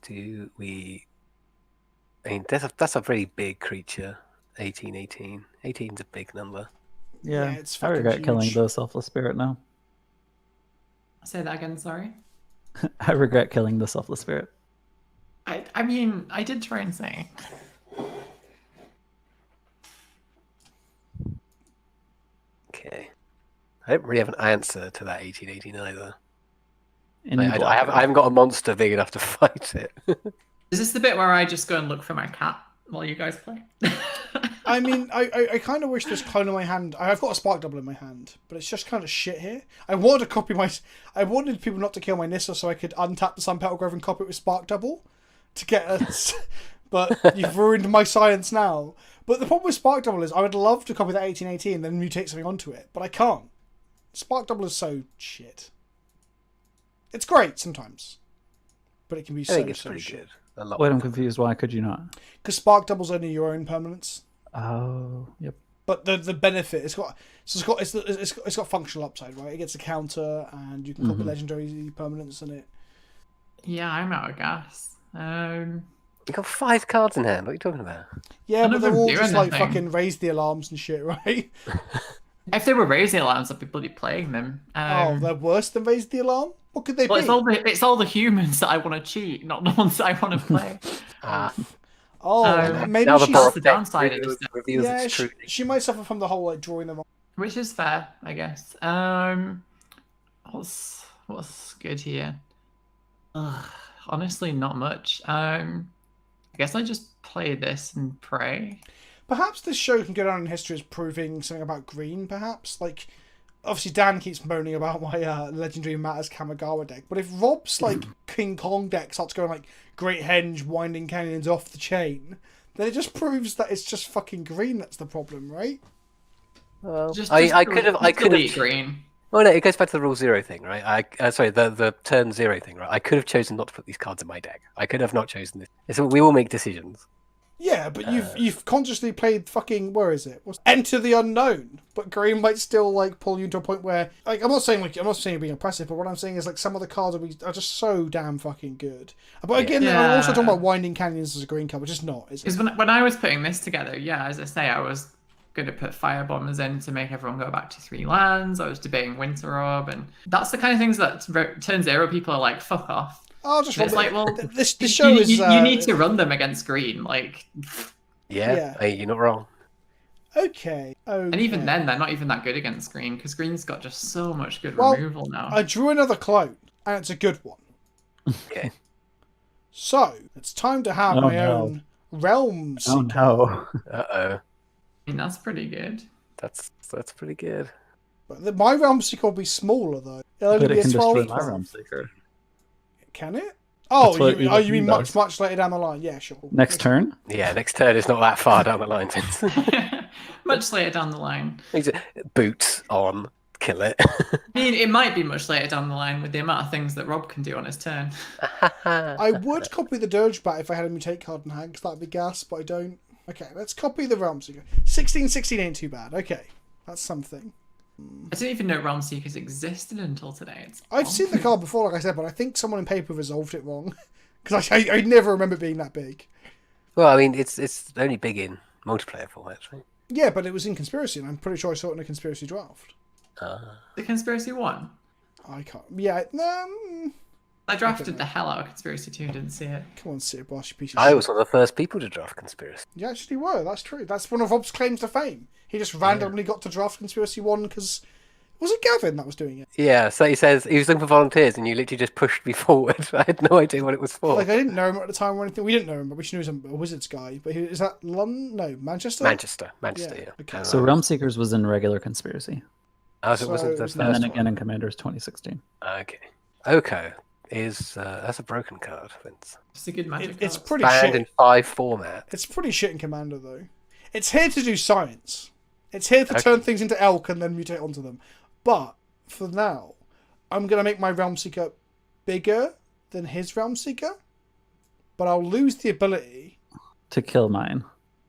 Do we? I mean, that's a very big creature. 18. 18's a big number. Yeah, it's I fucking regret killing huge. the Selfless Spirit now. Say that again, sorry. I regret killing the Selfless Spirit. I mean, I did try and say. Okay. I don't really have an answer to that 1818 either. Any I blocker. haven't got a monster big enough to fight it. Is this the bit where I just go and look for my cat while you guys play? I mean, I kind of wish this clone in my hand. I've got a Spark Double in my hand, but it's just kind of shit here. I wanted to copy my. I wanted people not to kill my Nissa so I could untap the Sun Petal Grove and copy it with Spark Double to get us. But you've ruined my science now. But the problem with Spark Double is I would love to copy that 1818 and then mutate something onto it, but I can't. Spark Double is so shit. It's great sometimes, but it can be I think it's so pretty shit. good. A lot. Wait, I'm confused. Why could you not? Because Spark Double's only your own permanence. Oh, yep. But the benefit it's got functional upside, right? It gets a counter, and you can copy legendary permanents in it. Yeah, I'm out of gas. You got 5 cards in hand. What are you talking about? Yeah, None but of they're them all do just like anything. fucking raise the alarms and shit, right? If they were raising alarms, I'd be bloody playing them. Oh, they're worse than raise the alarm. What could they well, be? it's all the humans that I want to cheat, not the ones that I want to play. Maybe now the she's Boros the deck downside of this deck. reveals yeah, its truth. she might suffer from the whole like drawing them. Which is fair, I guess. What's good here? Honestly, not much. I guess I just play this and pray. Perhaps this show can go down in history as proving something about green. Perhaps like. Obviously, Dan keeps moaning about my Legendary Matters Kamigawa deck, but if Rob's like King Kong deck starts going like Great Henge, Winding Canyons off the chain, then it just proves that it's just fucking green that's the problem, right? Well, Just I could have delete green. Well, no, it goes back to the rule 0 thing, right? Sorry, the turn 0 thing, right? I could have chosen not to put these cards in my deck. I could have not chosen this. We all make decisions. Yeah, but you've consciously played fucking Enter the Unknown, but green might still like pull you to a point where like I'm not saying you're being oppressive, but what I'm saying is like some of the cards are just so damn fucking good. But again, I'm also talking about Winding Canyons as a green card, which is not. Is it? Because when I was putting this together, yeah, as I say, I was going to put firebombers in to make everyone go back to 3 lands. I was debating Winter Orb, and that's the kind of things that turn 0 people are like, fuck off. I'll just It's like, well, this show is you need to run them against green, like. Yeah. Hey, you're not wrong. Okay. And even then, they're not even that good against green because green's got just so much good removal now. I drew another clone, and it's a good one. Okay. So it's time to have my own realms. Oh no. Uh-oh. I mean, that's pretty good. That's pretty good. But my realm seeker will be smaller though. It'll only But be it a can 12. destroy my Realm Seeker. Can it? Oh, That's what you mean does. much later down the line? Yeah, sure. Next turn? Yeah, next turn is not that far down the line. Much later down the line. Boots on, kill it. I mean, it might be much later down the line with the amount of things that Rob can do on his turn. I would copy the Dirge Bat if I had a mutate card in hand, because that'd be gas, but I don't. Okay, let's copy the Realm Seeker. 16/16 ain't too bad. Okay, that's something. I didn't even know Realm Seekers existed until today. I've seen the card before, like I said, but I think someone in paper resolved it wrong. Because I never remember it being that big. Well, I mean, it's only big in multiplayer formats, right? Yeah, but it was in Conspiracy, and I'm pretty sure I saw it in a Conspiracy draft. The Conspiracy 1. I can't. Yeah, I drafted the hell out of Conspiracy 2 and didn't see it. come on, sit boss, you piece of I shit. was one of the first people to draft Conspiracy. You actually were, that's true. That's one of Rob's claims to fame. He just randomly got to draft Conspiracy 1 because Was it Gavin that was doing it? Yeah, so he says he was looking for volunteers, and you literally just pushed me forward. I had no idea what it was for. Like, I didn't know him at the time or anything. We didn't know him, but we just knew he was a Wizards guy. But is that London? No, Manchester? Manchester, yeah. Okay. So Realm Seekers was in regular Conspiracy, Oh, so it wasn't the So- first and then one. again in Commanders 2016. Okay. Oko is that's a broken card, Vince. It's a good magic. It's card. pretty Banned shit. in 5 format. It's pretty shit in Commander, though. It's here to do science. It's here to Okay. turn things into elk and then mutate onto them. But, for now, I'm going to make my Realm Seeker bigger than his Realm Seeker. But I'll lose the ability. To kill mine.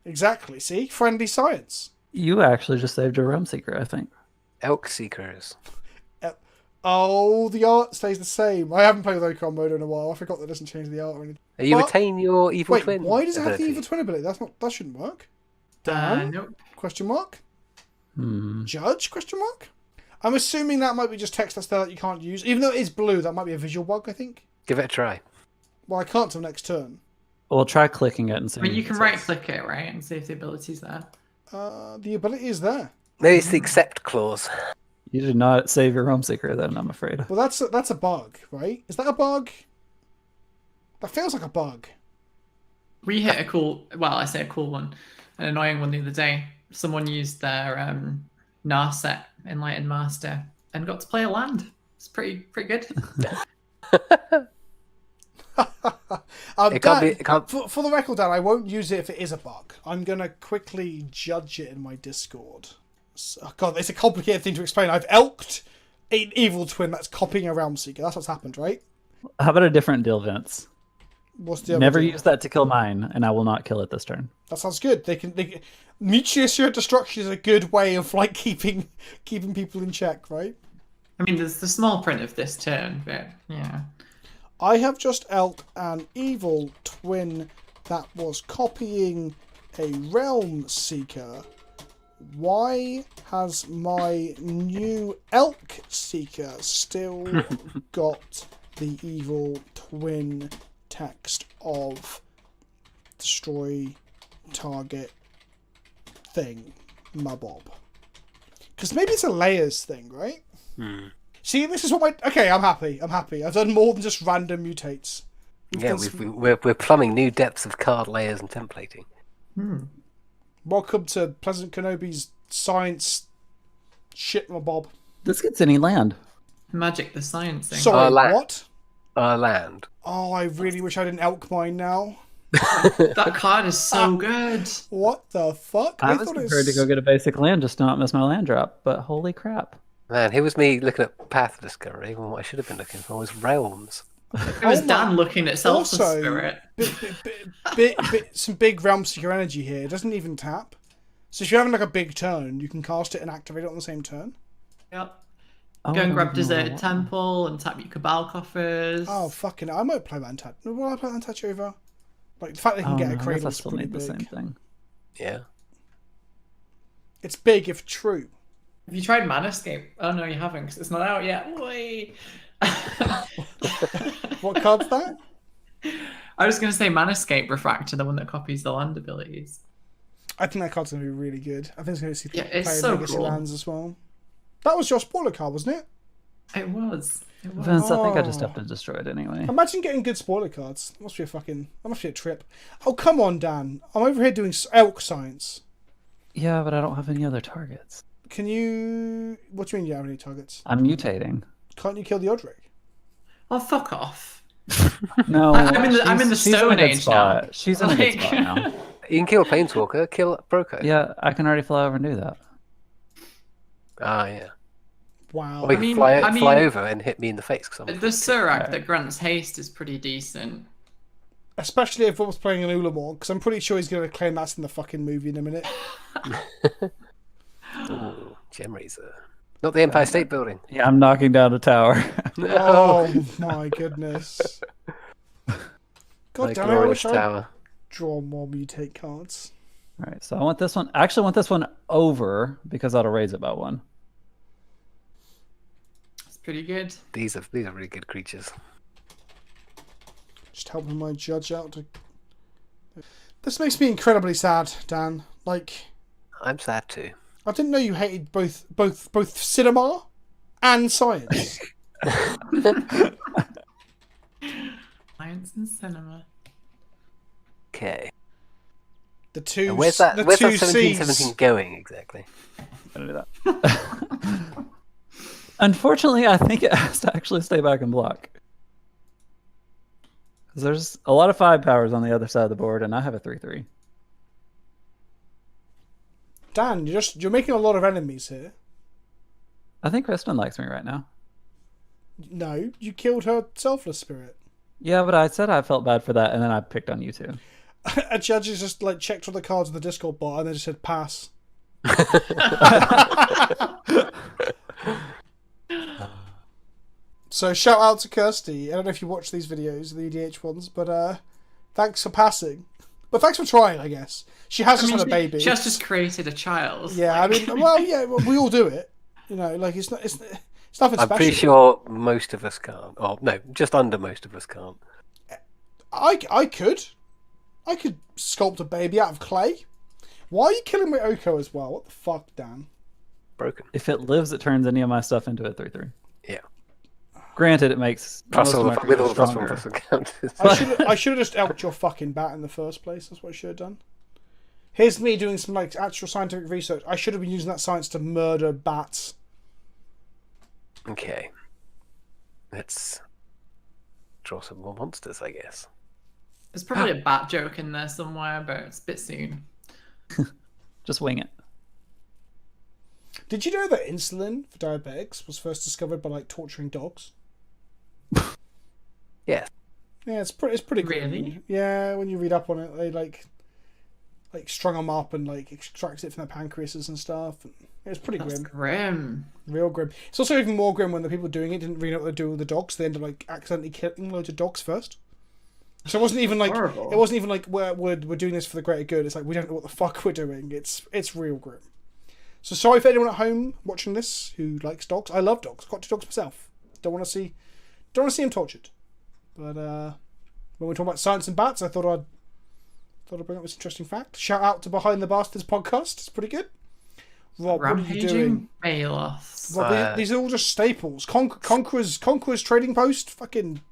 Exactly, see? Friendly science. You actually just saved your Realm Seeker, I think. Elk Seekers. Oh, the art stays the same. I haven't played with Ocon mode in a while. I forgot that doesn't change the art or anything. You But- retain your evil Wait, twin. why does it have the ability. evil twin ability? That shouldn't work. Dan? Nope. Question mark? Hmm. Judge? Question mark? I'm assuming that might be just text that's there that you can't use. Even though it is blue, that might be a visual bug, I think. Give it a try. Well, I can't till next turn. Well, try clicking it and I see. mean, you what can it right says. click it, right, and see if the ability's there. The ability is there. Maybe it's the accept clause. You did not save your Realm Seeker, then, I'm afraid. Well, that's a bug, right? Is that a bug? That feels like a bug. We hit a cool, well, I say a cool one, an annoying one the other day. Someone used their Narset Enlightened Master and got to play a land. It's pretty good. It can't be. It can't. For the record, Dan, I won't use it if it is a bug. I'm going to quickly judge it in my Discord. God, it's a complicated thing to explain. I've elked an evil twin that's copying a Realm Seeker. That's what's happened, right? How about a different deal, Vince? What's the other Never deal? use that to kill mine, and I will not kill it this turn. That sounds good. They can mutually assured destruction is a good way of like keeping people in check, right? I mean, there's the small print of this turn, but yeah. I have just elked an evil twin that was copying a Realm Seeker. Why has my new Elk Seeker still got the evil twin text of destroy target thing, mabob? Because maybe it's a layers thing, right? See, this is what my... Okay, I'm happy. I've done more than just random mutates. Yeah, we're plumbing new depths of card layers and templating. Welcome to PleasantKenobi's science shit mabob. This gets any land. Magic the sciencing. Sorry, land. what? Land. Oh, I really wish I didn't elk mine now. That card is so good. What the fuck? I was prepared to go get a basic land just to not miss my land drop, but holy crap. Man, here was me looking at Path Discovery when what I should have been looking for was realms. It was Oh Dan my- looking at Selfless Also, Spirit. some big Realm Seeker energy here. It doesn't even tap. So if you're having like a big turn, you can cast it and activate it on the same turn. Yep. Oh, Go and grab no. Deserted Temple and tap your Cabal coffers. Oh, fucking I might play that touch. Will I play that touch over? Like, the fact they can Oh, get no, a I guess cradle I is still pretty need the big. same thing. Yeah. It's big if true. Have you tried Manascape? Oh no, you haven't, because it's not out yet. Wait. What card's that? I was going to say Manascape Refractor, the one that copies the land abilities. I think that card's going to be really good. I think it's going to see Yeah, it's play so legacy cool. lands as well. That was your spoiler card, wasn't it? It was. Vince, I think I just Oh. have to destroy it anyway. Imagine getting good spoiler cards. That must be a trip. Oh, come on, Dan. I'm over here doing elk science. Yeah, but I don't have any other targets. Can you... What do you mean you don't have any targets? I'm mutating. Can't you kill the Odric? Oh, fuck off. No, I'm in the she's in a Stone good Age spot. now. She's in a good Like- spot now. You can kill a Planeswalker, kill Broker. Yeah, I can already fly over and do that. Ah, yeah. Wow. Or you mean- can I fly mean- over and hit me in the face. Cause I'm The Surak that grants haste is pretty decent. Especially if I was playing an Ulamore, because I'm pretty sure he's going to claim that's in the fucking movie in a minute. Ooh, Gem Razor. Not the Empire State Building. Yeah, I'm knocking down a tower. Oh my goodness. God My damn it, I glorious wish I'd tower. draw more mutate cards. All right, so I want this one. I actually want this one over because that'll raise it by 1. It's pretty good. These are really good creatures. Just helping my judge out to... This makes me incredibly sad, Dan. Like, I'm sad too. I didn't know you hated both cinema and science. Science and cinema. Okay. The two. And where's that? Where's that two 1717 C's. going exactly? Gonna do that. Unfortunately, I think it has to actually stay back and block. Because there's a lot of 5 powers on the other side of the board, and I have a 3/3. Dan, you're making a lot of enemies here. I think Kristen likes me right now. No, you killed her selfless spirit. Yeah, but I said I felt bad for that, and then I picked on you two. A judge has just like checked all the cards of the Discord bot and then just said pass. So shout out to Kirsty. I don't know if you watch these videos, the EDH ones, but thanks for passing. But thanks for trying, I guess. She has just had a baby. She has just created a child. Yeah, I mean, well, we all do it. You know, like it's nothing special. I'm pretty sure most of us can't. Oh no, just under most of us can't. I could sculpt a baby out of clay. Why are you killing my Oko as well? What the fuck, Dan? Broken. If it lives, it turns any of my stuff into a 3/3. Yeah. Granted, it makes Plus most all of my the, with all the plus stronger. one plus one counters. I should have just elked your fucking bat in the first place. That's what I should have done. Here's me doing some like actual scientific research. I should have been using that science to murder bats. Okay. Let's draw some more monsters, I guess. There's probably a bat joke in there somewhere, but it's a bit soon. Just wing it. Did you know that insulin for diabetics was first discovered by like torturing dogs? Yes. Yeah, it's pretty grim. Really? Yeah, when you read up on it, they like strung them up and like extracted it from their pancreases and stuff. And it was pretty That's grim. grim. Real grim. It's also even more grim when the people doing it didn't really know what to do with the dogs. They ended up like accidentally killing loads of dogs first. So it wasn't even like Horrible. it wasn't even like we're doing this for the greater good. It's like we don't know what the fuck we're doing. It's real grim. So sorry for anyone at home watching this who likes dogs. I love dogs. I've got 2 dogs myself. Don't want to see them tortured. But when we talk about science and bats, I thought I'd bring up this interesting fact. Shout out to Behind the Bastards podcast. It's pretty good. Rob, what are you doing? Rampaging Balos. Rob, these are all just staples. Conqueror's Trading Post. Fucking.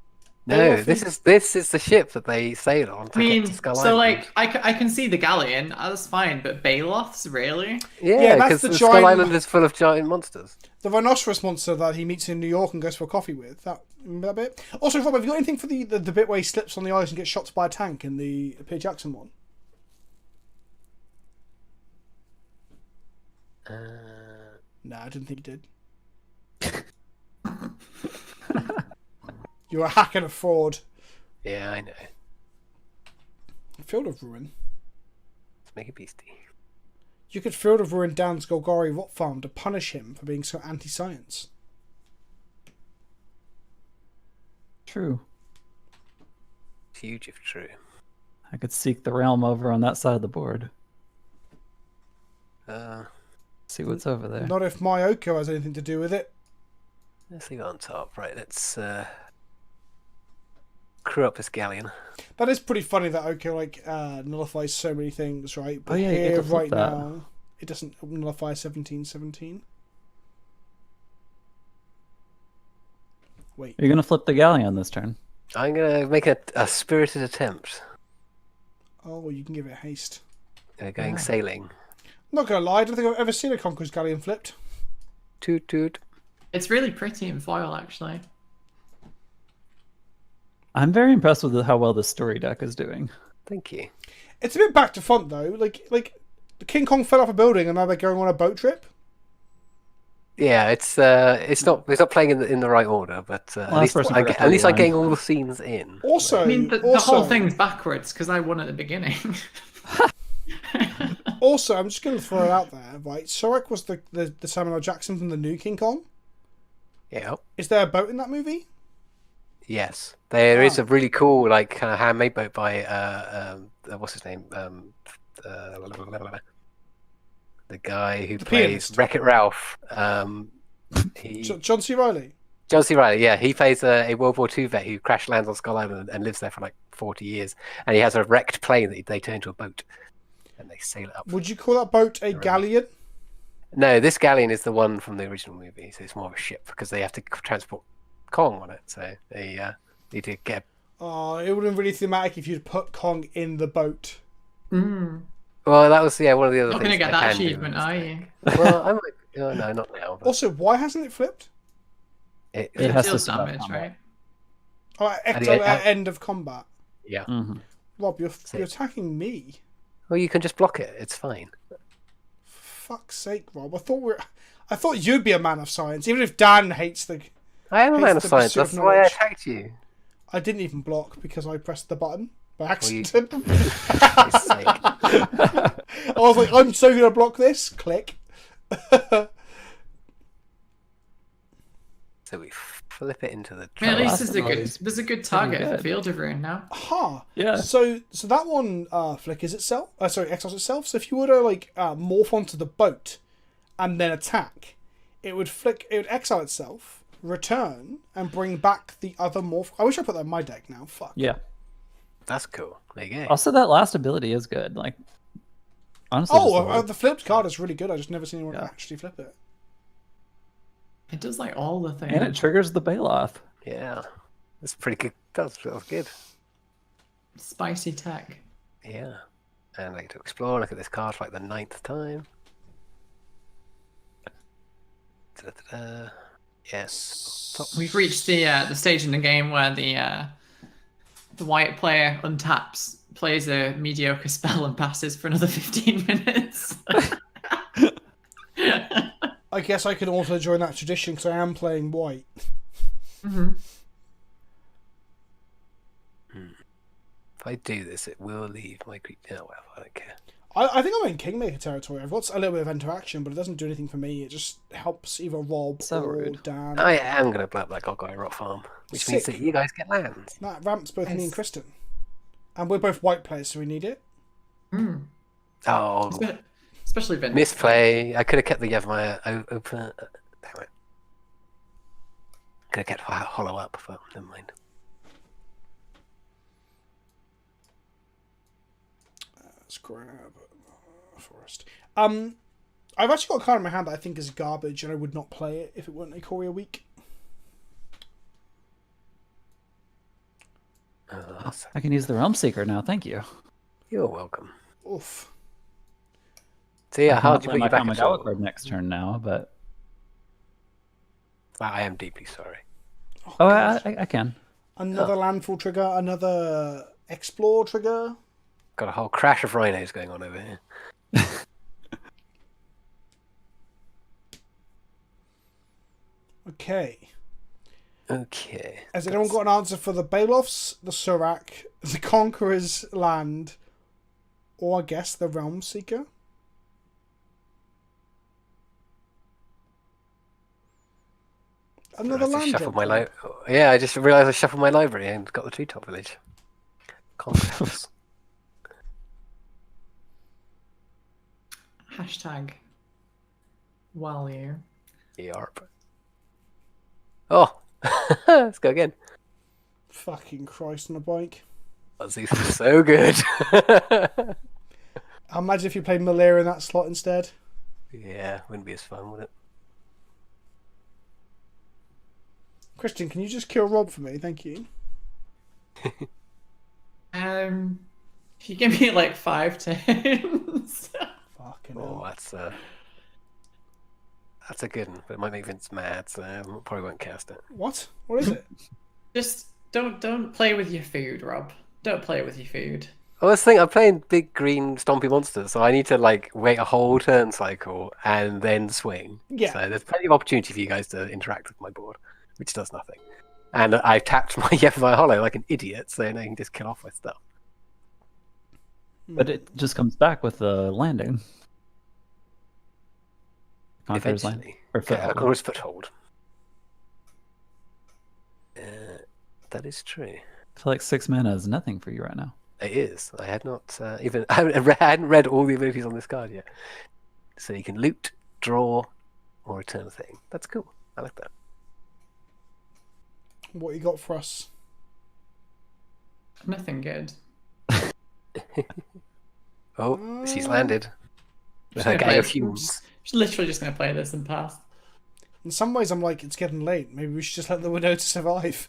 No, this is the ship that they sail on to I mean, get to Skull so Island. like, I can see the galleon, that's fine, but Baloths, really? Yeah, that's because the the giant- Skull Island is full of giant monsters. The rhinoceros monster that he meets in New York and goes for a coffee with. Remember that bit? Also, Rob, have you got anything for the bit where he slips on the ice and gets shot by a tank in the Peter Jackson one? No, I didn't think you did. You're a hack and a fraud. Yeah, I know. Field of Ruin. Let's make a beastie. You could Field of Ruin Dan's Golgari Rot Farm to punish him for being so anti-science. True. Huge if true. I could seek the realm over on that side of the board. See what's over there. Not if my Oko has anything to do with it. Let's leave it on top. Right, let's crew up this galleon. That is pretty funny that Oko nullifies so many things, right? But Oh, yeah, you get here to flip right that. now, it doesn't nullify 1717. Wait. You're gonna flip the galleon this turn. I'm going to make a spirited attempt. Oh, you can give it haste. Going sailing. Not gonna lie, I don't think I've ever seen a Conqueror's Galleon flipped. Toot toot. It's really pretty in foil, actually. I'm very impressed with how well this story deck is doing. Thank you. It's a bit back to front though. Like the King Kong fell off a building and now they're going on a boat trip. Yeah, it's not playing in the right order, but at least first I'm number I'm 31. getting all the scenes in. Also, I mean, the whole thing's backwards, because I won at the beginning. Also, I'm just going to throw it out there, right? Sorek was the Samuel L. Jackson from the new King Kong. Yeah. Is there a boat in that movie? Yes, there is a really cool kind of handmade boat by what's his name? The guy who plays pianist. Wreck-It Ralph. John C. Reilly. John C. Reilly, yeah, he plays a World War II vet who crash lands on Skull Island and lives there for 40 years, and he has a wrecked plane that they turn into a boat, and they sail it up. Would you call that boat a galleon? No, this galleon is the one from the original movie, so it's more of a ship because they have to transport Kong on it. So they need to get. Oh, it would have been really thematic if you'd put Kong in the boat. Mm. Well, that was one of the other Not things. going to get they that can do achievement, in this are deck. you? Well, I might. Oh, no, not now. But Also, why hasn't it flipped? it It has to deals stop damage, combat. right? Oh, At the at end of combat. yeah. Rob, you're attacking me. Well, you can just block it. It's fine. For fuck's sake, Rob. I thought you'd be a man of science, even if Dan hates the. I am a Hates man of the science. pursuit of That's why I knowledge. attacked you. I didn't even block because I pressed the button by you- accident. For Christ's sake. I was like, I'm so gonna block this. Click. So we flip it into the. I mean, at least Last there's a good target for good. Field of Ruin now. Ha. Yeah. So that one flickers itself. Exiles itself. So if you were to like morph onto the boat and then attack, it would exile itself, return, and bring back the other morph. I wish I put that in my deck now. Fuck. Yeah. That's cool. There you go. Also, that last ability is good. Like, honestly. just the whole- The flipped card is really good. I just never seen anyone Yeah. actually flip it. It does like all the things. and it triggers the Bailoff. Yeah, that's pretty good. That was good. Spicy tech. Yeah, and I get to explore. Look at this card for like the 9th time. Da-da-da-da. Yes. Top. We've reached the stage in the game where the white player untaps, plays a mediocre spell, and passes for another 15 minutes. I guess I can also join that tradition because I am playing white. Mm-hmm. If I do this, it will leave my creep. Oh well, I don't care. I think I'm in Kingmaker territory. I've got a little bit of interaction, but it doesn't do anything for me. It just helps either Rob So or rude. Dan. I am gonna blow up that Kogla Rock Farm, which means Sick. that you guys get lands. That ramps both me and Nice. Kristen. And we're both white players, so we need it. Mm. Oh, Especially Vince. misplay. I could have kept the Yevmaya open. Damn it. Could have kept Hollow up, but never mind. Let's grab Forest. I've actually got a card in my hand that I think is garbage, and I would not play it if it weren't Ikoria week. I can use the Realm Seeker now. Thank you. You're welcome. Oof. So yeah, I how cannot did you play put my your back in Kamigawa trouble? card next turn now, but I am deeply sorry. Oh, oh, God. I can. Another landfall trigger, another explore trigger. Got a whole crash of rhinos going on over here. Okay. Okay. Has anyone got an answer for the Bailoffs, the Surak, the Conqueror's Land, or I guess the Realm Seeker? Another I just land shuffled drop. my Yeah, I just realised I shuffled my library and got the Treetop Village. Conquest. Hashtag value. Yarp. Oh, let's go again. Fucking Christ on a bike. This is so good. Imagine if you played Malaria in that slot instead. Yeah, wouldn't be as fun, would it? Kristen, can you just kill Rob for me? Thank you. If you give me like 5 turns. Fucking Oh, hell. that's a good one, but it might make Vince mad, so I probably won't cast it. What? What is it? Just don't play with your food, Rob. Don't play with your food. Well, that's the thing, I'm playing big green stompy monsters, so I need to like wait a whole turn cycle and then swing. Yeah. So there's plenty of opportunity for you guys to interact with my board, which does nothing. And I've tapped my Yevmaya Hollow like an idiot, so now you can just kill off my stuff. But it just comes back with the landing. Conqueror's Land. Eventually. Or Okay, Foothold. Conqueror's Foothold. That is true. I feel like 6 mana is nothing for you right now. It is. I had not even. I hadn't read all the abilities on this card yet. So you can loot, draw, or return a thing. That's cool. I like that. What you got for us? Nothing good. Oh, she's landed. With her Just gang gonna of play- humans. Literally just going to play this and pass. In some ways, I'm like, it's getting late. Maybe we should just let the Winota survive.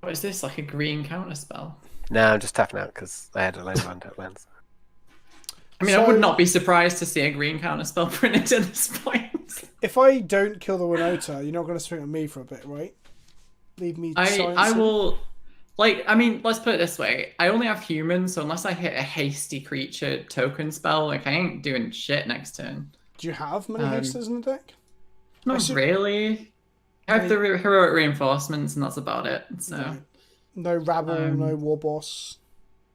What is this, like a green counter spell? No, I'm just tapping out because I had a load of untap lands. I mean, I would not be surprised to see a green counter spell printed at this point. If I don't kill the Winota, you're not going to swing at me for a bit, right? Leave me. I will. Like, I mean, let's put it this way. I only have humans, so unless I hit a hasty creature token spell, like, I ain't doing shit next turn. Do you have many hasters in the deck? Not really. I have the heroic reinforcements, and that's about it. So no rabble, no war boss.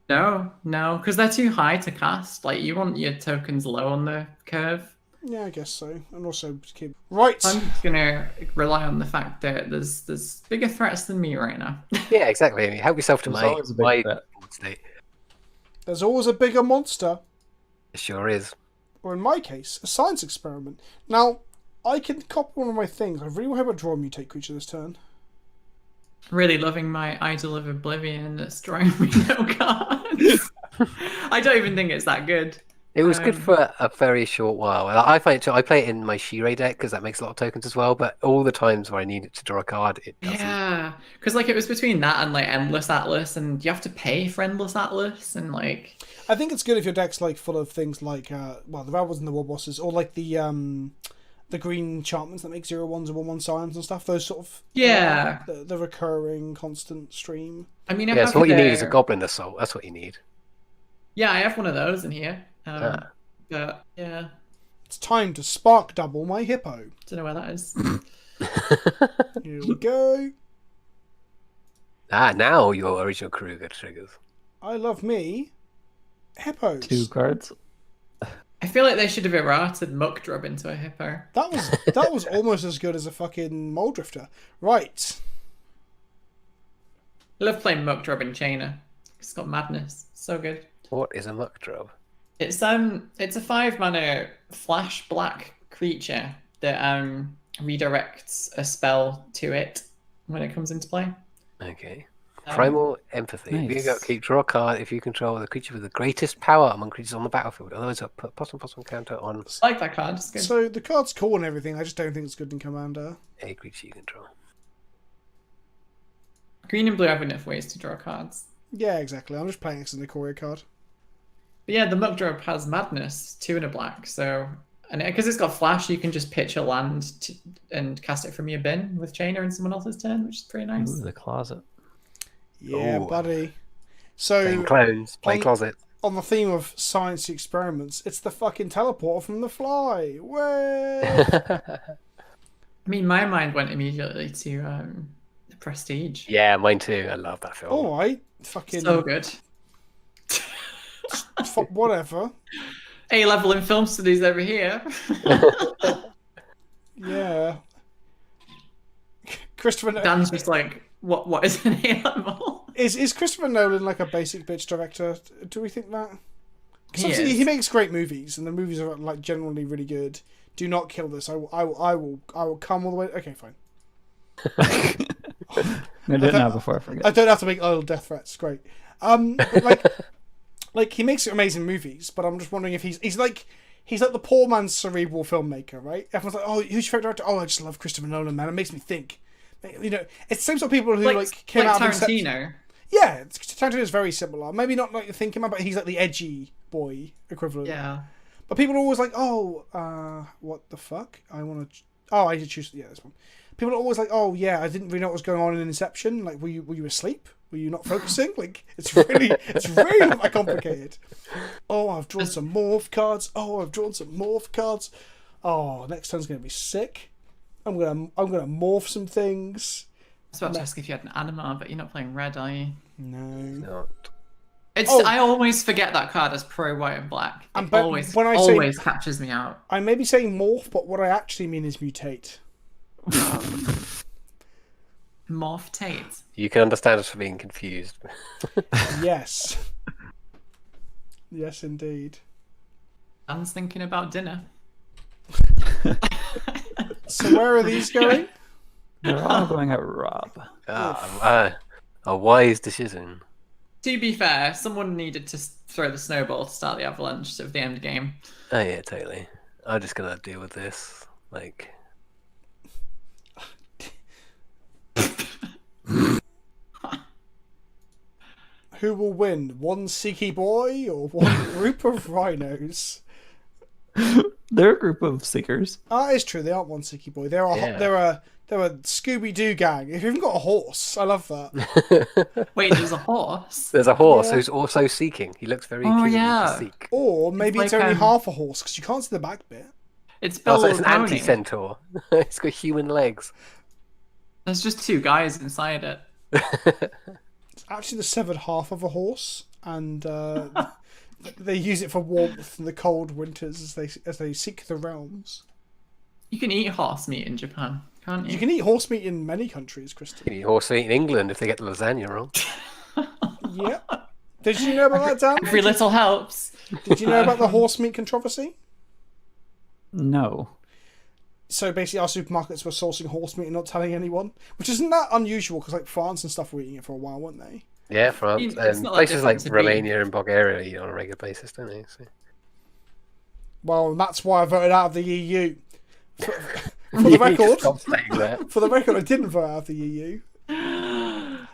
No, because they're too high to cast. Like, you want your tokens low on the curve. Yeah, I guess so. And also keep right. I'm just gonna rely on the fact that there's bigger threats than me right now. Yeah, exactly. I mean, help yourself to There's my always a big threat. state. There's always a bigger monster, It sure is. or in my case, a science experiment. Now, I can copy one of my things. I really hope I draw a mutate creature this turn. Really loving my Idol of Oblivion that's drawing me no cards. I don't even think it's that good. It was good for a very short while. I find it too. I play it in my Shirei deck because that makes a lot of tokens as well. But all the times where I need it to draw a card, it doesn't. Yeah, because like it was between that and like Endless Atlas, and you have to pay for Endless Atlas, and like. I think it's good if your deck's like full of things like the Ravos and the war bosses, or like the green enchantments that make 0/1s and 1/1 scions and stuff. Those sort of the recurring constant stream. I mean, Yeah. So what you need is a Goblin Assault. That's what you need. Yeah, I have one of those in here. But yeah, it's time to spark double my hippo. Don't know where that is. Here we go. Now your original Kruger triggers. I love me hippos. 2 cards. I feel like they should have errated Muck Drub into a hippo. That was almost as good as a fucking Mole Drifter. Right. I love playing Muck Drub in Chainer. It's got madness. So good. What is a Muck Drub? It's a 5-mana flash black creature that redirects a spell to it when it comes into play. Okay. Primal Empathy. Nice. Keep draw a card if you control the creature with the greatest power among creatures on the battlefield. Otherwise, I'll put +1/+1 counter on I like that card. It's good. So the card's cool and everything. I just don't think it's good in Commander. a creature you control. Green and blue have enough ways to draw cards. Yeah, exactly. I'm just playing this as an Ikoria card. But yeah, the Muck Drub has madness, 2 and a black. So, and because it's got flash, you can just pitch a land and cast it from your bin with Chainer in someone else's turn, which is pretty nice. Ooh, the closet. Yeah, Ooh. buddy. So Playing clones, playing closet. on the theme of science experiments, it's the fucking teleporter from The Fly. Way. I mean, my mind went immediately to the Prestige. Yeah, mine too. I love that film. All right, fucking So good. whatever. A-level in film studies over here. Yeah. Christopher Dan's just like, what is an A-level? Is Christopher Nolan like a basic bitch director? Do we think that? 'Cause He obviously is. he makes great movies, and the movies are like generally really good. Do not kill this. I will come all the way. Okay, fine. I did it now before I forget. I don't have to make idle death threats. Great. Like he makes amazing movies, but I'm just wondering if he's like the poor man's cerebral filmmaker, right? Everyone's like, oh, who's your favorite director? Oh, I just love Christopher Nolan, man. It makes me think. You know, it's the same sort of people who like came out of Tarantino. Yeah, Tarantino is very similar. Maybe not like the thinking man, but he's like the edgy boy equivalent. Yeah. But people are always like, oh, what the fuck? I want to. Oh, I did choose. Yeah, this one. People are always like, oh yeah, I didn't really know what was going on in Inception. Like, were you asleep? Were you not focusing? Like, it's really not that complicated. Oh, I've drawn some morph cards. Oh, next turn's gonna be sick. I'm gonna morph some things. I was about to ask if you had an Animar, but you're not playing red, are you? No. Not. I always forget that card as pro white and black. It but always when I say- always catches me out. I may be saying morph, but what I actually mean is mutate. Morph Tate. You can understand us for being confused. Yes. Yes, indeed. Dan's thinking about dinner. So where are these going? They're all going at Rob. A wise decision. To be fair, someone needed to throw the snowball to start the avalanche of the end game. Oh yeah, totally. I'm just gonna deal with this. Like, Who will win? One Siki boy or one group of rhinos? They're a group of seekers. Ah, it's true. They aren't one Siki boy. They're a Yeah. they're a Scooby Doo gang. You've even got a horse. I love that. Wait, there's a horse. there's a horse Yeah. who's also seeking. He looks very Oh, keen yeah. to seek. Or maybe it's like, only half a horse because you can't see the back bit. It's Bill Oh, so it's an Pony. anti-centaur. It's got human legs. There's just two guys inside it. It's actually the severed half of a horse, and they use it for warmth in the cold winters as they seek the realms. You can eat horse meat in Japan, can't you? You can eat horse meat in many countries, Kristen. You eat horse meat in England if they get the lasagna wrong. Yeah. Did you know about that, Dan? Every little helps. Did you know about the horse meat controversy? No. So basically, our supermarkets were sourcing horse meat and not telling anyone, which isn't that unusual because like France and stuff were eating it for a while, weren't they? Yeah, France. It's not that Places like different to Romania and Bulgaria eat on a regular basis, don't they? So. Well, that's why I voted out of the EU. For You the just record, stop saying that. for the record, I didn't vote out of the EU.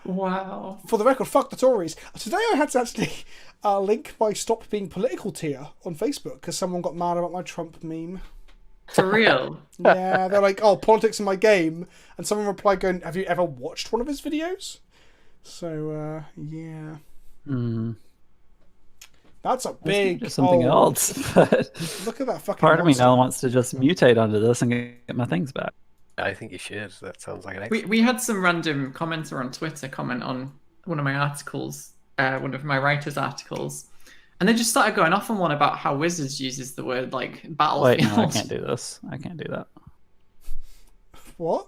Wow. For the record, fuck the Tories. Today I had to actually link my Stop Being Political tier on Facebook because someone got mad about my Trump meme. For real. Yeah, they're like, oh, politics in my game. And someone replied going, have you ever watched one of his videos? So, yeah. Mm. That's a big... Just something old- else. But Look at that fucking part of me monster. now wants to just mutate onto this and get my things back. I think you should. That sounds like an We had some random commenter on Twitter comment on one of my articles, one of my writers' articles, and they just started going off on one about how Wizards uses the word like battlefield. Wait, no, I can't do this. I can't do that. What?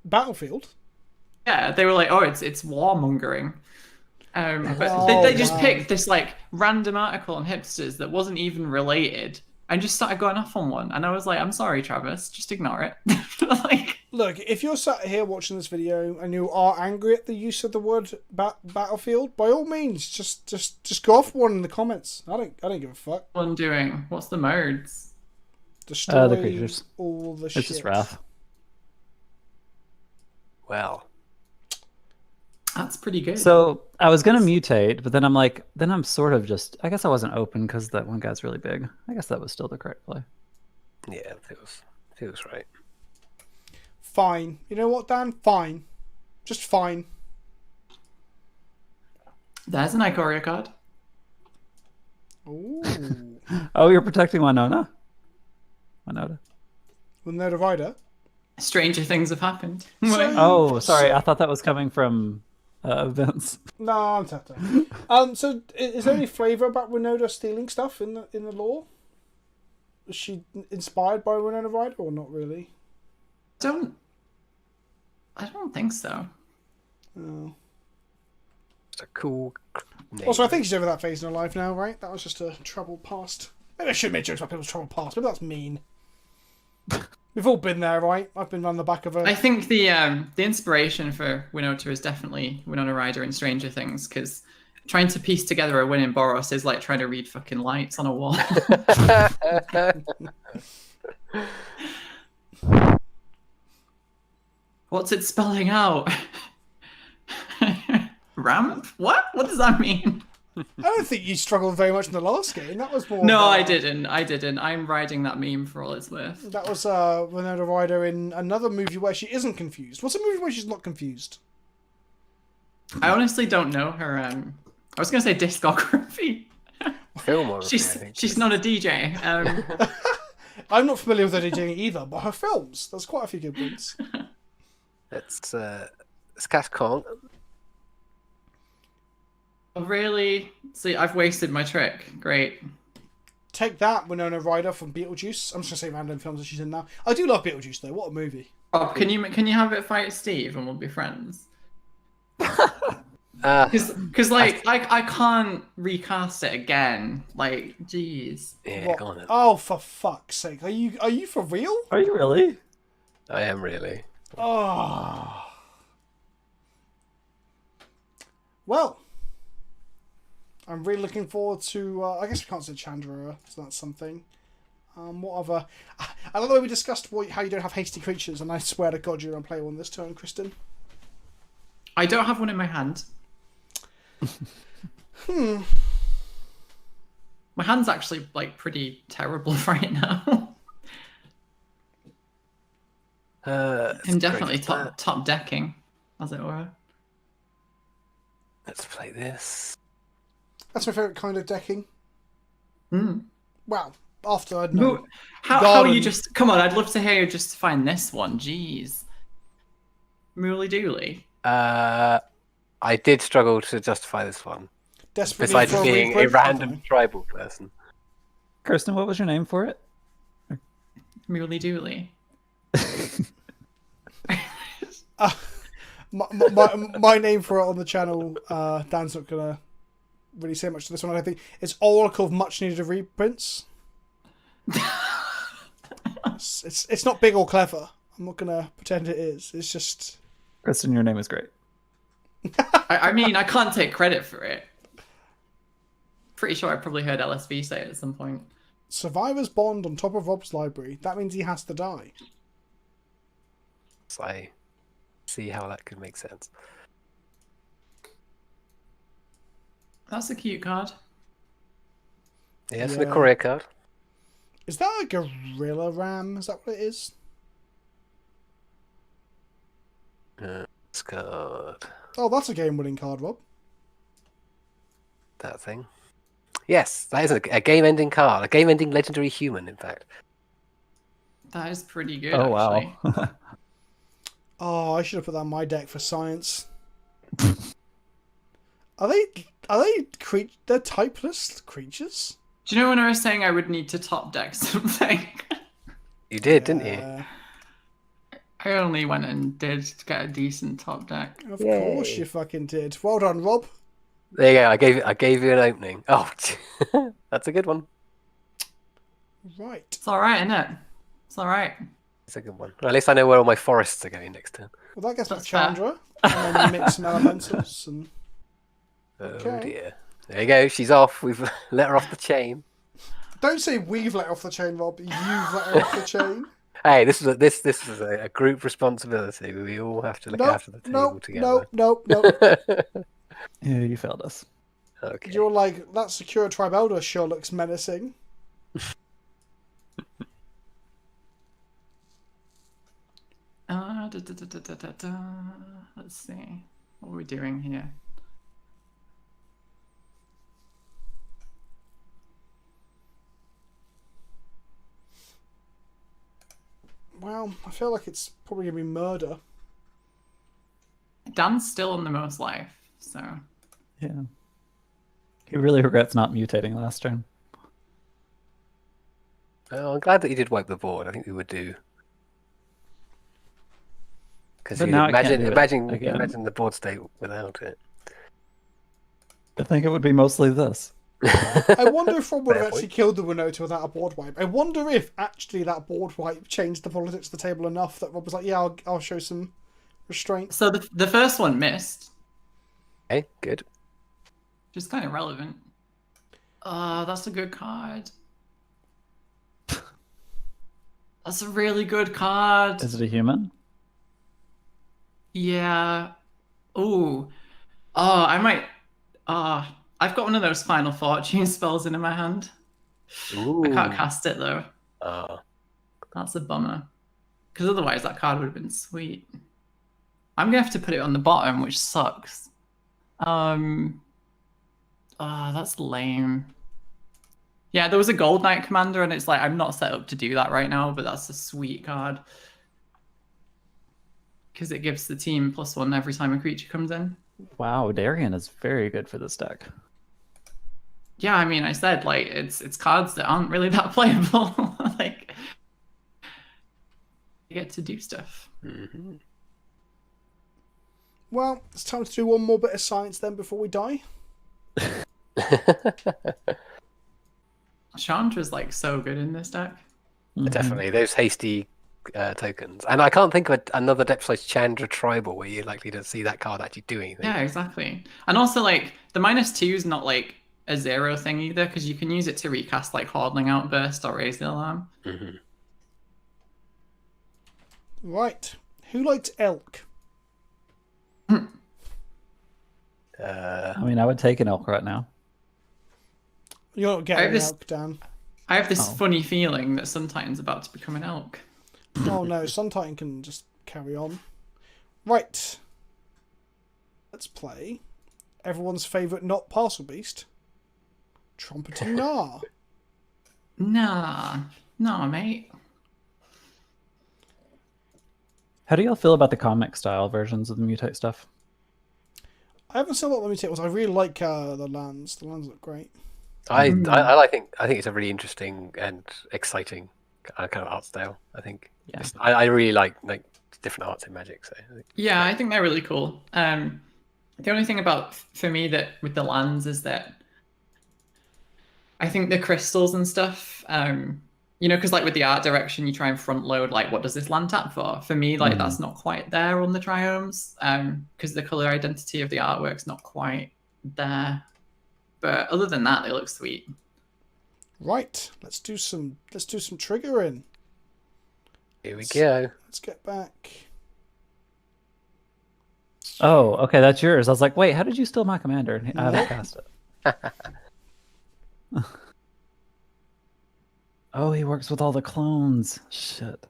Battlefield? Yeah, they were like, oh, it's warmongering. But Oh, they just wow. picked this like random article on hipsters that wasn't even related and just started going off on one. And I was like, I'm sorry, Travis, just ignore it. Like, Look, if you're sat here watching this video and you are angry at the use of the word battlefield, by all means, just go off one in the comments. I don't give a fuck. what I'm doing. What's the modes? Destroy The creatures. all the It's shit. just wrath. Well, That's pretty good. So I was gonna mutate, but then I'm like, then I'm sort of just. I guess I wasn't open because that one guy's really big. I guess that was still the correct play. yeah, feels right. Fine. You know what, Dan? Fine. Just fine. There's an Ikoria card. Ooh. Oh, you're protecting Winota. Winota. Winota Rider. Stranger things have happened. So- Oh, sorry. I thought that was coming from Vince. No, I'm tapped out. So is there any flavour about Winota stealing stuff in the lore? Is she inspired by Winona Rider or not really? I don't think so. Oh. It's a cool name. Also, I think she's over that phase in her life now, right? That was just a troubled past. Maybe I shouldn't make jokes about people's troubled past. Maybe that's mean. We've all been there, right? I've been on the back of a... I think the inspiration for Winota is definitely Winona Ryder in Stranger Things, because trying to piece together a win in Boros is like trying to read fucking lights on a wall. What's it spelling out? Ramp? What? What does that mean? I don't think you struggled very much in the last game. That was more... No, of, I didn't. I'm riding that meme for all it's worth. That was Winona Ryder in another movie where she isn't confused. What's a movie where she's not confused? I honestly don't know her. I was gonna say discography. Filmography, I think. She's not a DJ. I'm not familiar with her DJing either, but her films, there's quite a few good ones. Let's cast Kong. Oh, really? See, I've wasted my trick. Great. Take that, Winona Ryder from Beetlejuice. I'm just gonna say random films that she's in now. I do love Beetlejuice though. What a movie! Rob, can you have it fight Steve and we'll be friends? Because like I can't recast it again. Like, jeez. Yeah, What? go on then. Oh, for fuck's sake! Are you for real? Are you really? I am really. Oh. Well, I'm really looking forward to. I guess we can't say Chandra, so that's something. What other? I love the way we discussed how you don't have hasty creatures, and I swear to God you're unplayable on this turn, Kristen. I don't have one in my hand. My hand's actually like pretty terrible right now. I'm definitely top decking, as it were. Let's play this. That's my favourite kind of decking. Mm. Wow. After I'd known. How you just... Come on, I'd love to hear you just find this one. Jeez. Mooly Dooley. I did struggle to justify this one. Desperately Besides for being a reproof? random Okay. tribal person. Kristen, what was your name for it? Mooly Dooley. My name for it on the channel, Dan's not going to really say much to this one, I think. It's Oracle of Much Needed Reprints. It's not big or clever. I'm not going to pretend it is. It's just... Kristen, your name is great. I mean, I can't take credit for it. Pretty sure I probably heard LSV say it at some point. Survivor's Bond on top of Rob's library. That means he has to die. So I see how that could make sense. That's a cute card. Yeah, it's Yeah. an Ikoria card. Is that a Gorilla Ram? Is that what it is? This card. Oh, that's a game-winning card, Rob. That thing. Yes, that is a game-ending card. A game-ending legendary human, in fact. That is pretty good, Oh, actually. wow. Oh, I should have put that on my deck for science. Are they they're typeless creatures? Do you know when I was saying I would need to top deck something? You did, didn't you? I only went and did get a decent top deck. Of Yay. course you fucking did. Well done, Rob. There you go. I gave you an opening. Oh, that's a good one. Right. It's alright, isn't it? It's alright. It's a good one. Well, at least I know where all my forests are going next turn. Well, that gets back That's Chandra. And then we mix some elementals. And... Oh Okay. dear. There you go. She's off. We've let her off the chain. Don't say we've let her off the chain, Rob. You've let her off the chain. Hey, this is a group responsibility. We all have to look after the table together. No. Yeah, you failed us. Okay. You're like, that secure tribe elder sure looks menacing. Let's see. What are we doing here? Well, I feel like it's probably going to be murder. Dan's still on the most life, so... Yeah. He really regrets not mutating last turn. Well, I'm glad that you did wipe the board. I think we would do. Because But now I can't do it imagine again. the board state without it. I think it would be mostly this. I wonder if Rob would have Fair actually point. killed the Winota without a board wipe. I wonder if actually that board wipe changed the politics of the table enough that Rob was like, yeah, I'll show some restraint. So the first one missed, Okay, good. which is kind of relevant. That's a good card. That's a really good card. Is it a human? Yeah. Ooh. Oh, I might... I've got one of those Final Fortune spells in my hand. Ooh. I can't cast it, though. Ah. That's a bummer. Because otherwise that card would have been sweet. I'm going to have to put it on the bottom, which sucks. That's lame. Yeah, there was a Gold Knight commander, and it's like, I'm not set up to do that right now, but that's a sweet card. Because it gives the team +1 every time a creature comes in. Wow, Darian is very good for this deck. Yeah, I mean, I said, like, it's cards that aren't really that playable. Like, you get to do stuff. Mm-hmm. Well, it's time to do one more bit of science then before we die. Chandra's, like, so good in this deck. Definitely, those hasty tokens. And I can't think of another deck besides Chandra Tribal where you're likely to see that card actually do anything. Yeah, exactly. And also, like, the -2 is not like a 0 thing either, because you can use it to recast like Hordling Outburst or Raise the Alarm. Mm-hmm. Right. Who liked elk? I mean, I would take an elk right now. You're not getting an elk, Dan. I have this funny feeling that Suntitan's about to become an elk. Oh no, Sun Titan can just carry on. Right. Let's play everyone's favourite not parcel beast, Trumpeting Gnar. Nah, mate. How do y'all feel about the comic style versions of the mutate stuff? I haven't seen what the mutate was. I really like the lands. The lands look great. I think it's a really interesting and exciting kind of art style. I think. Yeah. I really like different arts in Magic. So Yeah, I think they're really cool. The only thing about for me that with the lands is that I think the crystals and stuff, because like with the art direction, you try and front load like what does this land tap for? For me, like that's not quite there on the triomes, because the color identity of the artwork's not quite there. But other than that, they look sweet. Right, let's do some triggering. Here we go. Let's get back. Oh, okay, that's yours. I was like, wait, how did you steal my commander? I haven't cast it. Oh, he works with all the clones. Shit.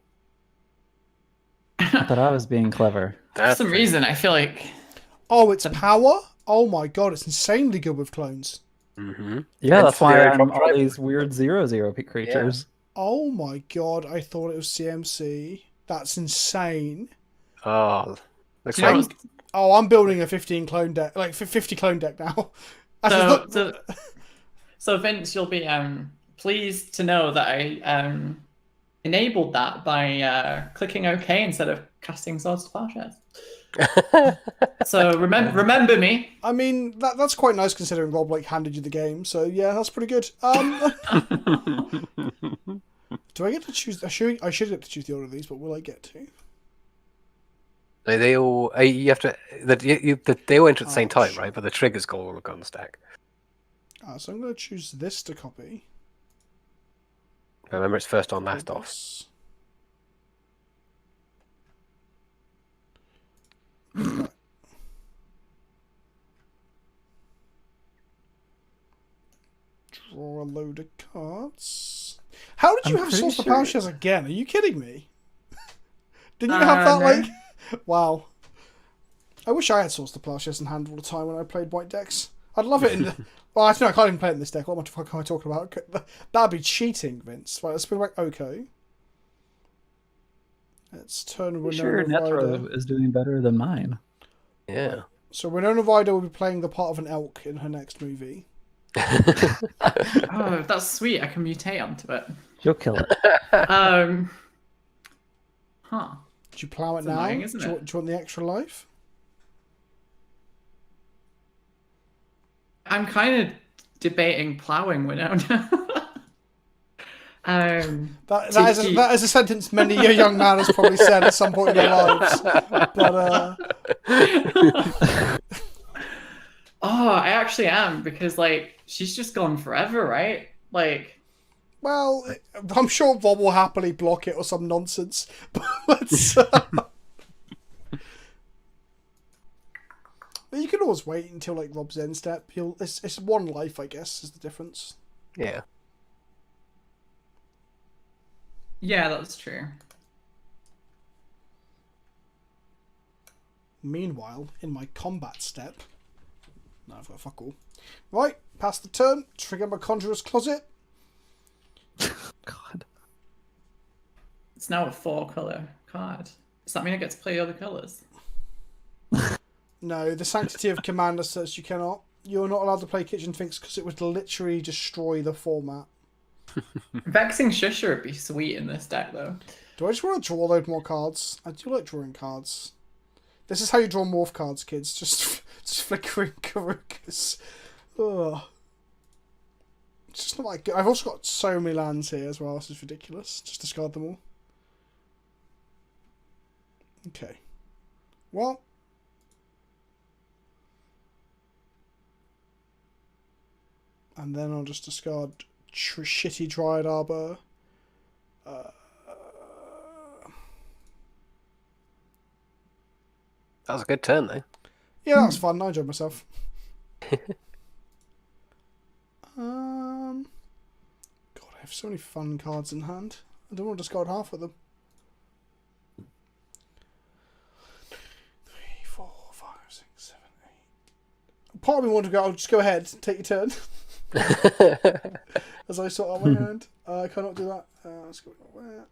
I thought I was being clever. For some reason, I feel like... Oh, it's power? Oh my god, it's insanely good with clones. Mm-hmm. Yeah, And that's why zero I'm drop all tribal. these weird 0/0 creatures. Oh my god, I thought it was CMC. That's insane. Oh, looks Do you know like what's- Oh, I'm building a 15 clone deck, like 50 clone deck now. So Vince, you'll be pleased to know that I enabled that by clicking OK instead of casting Swords to Plowshares. So remember me. I mean, that's quite nice considering Rob handed you the game. So yeah, that's pretty good. Do I get to choose? I should get to choose the order of these, but will I get to? they all you have to they all enter at the same time, right? But the triggers all look on the stack. So I'm going to choose this to copy. Remember, it's first on, last off. This. Right. Draw a load of cards. How did you have Source of Plowshares again? Are you kidding me? Didn't you have that no. Wow. I wish I had Source of Plowshares in hand all the time when I played white decks. I'd love it in the... Well, actually, no, I can't even play it in this deck. What the fuck am I talking about? That'd be cheating, Vince. Right, let's bring back Oko. Let's turn Winona Sure, Rider. Nethroi is doing better than mine. Yeah. So Winona Rider will be playing the part of an elk in her next movie. Oh, that's sweet. I can mutate onto it. You'll kill it. Huh. Do you plow it It's now? annoying, isn't do you it? want the extra life? I'm kind of debating plowing Winona. That is a sentence many a young man has probably said at some point in their lives. But Oh, I actually am, because she's just gone forever, right? well, I'm sure Rob will happily block it or some nonsense. But let's. You can always wait until Rob's end step. It's one life, I guess, is the difference. Yeah. Yeah, that's true. Meanwhile, in my combat step, no, I've got fuck all. Right, pass the turn. Trigger my Conjurer's Closet. God. It's now a 4-color card. Does that mean I get to play other colors? No, the Sanctity of Commander says you cannot. You're not allowed to play Kitchen Finks because it would literally destroy the format. Vexing Shusher would be sweet in this deck, though. Do I just want to draw a load more cards? I do like drawing cards. This is how you draw morph cards, kids. Just flickering Karukas. Ugh. It's just not like good. I've also got so many lands here as well. This is ridiculous. Just discard them all. Okay. Well. And then I'll just discard shitty Dryad Arbor. That was a good turn, though. Yeah, that was fun. I enjoyed myself. God, I have so many fun cards in hand. I don't want to discard half of them. 3, 4, 5, 6, 7, 8. Part of me wanted to go. I'll just go ahead. Take your turn. As I sort out my hand. I cannot do that. Let's go where.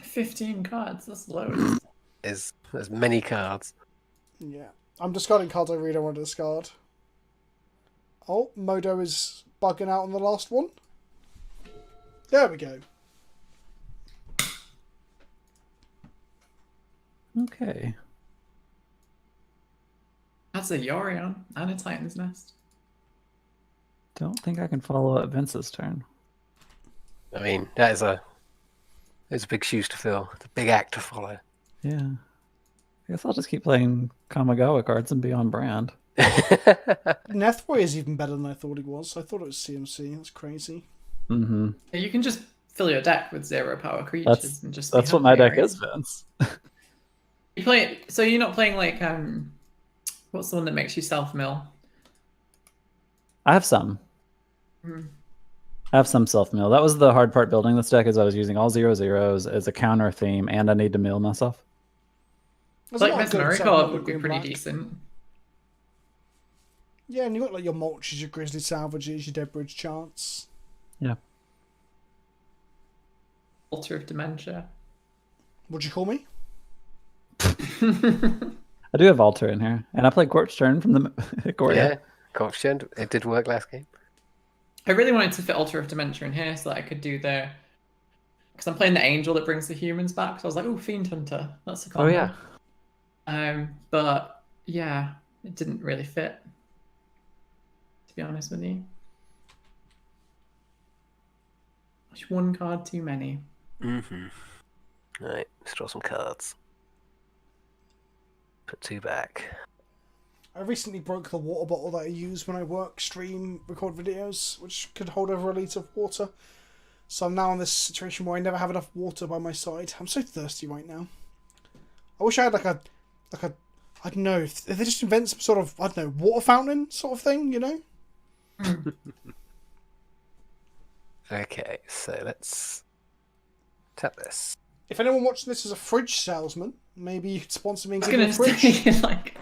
15 cards. That's loads. There's many cards. Yeah. I'm discarding cards I really don't want to discard. Oh, Modo is bugging out on the last one. There we go. Okay. That's a Yorion and a Titan's Nest. Don't think I can follow up Vince's turn. I mean, those are big shoes to fill. It's a big act to follow. Yeah. I guess I'll just keep playing Kamigawa cards and be on brand. Nethroi is even better than I thought he was. I thought it was CMC. That's crazy. Mm-hmm. Yeah, you can just fill your deck with 0 power creatures and just. That's what my deck is, Vince. You play. So you're not playing like what's the one that makes you self mill? I have some. I have some self-mill. That was the hard part building this deck, is I was using all 0/0s as a counter theme, and I need to mill myself. There's Like a lot of good Mesmeric setup Orb with would be green pretty black. decent. Yeah, and you got like your mulches, your grizzly salvages, your dead bridge chants. Yeah. Altar of Dementia. What'd you call me? I do have Altar in here, and I played Corpse Turn from the Ikoria. Yeah, Corpsgen. It did work last game. I really wanted to fit Altar of Dementia in here so that I could do the. Because I'm playing the angel that brings the humans back, so I was like, "Oh, Fiend Hunter, that's a combo." Oh yeah. But yeah, it didn't really fit. To be honest with you, just one card too many. Mm-hmm. Right, let's draw some cards. Put 2 back. I recently broke the water bottle that I use when I work, stream, record videos, which could hold over a litre of water. So I'm now in this situation where I never have enough water by my side. I'm so thirsty right now. I wish I had like a I don't know, if they just invent some sort of, I don't know, water fountain sort of thing, you know? Okay, so let's tap this. If anyone watching this is a fridge salesman, maybe you could sponsor me and I give me a was gonna fridge. say, like,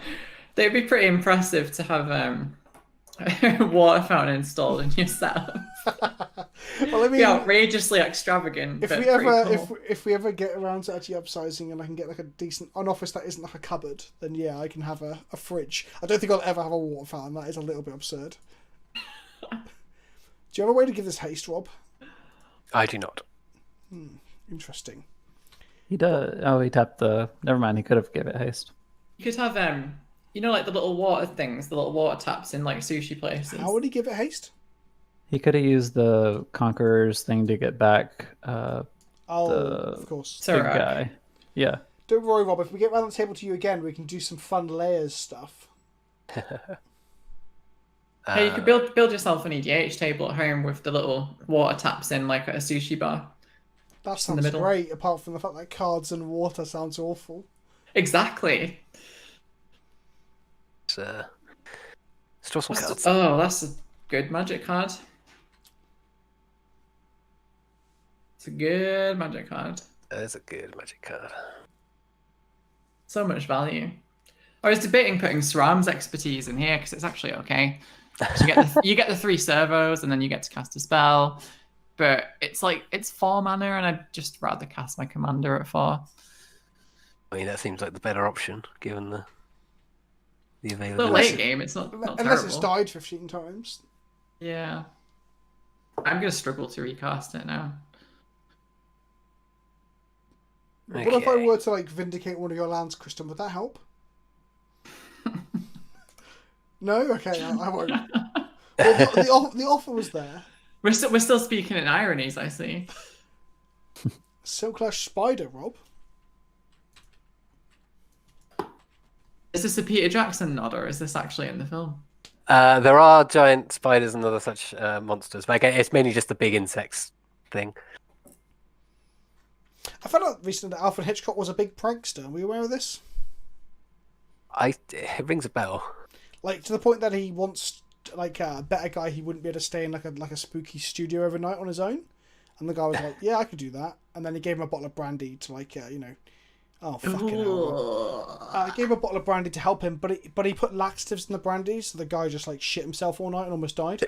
they'd be pretty impressive to have a water fountain installed in your setup. Well, I mean, Be outrageously extravagant. if but we ever pretty cool. if we ever get around to actually upsizing and I can get like an office that isn't like a cupboard, then yeah, I can have a fridge. I don't think I'll ever have a water fountain. That is a little bit absurd. Do you have a way to give this haste, Rob? I do not. Interesting. He does. Oh, he tapped the. Never mind. He could have given it haste. You could have you know, like the little water things, the little water taps in like sushi places. How would he give it haste? He could have used the Conqueror's thing to get back Oh, the of course. big Sorok. guy. Yeah. Don't worry, Rob. If we get round the table to you again, we can do some fun layers stuff. Hey, you could build yourself an EDH table at home with the little water taps in like at a sushi bar. That in the sounds middle. great. Apart from the fact that cards and water sounds awful. Exactly. Let's draw some cards. Oh, that's a good magic card. It's a good magic card. That is a good magic card. So much value. I was debating putting Sram's expertise in here because it's actually okay. So you get the 3 servos and then you get to cast a spell. But it's like, it's 4 mana and I'd just rather cast my commander at 4. I mean, that seems like the better option, given the The availability. late game, it's not Unless terrible. it's died 15 times. Yeah. I'm going to struggle to recast it now. What if I Okay. were to like vindicate one of your lands, Kristen? Would that help? No? Okay, I won't. Well, the offer was there. We're still speaking in ironies, I see. Silklash Spider, Rob. Is this a Peter Jackson nod, or is this actually in the film? There are giant spiders and other such monsters, but again, it's mainly just the big insects thing. I found out recently that Alfred Hitchcock was a big prankster. Were you aware of this? It rings a bell. Like, to the point that he wants, like, a better guy, he wouldn't be able to stay in like a spooky studio overnight on his own. And the guy was like, yeah, I could do that. And then he gave him a bottle of brandy to, like, oh, fucking hell. I gave him a bottle of brandy to help him, but he put laxatives in the brandy, so the guy just, like, shit himself all night and almost died.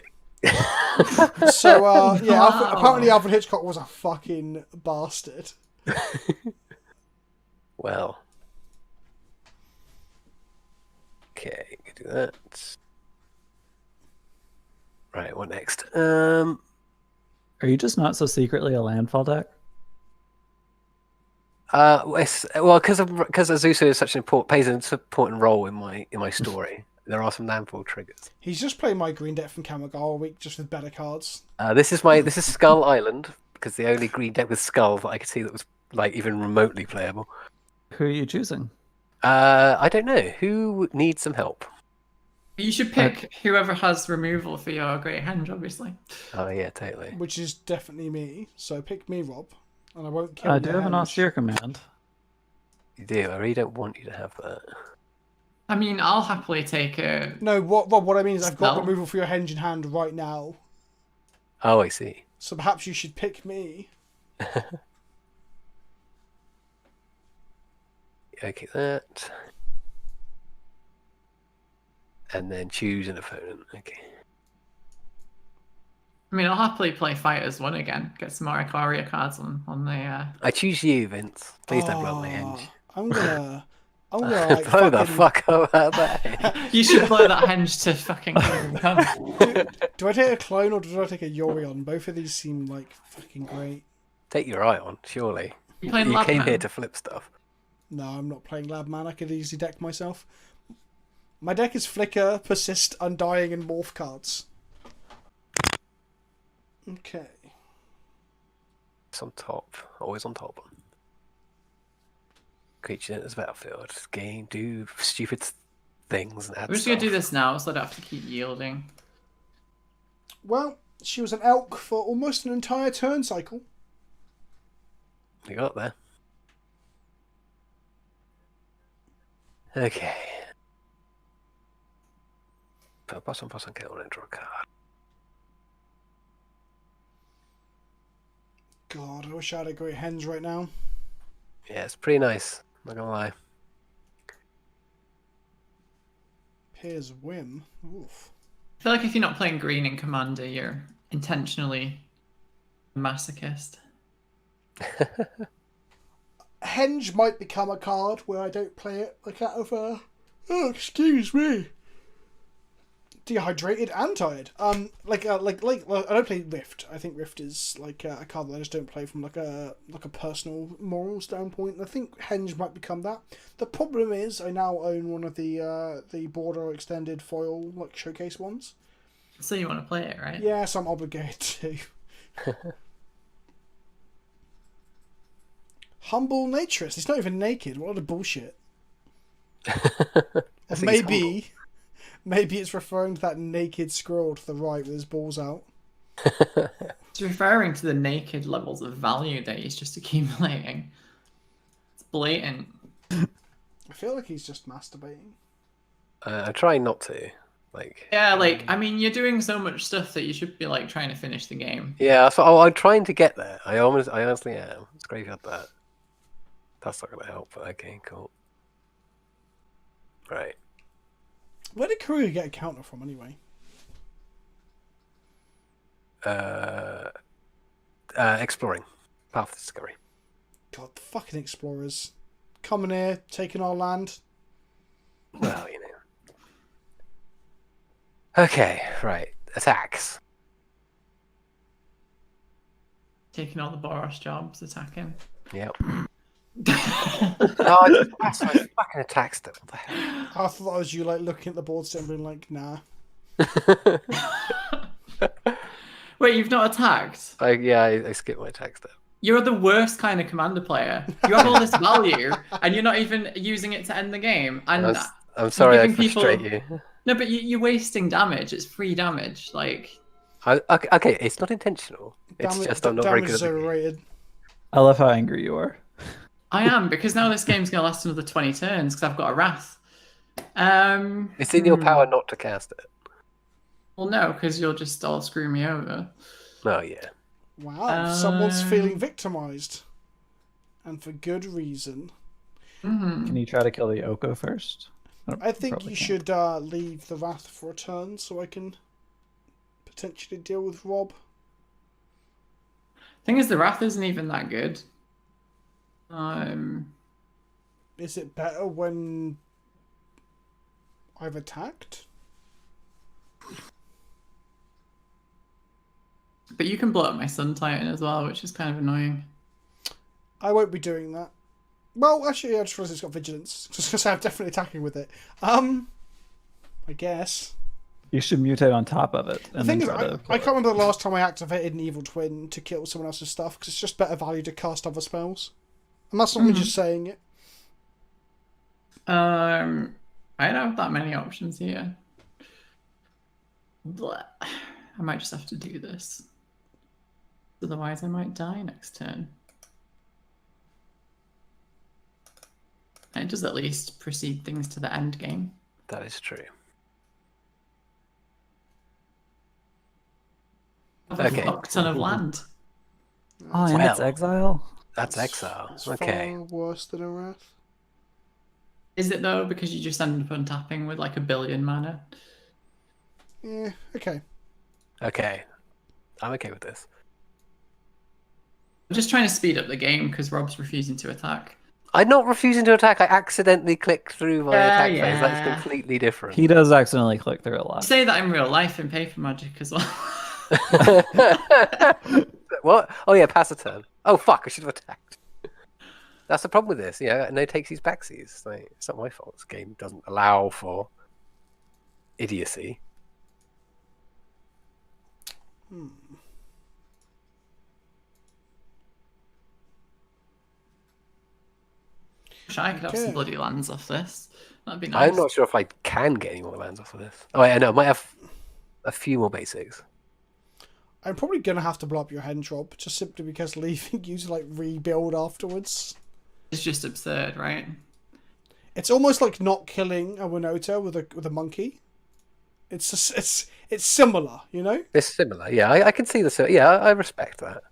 So, yeah, Wow. apparently Alfred Hitchcock was a fucking bastard. Well. Okay, can do that. Right, what next? Are you just not so secretly a landfall deck? Well, because Azusa is such an plays an important role in my story. There are some landfall triggers. He's just playing my green deck from Kamigawa all week, just with better cards. This is Skull Island, because the only green deck with Skull that I could see that was like even remotely playable. Who are you choosing? I don't know. Who needs some help? You should pick whoever has removal for your Great Henge, obviously. Oh yeah, totally. Which is definitely me. So pick me, Rob. And I won't kill I do have an austere command. You do. I really don't want you to have that. I mean, I'll happily take a... No, what I mean is I've got Spell? removal for your Henge in hand right now. Oh, I see. So perhaps you should pick me. Okay, that. And then choose an opponent. Okay. I mean, I'll happily play Fighters 1 again. Get some more Ikoria cards on the... I choose you, Vince. Please don't blow my henge. I'm gonna like Blow the fucking... fuck up out there. You should blow that Henge to fucking Kingdom Come. Do I take a clone or do I take a Yorion? Both of these seem like fucking great. Take your eye on, surely. You playing You Lab came Man? here to flip stuff. No, I'm not playing Lab Man. I could easily deck myself. My deck is Flicker, Persist, Undying, and Morph cards. Okay. It's on top. Always on top. Creature enters battlefield. Game, do stupid things and add We're just stuff. going to do this now so I don't have to keep yielding. Well, she was an elk for almost an entire turn cycle. You got there. Okay. Put a bottom kill and draw a card. God, I wish I had a Great Henge right now. Yeah, it's pretty nice. Not gonna lie. Here's Whim. Oof. I feel like if you're not playing green in Commander, you're intentionally a masochist. Henge might become a card where I don't play it like out of oh, excuse me. Dehydrated and tired. Well, I don't play Rift. I think Rift is like a card that I just don't play from like a personal moral standpoint. And I think Henge might become that. The problem is I now own one of the border extended foil like showcase ones. So you want to play it, right? Yeah, so I'm obligated to. Humble naturist. He's not even naked. What a bullshit. Or maybe it's referring to that naked squirrel to the right with his balls out. It's referring to the naked levels of value that he's just accumulating. It's blatant. I feel like he's just masturbating. I try not to. Like. Yeah, like, I mean, you're doing so much stuff that you should be, like, trying to finish the game. Yeah, so I'm trying to get there. I honestly am. It's great you had that. That's not gonna help, but okay, cool. Right. Where did Korea get a counter from anyway? Exploring. Path of Discovery. God, the fucking explorers. Coming here, taking our land. Well, you know. Okay, right. Attacks. Taking all the Boros jobs, attacking. Yep. Oh, that's my fucking attack stuff. What the hell? I thought that was you like looking at the board set and being like, nah. Wait, you've not attacked? I skipped my attack stuff. You're the worst kind of commander player. You have all this value, and you're not even using it to end the game. And I'm sorry I giving people- frustrate you. No, but you're wasting damage. It's free damage. Like, Okay, it's not intentional. It's just I'm not very damage good is at the game. overrated. I love how angry you are. I am, because now this game's going to last another 20 turns because I've got a Wrath. It's in your power not to cast it. Well, no, because you'll just all screw me over. Oh, yeah. Wow, someone's feeling victimized. And for good reason. Can you try to kill the Oko first? I think Probably you can't. should leave the Wrath for a turn so I can potentially deal with Rob. Thing is, the Wrath isn't even that good. Is it better when I've attacked? But you can blow up my Sun Titan as well, which is kind of annoying. I won't be doing that. Well, actually, I just realised it's got vigilance. Just because I'm definitely attacking with it. I guess. You should mutate on top of it. The And thing then is, try to I can't remember the last time I activated an Evil Twin to kill someone else's stuff, because it's just better value to cast other spells. And that's not me just saying it. I don't have that many options here. Blah. I might just have to do this. Otherwise, I might die next turn. It does at least proceed things to the end game. That is true. Okay. A fuck ton of land. Oh, and it's Well. exile? That's exile. It's Okay. far worse than a Wrath. Is it though? Because you just end up untapping with like 1 billion mana. Yeah, okay. Okay. I'm okay with this. I'm just trying to speed up the game because Rob's refusing to attack. I'm not refusing to attack. I accidentally clicked through my attack phase. yeah. That's completely different. He does accidentally click through a I lot. say that in real life in paper magic as well. What? Oh yeah, pass a turn. Oh fuck! I should have attacked. That's the problem with this. Yeah, no takesies backsies. Like, it's not my fault. This game doesn't allow for idiocy. Wish I could have Okay. some bloody lands off this. That'd be nice. I'm not sure if I can get any more lands off of this. Oh wait, I know. I might have a few more basics. I'm probably going to have to blow up your Henge, Rob, just simply because leaving you to, like, rebuild afterwards. It's just absurd, right? It's almost like not killing a Winota with a monkey. It's just, it's similar, you know? It's similar. Yeah, I can see the. Yeah, I respect that.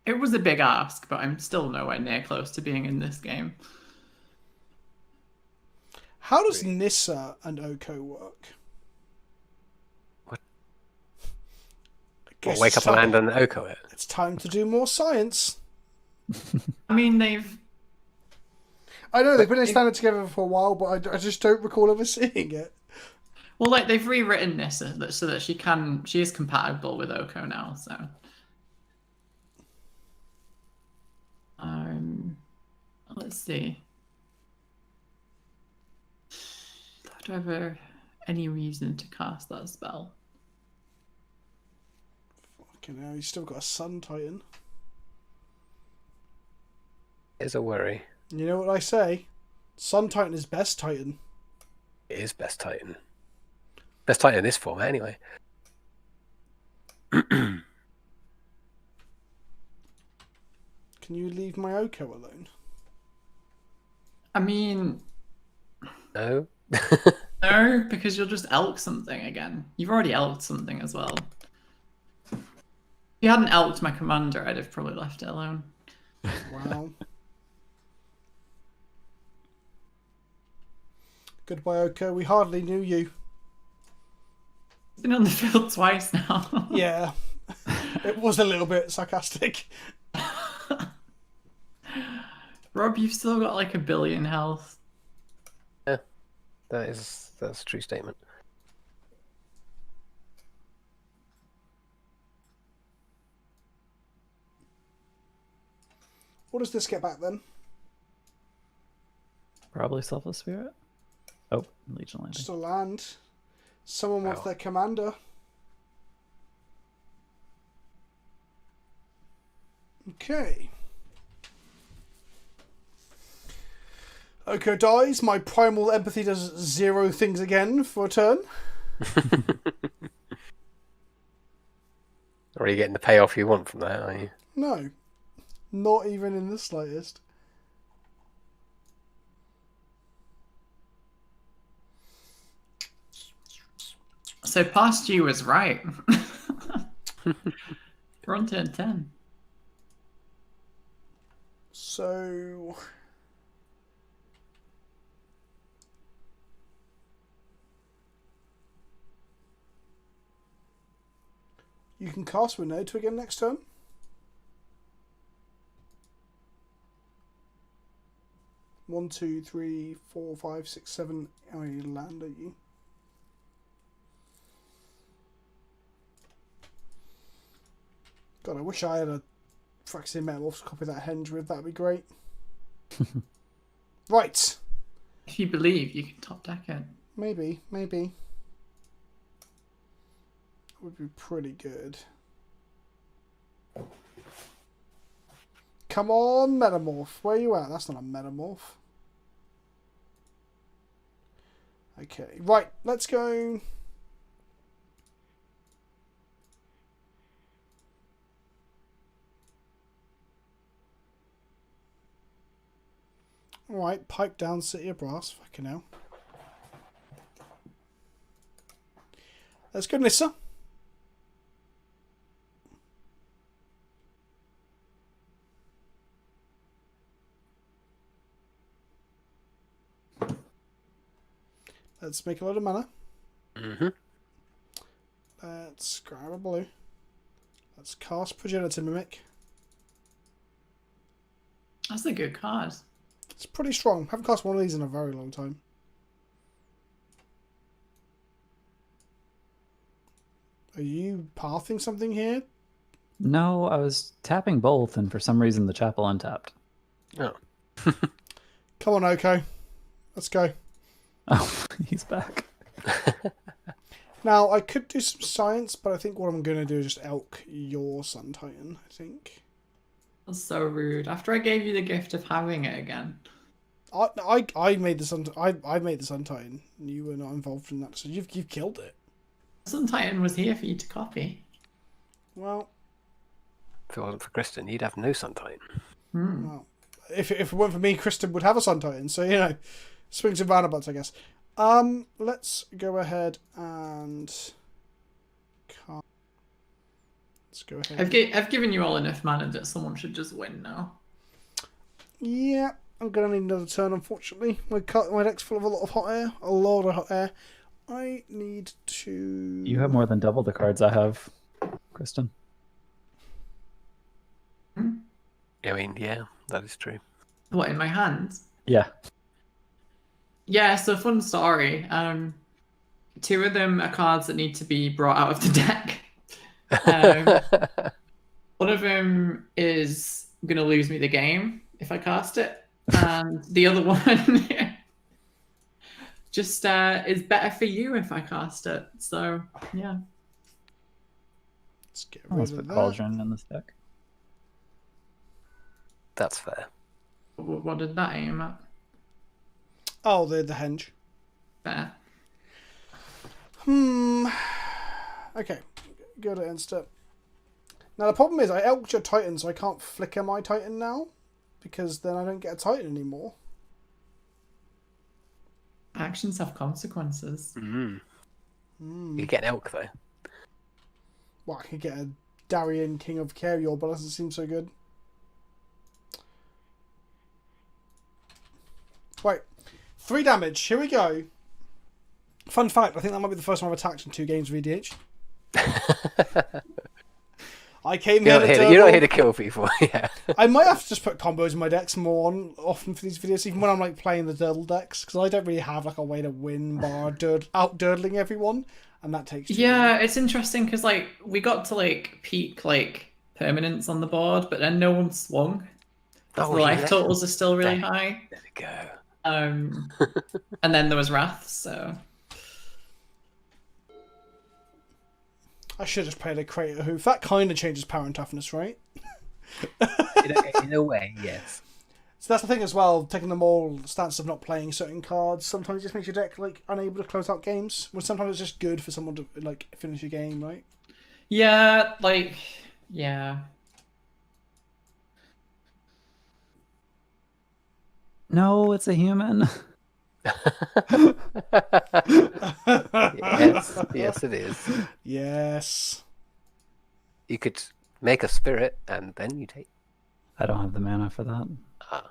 It was a big ask, but I'm still nowhere near close to being in this game. How does Nissa and Oko work? What? I guess Wake it's up a time- land and Oko it. It's time to do more science. I mean, they've I know they've been in standard together for a while, but I just don't recall ever seeing it. well, like they've rewritten this so that she is compatible with Oko now. So, let's see. Do I have any reason to cast that spell? Fucking hell, you still got a Sun Titan. It's a worry. You know what I say? Sun Titan is best Titan. It is best Titan. Best Titan in this format, anyway. Can you leave my Oko alone? I mean, No. no, because you'll just elk something again. You've already elked something as well. If you hadn't elked my commander, I'd have probably left it alone. Wow. Goodbye, Oko. We hardly knew you. It's been on the field twice now. Yeah. It was a little bit sarcastic. Rob, you've still got like 1 billion health. That's a true statement. What does this get back then? Probably Selfless Spirit. Oh, Legion Landing. Just a land. Someone wants Wow. their commander. Okay. Oko dies. My primal empathy does 0 things again for a turn. Or are you getting the payoff you want from that, are you? No. Not even in the slightest. So past you was right. We're on turn 10. So... you can cast Winota again next turn. One, two, three, 4, 5, 6, 7. Oh, you land, don't you? God, I wish I had a Phyrexian Metamorph to copy that henge with. That'd be great. Right. If you believe, you can top deck it. Maybe. Would be pretty good. Come on, Metamorph. Where are you at? That's not a Metamorph. Okay, right. Let's go. Alright, pipe down City of Brass. Fucking hell. Let's go, Nissa. Let's make a lot of mana. Mm-hmm. Let's grab a blue. Let's cast Progenitor Mimic. That's a good card. It's pretty strong. Haven't cast one of these in a very long time. Are you pathing something here? No, I was tapping both, and for some reason the chapel untapped. Oh. Come on, Oko. Let's go. Oh, he's back. Now, I could do some science, but I think what I'm going to do is just elk your Sun Titan, I think. That's so rude. After I gave you the gift of having it again. I made the Sun I made the Sun Titan. You were not involved in that, so you've killed it. Sun Titan was here for you to copy. Well, If it wasn't for Kristen, you'd have no Sun Titan. well if it weren't for me, Kristen would have a Sun Titan, so, you know, swings and roundabouts, I guess. Let's go ahead and... let's go ahead. I've given you all enough mana that someone should just win now. Yeah, I'm going to need another turn, unfortunately. My deck's full of a lot of hot air. A lot of hot air. I need to... You have more than double the cards I have, Kristen. I mean, yeah, that is true. What, in my hands? Yeah. Yeah, so fun story. 2 of them are cards that need to be brought out of the deck. One of them is going to lose me the game if I cast it. And the other one just is better for you if I cast it. So, yeah. Let's get Let's rid of put that. Cauldron in this deck. That's fair. What did that aim at? Oh, the henge. Fair. Okay, go to end step. Now the problem is I elked your Titan, so I can't flicker my Titan now, because then I don't get a Titan anymore. Actions have consequences. You get an elk, though. Well, I could get a Darien King of Carrior, but that doesn't seem so good. Right, 3 damage. Here we go. Fun fact, I think that might be the first time I've attacked in 2 games of EDH. I came here You're not here to kill people, yeah. I might have to just put combos in my decks more often for these videos, even when I'm like playing the Durdle decks, because I don't really have like a way to win bar out Durdling everyone, and that takes too long. It's interesting because like we got to like peak like permanence on the board, but then no one swung. The life totals are still really high. There we go. And then there was Wrath, so I should have just played a Crater Hoof. That kind of changes power and toughness, right? In a way, yes. So that's the thing as well. Taking the moral stance of not playing certain cards sometimes just makes your deck like unable to close out games. When sometimes it's just good for someone to like finish a game, right? Yeah, like, yeah. No, it's a human. Yes, yes, it is. Yes. You could make a spirit and then you take. I don't have the mana for that. Ah.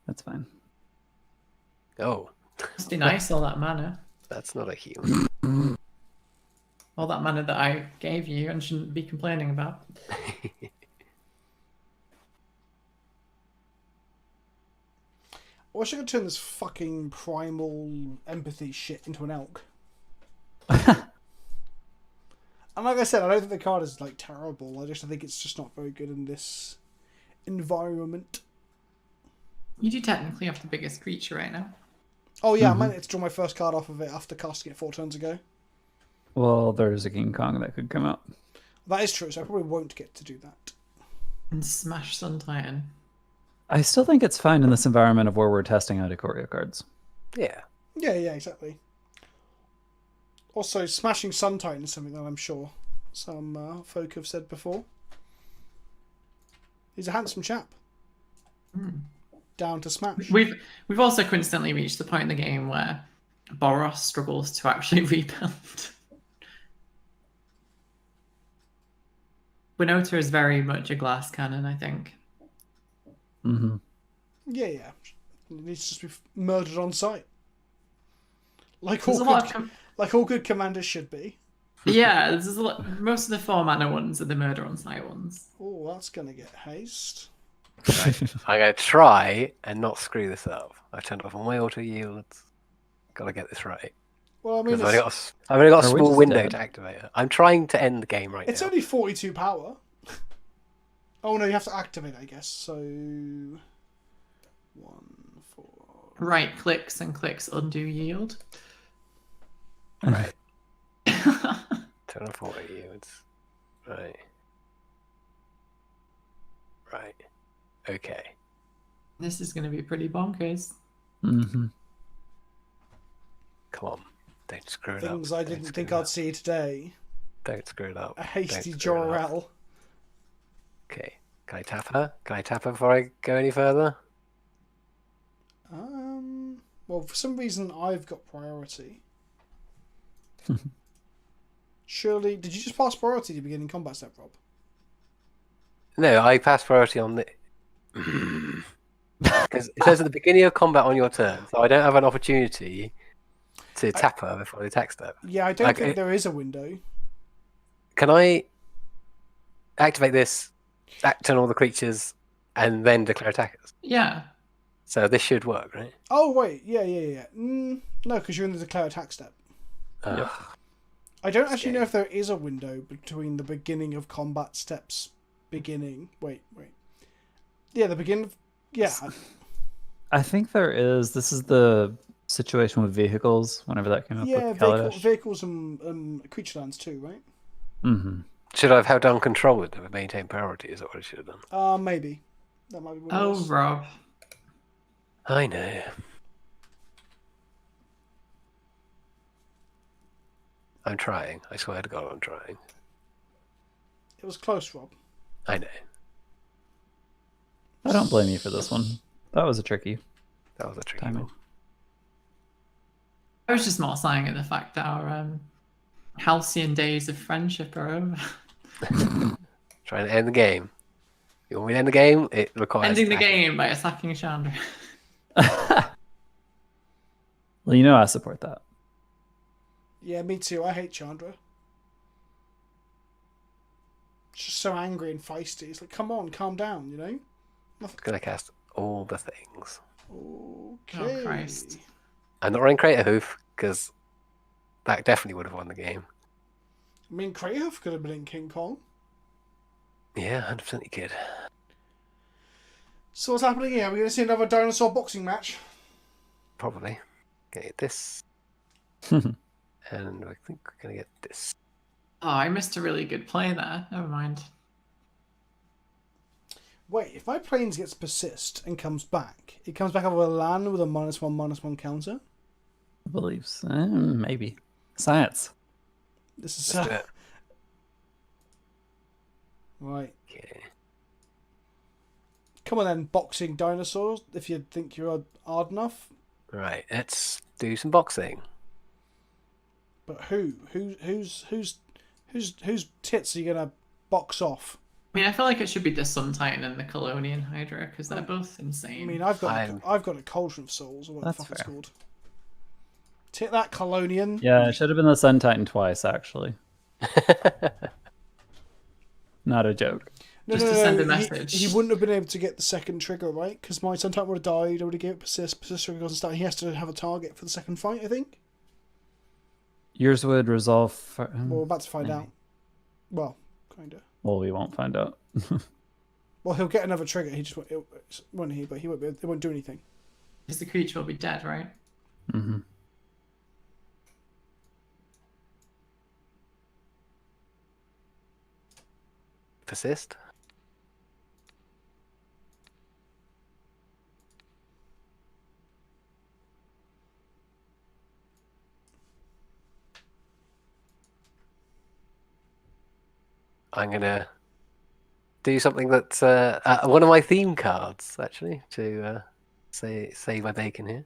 That's fine. Oh, Must be nice, all that mana. that's not a human. All that mana that I gave you and shouldn't be complaining about. I wish I could turn this fucking primal empathy shit into an elk. And like I said, I don't think the card is like terrible. I think it's just not very good in this environment. You do technically have the biggest creature right now. Oh yeah, I might to draw my first card off of it after casting it 4 turns ago. Well, there's a King Kong that could come out. That is true, so I probably won't get to do that. And smash Sun Titan. I still think it's fine in this environment of where we're testing out Ikoria cards. Yeah. Yeah, exactly. Also, smashing Sun Titan is something that I'm sure some folk have said before. He's a handsome chap. Down to smash. We've also coincidentally reached the point in the game where Boros struggles to actually rebuild. Winota is very much a glass cannon, I think. Mm-hmm. Yeah. It needs to just be murdered on sight. Like There's all good commanders should be. Yeah, there's a lot, most of the 4 mana ones are the murder on sight ones. Oh, that's gonna get haste. I'm going to try and not screw this up. I turned off all my auto yields. Got to get this right. Well, I mean, Because I've only got a Are we small just window dead? to activate it. I'm trying to end the game right it's now. only 42 power. Oh no, you have to activate, I guess. So 1, 4. Right clicks and clicks undo yield. Right. Turn off auto yields. Right. Right. Okay. This is going to be pretty bonkers. Mm-hmm. Come on. Don't screw it up. Things I Don't didn't screw think it I'd up. see today. Don't screw it up. A hasty Don't screw it up. Jor-El. Okay. Can I tap her? Can I tap her before I go any further? Well, for some reason I've got priority. Surely, did you just pass priority to beginning combat step, Rob? No, I pass priority on the... Because it says at the beginning of combat on your turn, so I don't have an opportunity to tap her before the attack step. Yeah, I don't Like, think there is a window. Can I activate this, turn all the creatures, and then declare attackers? Yeah. So this should work, right? Oh, wait. Yeah. No, because you're in the declare attack step. Ugh. I don't actually know if there is a window between the beginning of combat steps beginning. Wait. Yeah, the beginning of... Yeah. I think there is. This is the situation with vehicles, whenever that came up Yeah, with Kaladesh. vehicles and creature lands too, right? Mm-hmm. Should I have held down control with them and maintained priority? Is that what I should have done? Maybe. That might be what it Oh, was. Rob. I know. I'm trying. I swear to God, I'm trying. It was close, Rob. I know. I don't blame you for this one. That was a tricky That was a tricky timing. one. I was just more sighing at the fact that our halcyon days of friendship are over. Trying to end the game. You want me to end the game? It requires Ending the attacking. game by attacking Chandra. Well, you know I support that. Yeah, me too. I hate Chandra. She's just so angry and feisty. It's like, come on, calm down, you know? I'm gonna cast all the things. Okay. Oh, Christ. I'm not running Crater Hoof because that definitely would have won the game. I mean, Krayhoof could have been in King Kong. Yeah, 100% you could. So what's happening here? We're going to see another dinosaur boxing match. Probably. Gonna get this. And I think we're gonna get this. Oh, I missed a really good play there. Never mind. Wait, if my planes gets persist and comes back, it comes back over a land with a -1/-1 counter? I believe so. Maybe. Science. This is Let's do it. right. Okay. Come on then, boxing dinosaurs, if you think you're hard enough. Right, let's do some boxing. But whose tits are you gonna box off? I mean, I feel like it should be the Sun Titan and the Colonian Hydra because they're both insane. I mean, I've got a Cauldron of Souls, or what the That's fuck it's fair. called. Tit that Colonian. Yeah, it should have been the Sun Titan twice, actually. Not a joke. No, Just to send a message. He wouldn't have been able to get the second trigger, right? Because my Sun Titan would have died. I would have given it persist. Persist trigger doesn't start. He has to have a target for the second fight, I think. Yours would resolve. Well, we're about to find maybe. out. Well, kinda. Well, we won't find out. Well, he'll get another trigger. He just won't he? But he won't. It won't do anything. Because the creature will be dead, right? Mm-hmm. Persist. I'm gonna do something that's one of my theme cards, actually, to save my bacon here.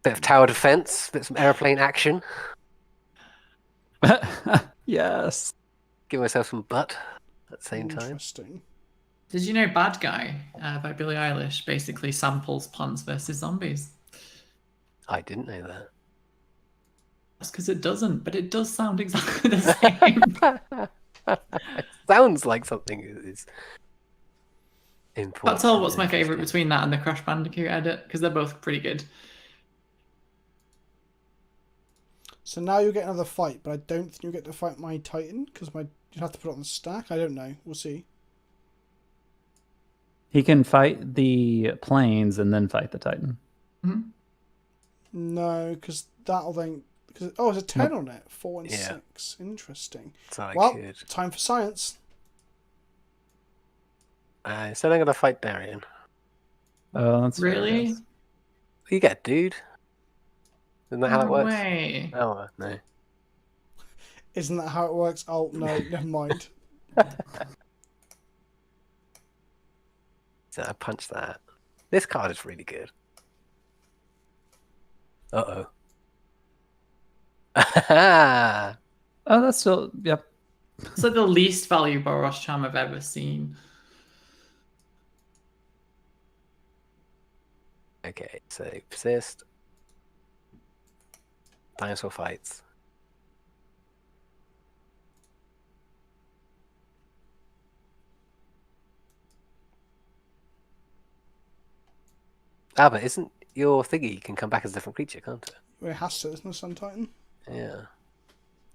Bit of tower defense, bit of some airplane action. Yes. Give myself some butt at the same time. Interesting. Did you know Bad Guy by Billie Eilish basically samples Plants vs. Zombies? I didn't know that. That's because it doesn't, but it does sound exactly the same. It sounds like something is important. Can't tell what's my favourite between that and the Crash Bandicoot edit, because they're both pretty good. So now you'll get another fight, but I don't think you'll get to fight my Titan because you have to put it on the stack. I don't know. We'll see. He can fight the planes and then fight the Titan. Mm-hmm. No, because that'll then. Oh, it's a 10 on it. 4 and Yeah. 6. Interesting. So I Well, could. time for science. So I'm gonna fight Darian. Oh, that's fair, Really? yes. You get a dude. Isn't that how it No works? way. Oh no. Isn't that how it works? Oh, no, never mind. So I punch that. This card is really good. Uh oh. Oh, that's still. Yep. It's like the least value Boros charm I've ever seen. Okay, so persist. Dinosaur fights. Ah, but isn't your thingy can come back as a different creature, can't it? It has to, isn't it, Sun Titan? Yeah.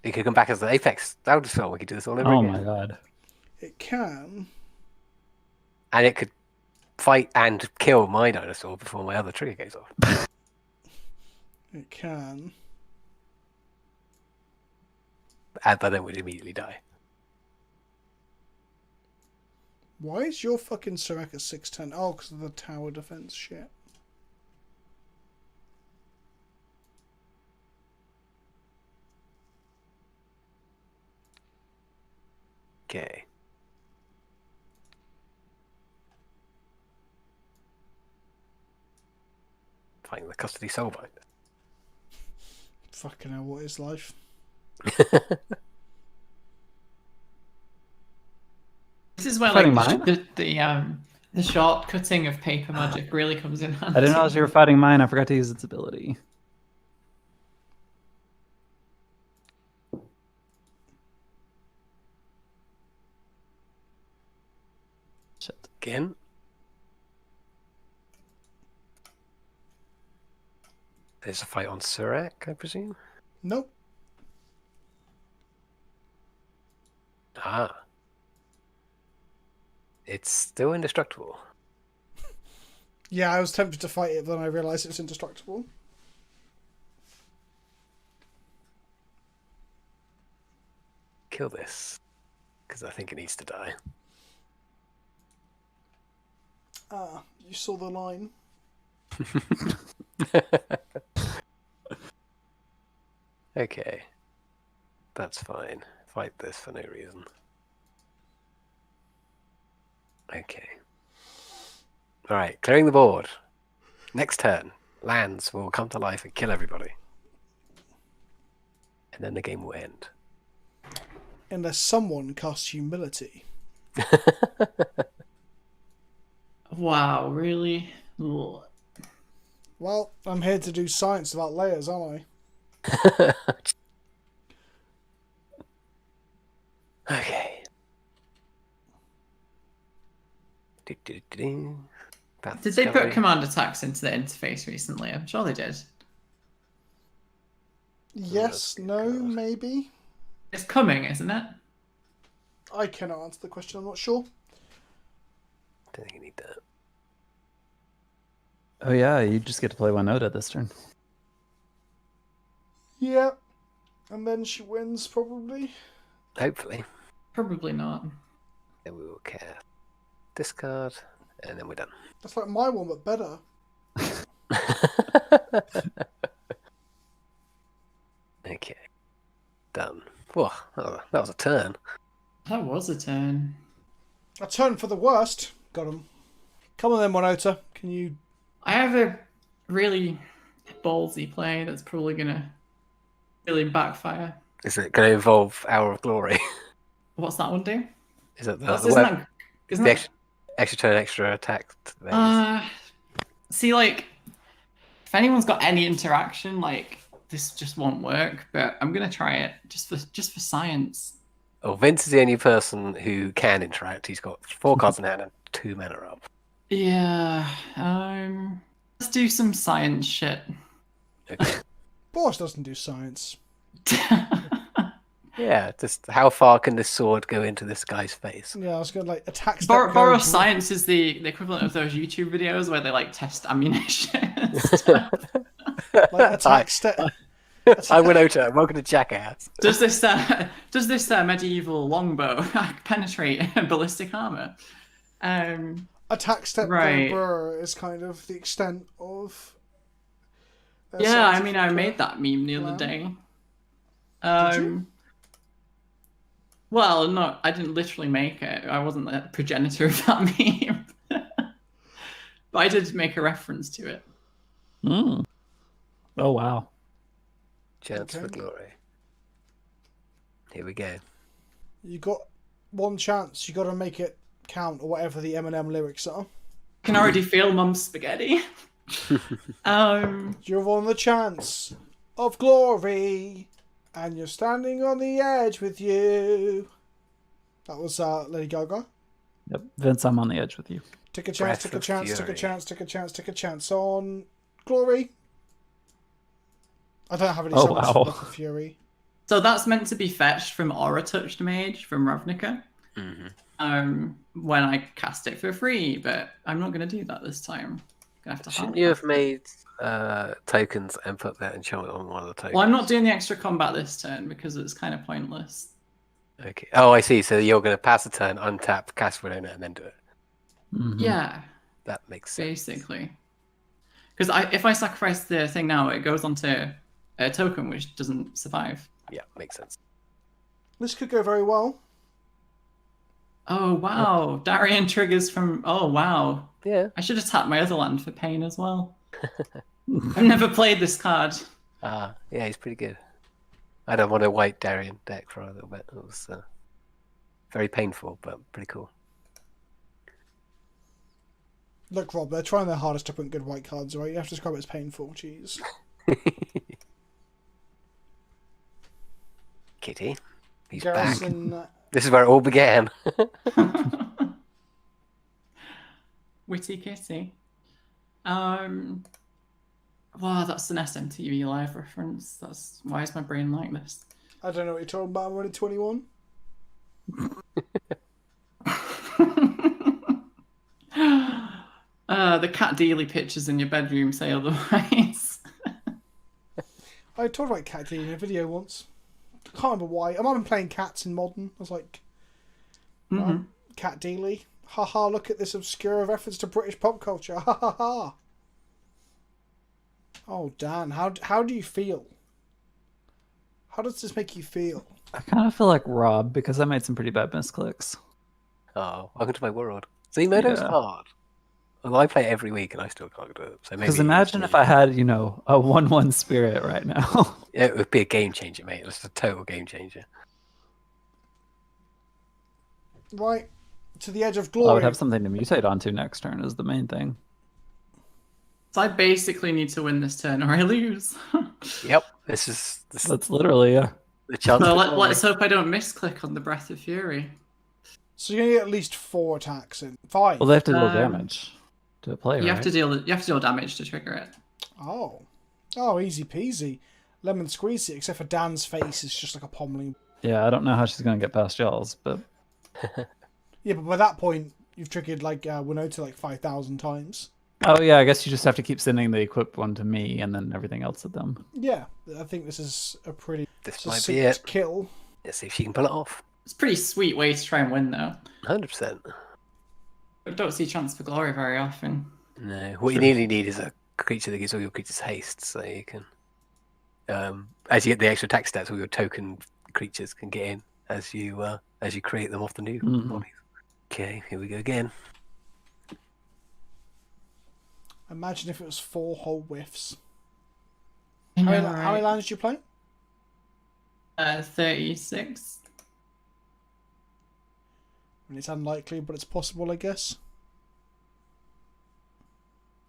It could come back as the Apex. That would just feel like we could do this all over Oh again. my god. It can. And it could fight and kill my dinosaur before my other trigger goes off. It can. But then it would immediately die. Why is your fucking Soraka 610? Oh, because of the tower defense shit. Okay. Fighting the custody soulbind. Fucking hell, what is life? This is where Fighting like mine? the short cutting of paper magic really comes in handy. I didn't realize you were fighting mine. I forgot to use its ability. Shit. Again. There's a fight on Surak, I presume. Nope. Ah. It's still indestructible. Yeah, I was tempted to fight it, but then I realised it's indestructible. Kill this. Because I think it needs to die. Ah, you saw the line. Okay. That's fine. Fight this for no reason. Okay. Alright, clearing the board. Next turn, lands will come to life and kill everybody. And then the game will end. Unless someone casts humility. Wow, really? Ugh. Well, I'm here to do science about layers, aren't I? Okay. Did they put command attacks into the interface recently? I'm sure they did. Yes, no, maybe. It's coming, isn't it? I cannot answer the question, I'm not sure. Don't think you need that. Oh yeah, you just get to play Winota this turn. Yeah. And then she wins, probably. Hopefully. Probably not. Then we will cast discard, and then we're done. That's like my one, but better. Okay. Done. Whoa, that was a turn. That was a turn. A turn for the worst. Got him. Come on then, Winota. Can you... I have a really ballsy play that's probably gonna really backfire. Is it going to involve Hour of Glory? What's that one do? Is it Isn't that extra turn, extra attack? see, like, if anyone's got any interaction, like, this just won't work. But I'm gonna try it just for science. Oh, Vince is the only person who can interact. He's got 4 cards in hand and 2 mana up. Yeah. Let's do some science shit. Okay. Boros doesn't do science. Yeah, just how far can this sword go into this guy's face? Yeah, I was going to, like, attack... Boros science is the equivalent of those YouTube videos where they, like, test ammunition. Like, attack step... I'm Winota. Welcome to Jackass. Does this medieval longbow penetrate ballistic armor? Attack step Right. Burr is kind of the extent of... Yeah, I mean, I made that meme the other day. Did you? Well, no, I didn't literally make it. I wasn't the progenitor of that meme. But I did make a reference to it. Mm. Oh wow. Chance for Okay. glory. Here we go. You got one chance. You got to make it count, or whatever the Eminem lyrics are. Can already feel Mum's spaghetti. You've won the chance of glory, and you're standing on the edge with you. That was Lady Gaga. Yep, Vince, I'm on the edge with you. Take a chance, Breath take a of chance, take a Fury. chance, take a chance, take a chance on glory. I don't have any Oh, summons for wow. Breath of Fury. So that's meant to be fetched from Aura Touched Mage from Ravnica. When I cast it for free, but I'm not going to do that this time. Gonna have to Shouldn't hard you have cast it. made tokens and put that enchantment on one of the tokens? Well, I'm not doing the extra combat this turn because it's kind of pointless. Okay. Oh, I see. So you're going to pass a turn, untap, cast Winona, and then do it. Mhm. Yeah, That makes sense. basically. Because if I sacrifice the thing now, it goes onto a token which doesn't survive. Yeah, makes sense. This could go very well. Oh, wow. Darian triggers from... Oh, wow. Yeah. I should have tapped my other land for pain as well. I've never played this card. Yeah, he's pretty good. I don't want a white Darian deck for a little bit. It was very painful, but pretty cool. Look, Rob, they're trying their hardest to print good white cards, right? You have to describe it as painful. Jeez. Kitty, he's back. Garrison, This is where it all began. Witty Kitty. Wow, that's an SMTV live reference. That's why is my brain like this? I don't know what you're talking about. I'm only 21. The Cat Dealey pictures in your bedroom say otherwise. I talked about Cat Dealey in a video once. I can't remember why. I might have been playing cats in Modern. I was like, Cat Dealey. Haha, look at this obscure reference to British pop culture. Ha ha ha. Oh, Dan, how do you feel? How does this make you feel? I kind of feel like Rob because I made some pretty bad misclicks. Oh, welcome to my world. See, Murdo's Yeah. hard. Well, I play it every week and I still can't do it. So maybe Because imagine if I had, a 1/1 spirit right now. it would be a game changer, mate. It's a total game changer. Right to the edge of I glory. would have something to mutate onto next turn is the main thing. So I basically need to win this turn or I lose. Yep, this is That's literally the chance. So for glory. let's hope I don't misclick on the Breath of Fury. So you're gonna get at least 4 attacks in 5. Well, they have to deal damage to play, You right? have to deal damage to trigger it. Oh, easy peasy, lemon squeezy. Except for Dan's face is just like a pommeling. Yeah, I don't know how she's gonna get past y'all's, but Yeah, but by that point you've triggered like Winota like 5,000 times. oh yeah, I guess you just have to keep sending the equipped one to me and then everything else at them. Yeah, I think this is a pretty This might be succinct it. kill. Let's see if she can pull it off. It's a pretty sweet way to try and win, though. 100%. I don't see chance for glory very often. No, what you really need is a creature that gives all your creatures haste, so you can, as you get the extra attack stats, all your token creatures can get in as you create them off the new bodies. Okay, here we go again. Imagine if it was 4 whole whiffs. I How know, many, how many right? lands did you play? 36. And it's unlikely, but it's possible, I guess.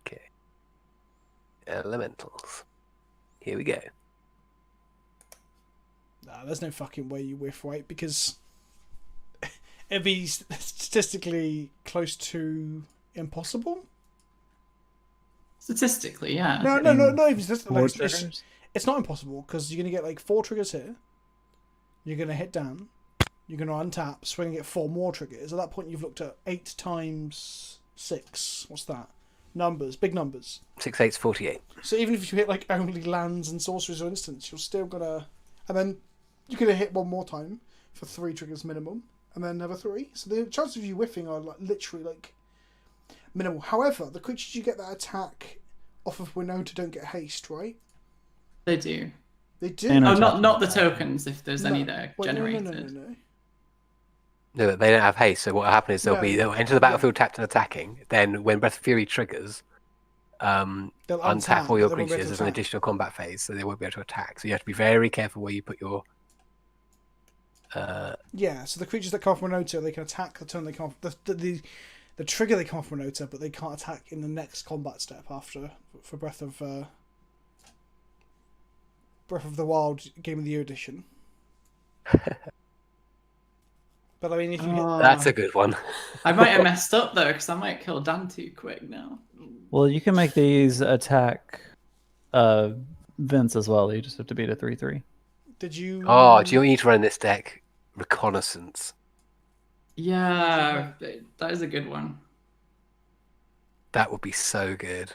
Okay. Elementals. Here we go. Nah, there's no fucking way you whiff, right? Because it'd be statistically close to impossible. Statistically, yeah. No, not even statistically. Four Like, triggers? it's not impossible because you're gonna get like 4 triggers here. You're gonna hit down. You're gonna untap, swing and get 4 more triggers. At that point, you've looked at 8 times 6. What's that? Numbers, big numbers. 6 8's 48. So even if you hit like only lands and sorceries or instants, you're still gonna, and then you're gonna hit one more time for 3 triggers minimum, and then another 3. So the chances of you whiffing are like literally like minimal. However, the creatures you get that attack off of Winota don't get haste, right? They do. They do. And Oh, attack. not the tokens, if there's any No. that are Wait, generated. no. No, they don't have haste, so what will happen is they'll No. enter the battlefield tapped and attacking. Then when Breath of Fury triggers, They'll untap all your they won't be able creatures to as an attack. additional combat phase, so they won't be able to attack. So you have to be very careful where you put your. Yeah, so the creatures that come off Winota, they can attack the turn they come off. The trigger they come off Winota, but they can't attack in the next combat step after for Breath of the Wild Game of the Year edition. But I mean, if you hit, That's a good one. I might have messed up though, because I might kill Dan too quick now. Well, you can make these attack Vince as well. You just have to beat a 3/3. did you? Oh, do you need to run this deck? Reconnaissance. Yeah, that is a good one. That would be so good.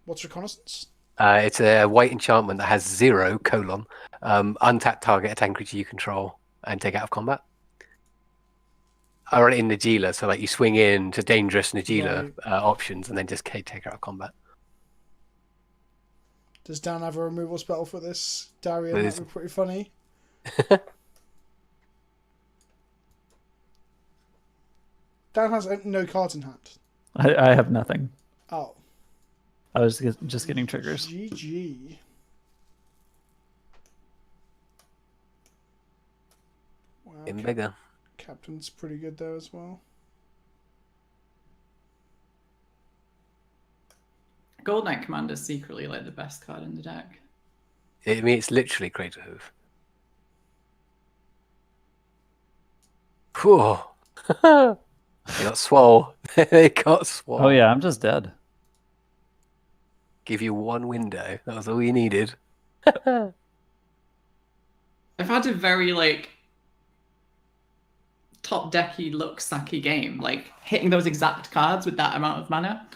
What's reconnaissance? It's a white enchantment that has 0 : untap target attacking creature you control and take out of combat. I run it in Najila, so like you swing in to dangerous Najila options and then just take her out of combat. Does Dan have a removal spell for this? Darian, Well, that'd be pretty funny. Dan has no cards in hand. I have nothing. Oh. I was just getting triggers. GG. Wow, In bigger. Captain's pretty good there as well. Gold Knight Commander is secretly like the best card in the deck. I mean, it's literally Crater Hoof. Whew. They got swole. They got swole. Oh yeah, I'm just dead. Give you one window. That was all you needed. I've had a very like top decky look sacky game, like hitting those exact cards with that amount of mana.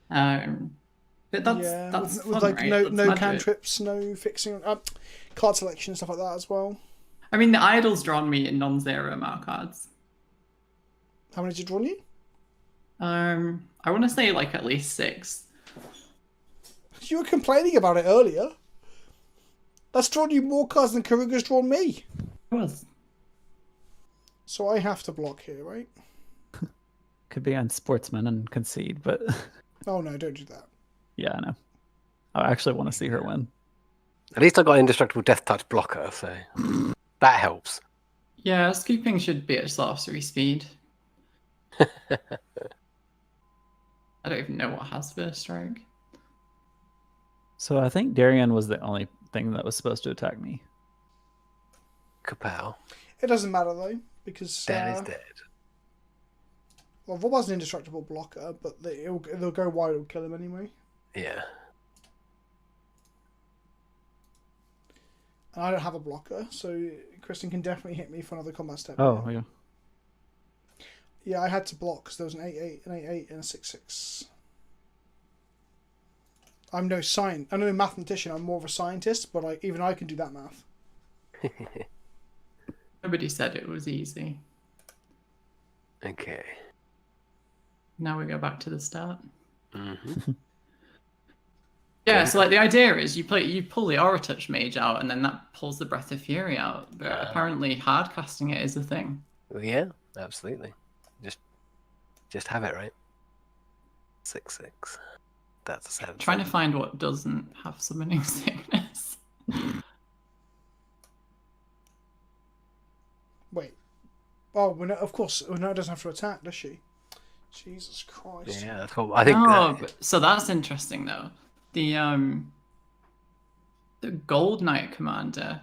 But that's with fun, like right? no That's magic. cantrips, no fixing, card selection, stuff like that as well. I mean, the idol's drawn me in non-zero amount cards. How many did you draw you? I want to say like at least 6. You were complaining about it earlier. That's drawn you more cards than Karuga's drawn me. It was. So I have to block here, right? Could be unsportsman and concede, but Oh no, don't do that. yeah, I know. I actually want to see her win. At least I got indestructible death touch blocker, so that helps. Yeah, scooping should be at sorcery speed. I don't even know what has first strike. So I think Darian was the only thing that was supposed to attack me. Kapow. It doesn't matter though, because Dead is dead. well, Rob was an indestructible blocker, but they'll go wide, it'll kill him anyway. Yeah. And I don't have a blocker, so Kristen can definitely hit me for another combat step. Oh, yeah. Yeah, I had to block because there was an 8/8, an 8/8, and a 6/6. I'm no mathematician. I'm more of a scientist, but even I can do that math. Nobody said it was easy. Okay. Now we go back to the start. Mm-hmm. Yeah, so like the idea is you pull the Aura Touch Mage out, and then that pulls the Breath of Fury out. But apparently, hard casting it is a thing. Well, yeah, absolutely. Just have it right. 6/6. That's a 7. Trying to find what doesn't have summoning sickness. Wait. Oh, of course, Winota doesn't have to attack, does she? Jesus Christ. Yeah, that's what I think. So that's interesting though. The Gold Knight commander.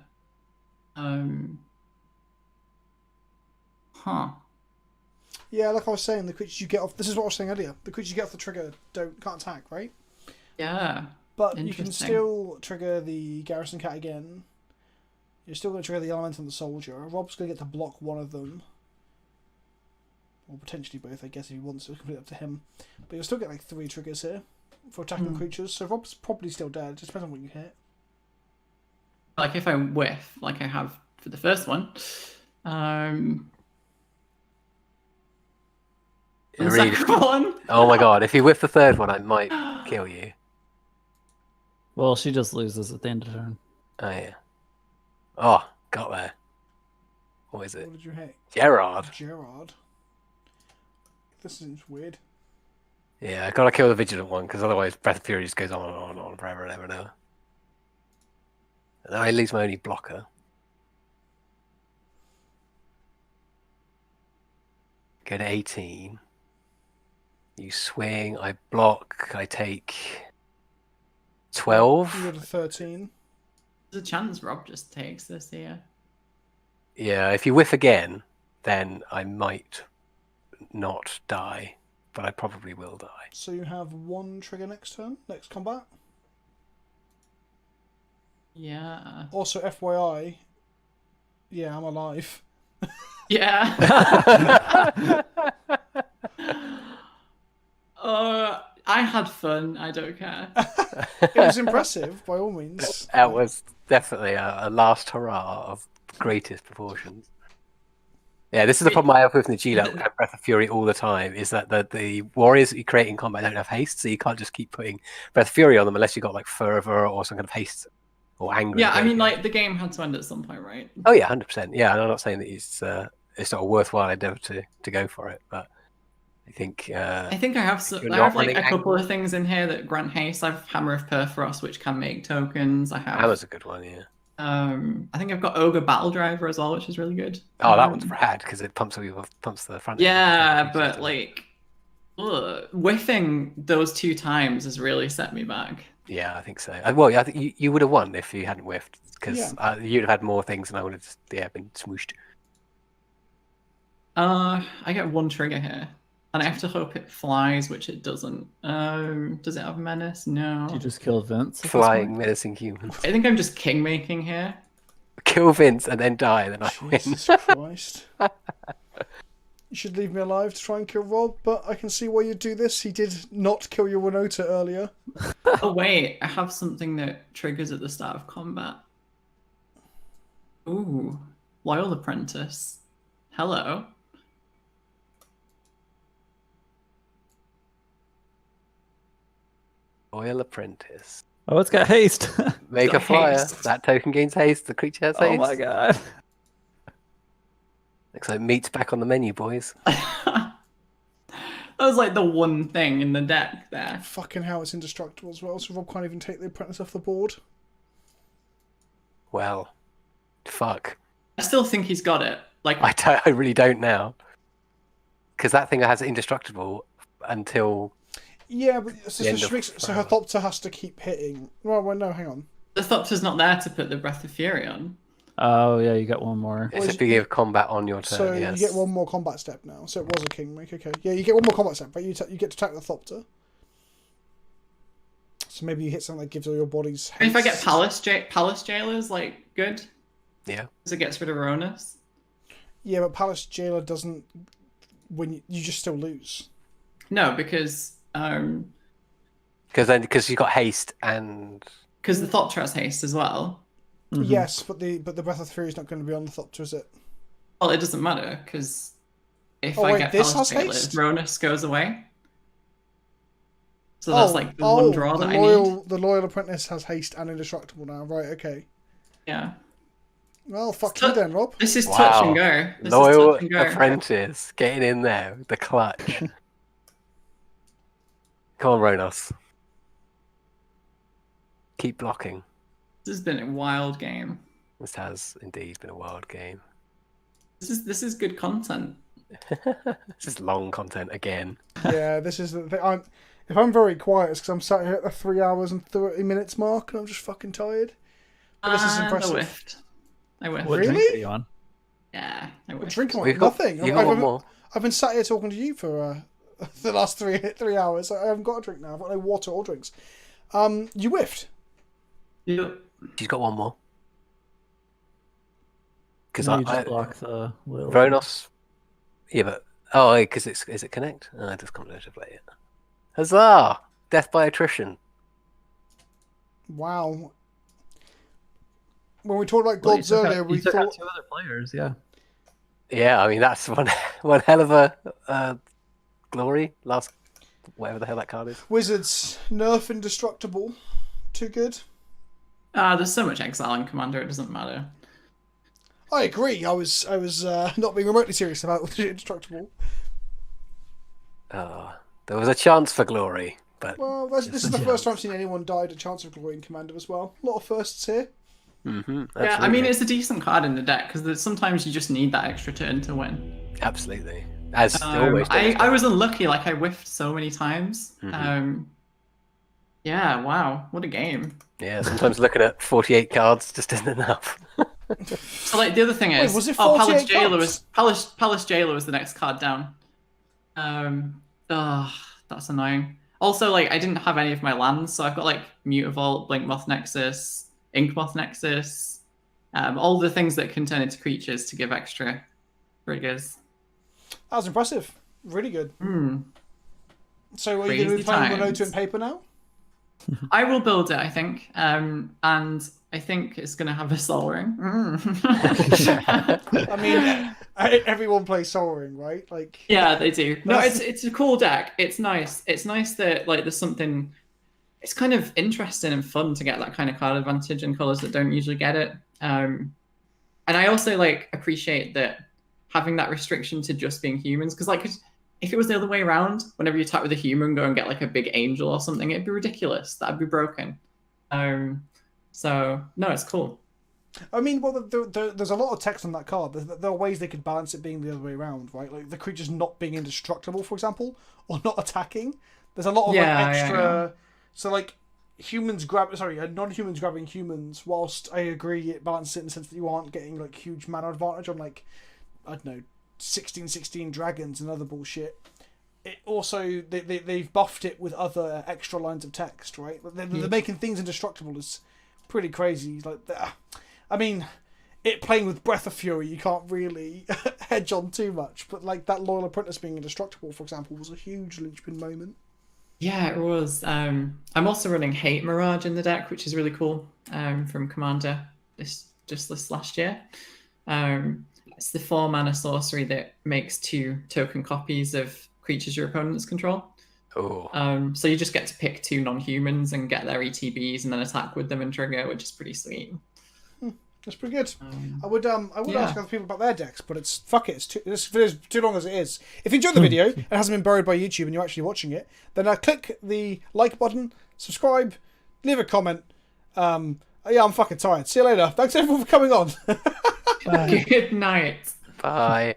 Yeah, like I was saying, the creatures you get off. This is what I was saying earlier. The creatures you get off the trigger can't attack, right? Yeah. But you can still trigger the Garrison Cat again. You're still going to trigger the Elemental and the Soldier. Rob's going to get to block one of them. Or potentially both, I guess, if he wants to. It's completely up to him. But you'll still get like 3 triggers here for attacking creatures. So Rob's probably still dead. It just depends on what you hit. Like if I whiff, like I have for the first one. The second one. Oh my god, if you whiff the third one, I might kill you. Well, she just loses at the end of turn. Oh yeah. Oh, got there. What is it? What did you hit? Gerard. This seems weird. Yeah, I gotta kill the Vigilant one, because otherwise Breath of Fury just goes on and on and on forever and ever and ever. And then I lose my only blocker. Go to 18. You swing, I block, I take 12. You go to 13. There's a chance Rob just takes this here. Yeah, if you whiff again, then I might not die, but I probably will die. So you have 1 trigger next turn, next combat. Yeah. Also, FYI, yeah, I'm alive. Yeah. I had fun. I don't care. It was impressive, by all means. That was definitely a last hurrah of greatest proportions. Yeah, this is the problem I have with Najila with Breath of Fury all the time, is that the warriors that you create in combat don't have haste, so you can't just keep putting Breath of Fury on them unless you've got like fervor or some kind of haste or anger. Yeah, I mean, like, the game had to end at some point, right? Oh yeah, 100%. Yeah, and I'm not saying that it's not a worthwhile endeavor to go for it, but I think I have like a couple of things in here that grant haste. I have Hammer of Perforos, which can make tokens. I have. That was a good one, yeah. I think I've got Ogre Battle Driver as well, which is really good. Oh, that one's rad because it pumps the front. Yeah, but like, whiffing those 2 times has really set me back. Yeah, I think so. Well, I think you would have won if you hadn't whiffed, because you'd have had more things, and I would have just been swooshed. I get 1 trigger here, and I have to hope it flies, which it doesn't. Does it have Menace? No. You just kill Vince. Flying, menacing humans. I think I'm just king making here. Kill Vince and then die, then I win. Jesus Christ. You should leave me alive to try and kill Rob, but I can see why you do this. He did not kill your Winota earlier. Oh wait, I have something that triggers at the start of combat. Ooh, Loyal Apprentice. Hello. Loyal Apprentice. Oh, it's got haste. Make a got flyer. haste. That token gains haste. The creature has haste. Oh my god. Looks like meat's back on the menu, boys. That was like the one thing in the deck there. Fucking hell, it's indestructible as well, so Rob can't even take the apprentice off the board. Well, fuck. I still think he's got it. Like I really don't now. Because that thing has indestructible until... Yeah, but The end of so her Thopter has to keep hitting. Well, no, hang on. the Thopter's not there to put the Breath of Fury on. Oh yeah, you got one more. It's a big of combat on your turn, So yes. you get one more combat step now. So it was a Kingmaker, okay. Yeah, you get one more combat step, but you get to attack the Thopter. So maybe you hit something that gives all your bodies haste. If I get Palace Jailer's like good, Yeah. because it gets rid of Ronus. Yeah, but Palace Jailer doesn't... When you just still lose. No, because Because you got haste and... the Thopter has haste as well. Mhm. Yes, but the Breath of Fury is not going to be on the Thopter, is it? Well, it doesn't matter because if Oh, I wait, get this Palace has Jailer, haste? Ronus goes away. So that's like the one draw that I need. The Loyal Apprentice has haste and indestructible now. Right, okay. Yeah. Well, fuck So- you then, Rob. This is Wow. touch and go. This Loyal is touch and go. Apprentice getting in there, the clutch. Come on, Ronos. Keep blocking. This has been a wild game. This has indeed been a wild game. This is good content. This is long content again. Yeah, this is the thing. If I'm very quiet, it's because I'm sat here at the 3 hours and 30 minutes mark, and I'm just fucking tired. But this is And impressive. I whiffed. What Really? drink are you on? Yeah, I I'm whiffed. drinking We've like got, nothing. you got one more. I've been sat here talking to you for the last three hours. I haven't got a drink now. I've got no water or drinks. You whiffed. Yep. She's got one more. Because No, you just block the little... Ronos. Yeah, but because is it connect? Oh, it does come to play it. Huzzah! Death by attrition. Wow. When we talked about Well, you gods took out- earlier, we you took out thought 2 other players. Yeah. Yeah, I mean that's one hell of a glory. Last whatever the hell that card is. Wizards nerf indestructible. Too good. There's so much exile in Commander, it doesn't matter. I agree. I was not being remotely serious about indestructible. There was a chance for glory, but Well, this is the first time I've seen anyone died at Chance of Glory in Commander as well. A lot of firsts here. Yeah, I mean absolutely. it's a decent card in the deck because sometimes you just need that extra turn to win. Absolutely. As always. I was unlucky, like I whiffed so many times. Mhm. Yeah, wow, what a game. Yeah, sometimes looking at 48 cards just isn't enough. So like the other thing is, was it Palace 48 Jailer cards? Palace Jailer was the next card down. That's annoying. Also, like I didn't have any of my lands, so I've got like Mutavault, Blinkmoth Nexus, Inkmoth Nexus, all the things that can turn into creatures to give extra triggers. That was impressive. Really good. So are you going to Crazy be playing times. Winota in paper now? I will build it, I think, and I think it's going to have a Soul Ring. I mean, everyone plays Soul Ring, right? Like, Yeah, they do. No, That's- it's a cool deck. It's nice. It's nice that like there's something. It's kind of interesting and fun to get that kind of card advantage in colors that don't usually get it. And I also like appreciate that having that restriction to just being humans, because like if it was the other way around, whenever you attack with a human, go and get like a big angel or something, it'd be ridiculous. That'd be broken. So no, it's cool. I mean, well, there's a lot of text on that card. There are ways they could balance it being the other way around, right? Like the creatures not being indestructible, for example, or not attacking. There's a lot of like extra. So like non-humans grabbing humans. Whilst I agree, it balances it in the sense that you aren't getting like huge mana advantage on like, I don't know, 16/16 dragons and other bullshit. It also they've buffed it with other extra lines of text, right? They're making things indestructible is pretty crazy. Like, I mean, it playing with Breath of Fury, you can't really hedge on too much. But like that Loyal Apprentice being indestructible, for example, was a huge linchpin moment. Yeah, it was. I'm also running Hate Mirage in the deck, which is really cool. From Commander this last year. It's the 4-mana sorcery that makes 2 token copies of creatures your opponents control. Oh. So you just get to pick 2 non-humans and get their ETBs and then attack with them and trigger, which is pretty sweet. That's pretty good. I would yeah. ask other people about their decks, but it's fuck it. This video's too long as it is. If you enjoyed the video and it hasn't been buried by YouTube and you're actually watching it, then click the like button, subscribe, leave a comment. Yeah, I'm fucking tired. See you later. Thanks everyone for coming on. Good night. Bye.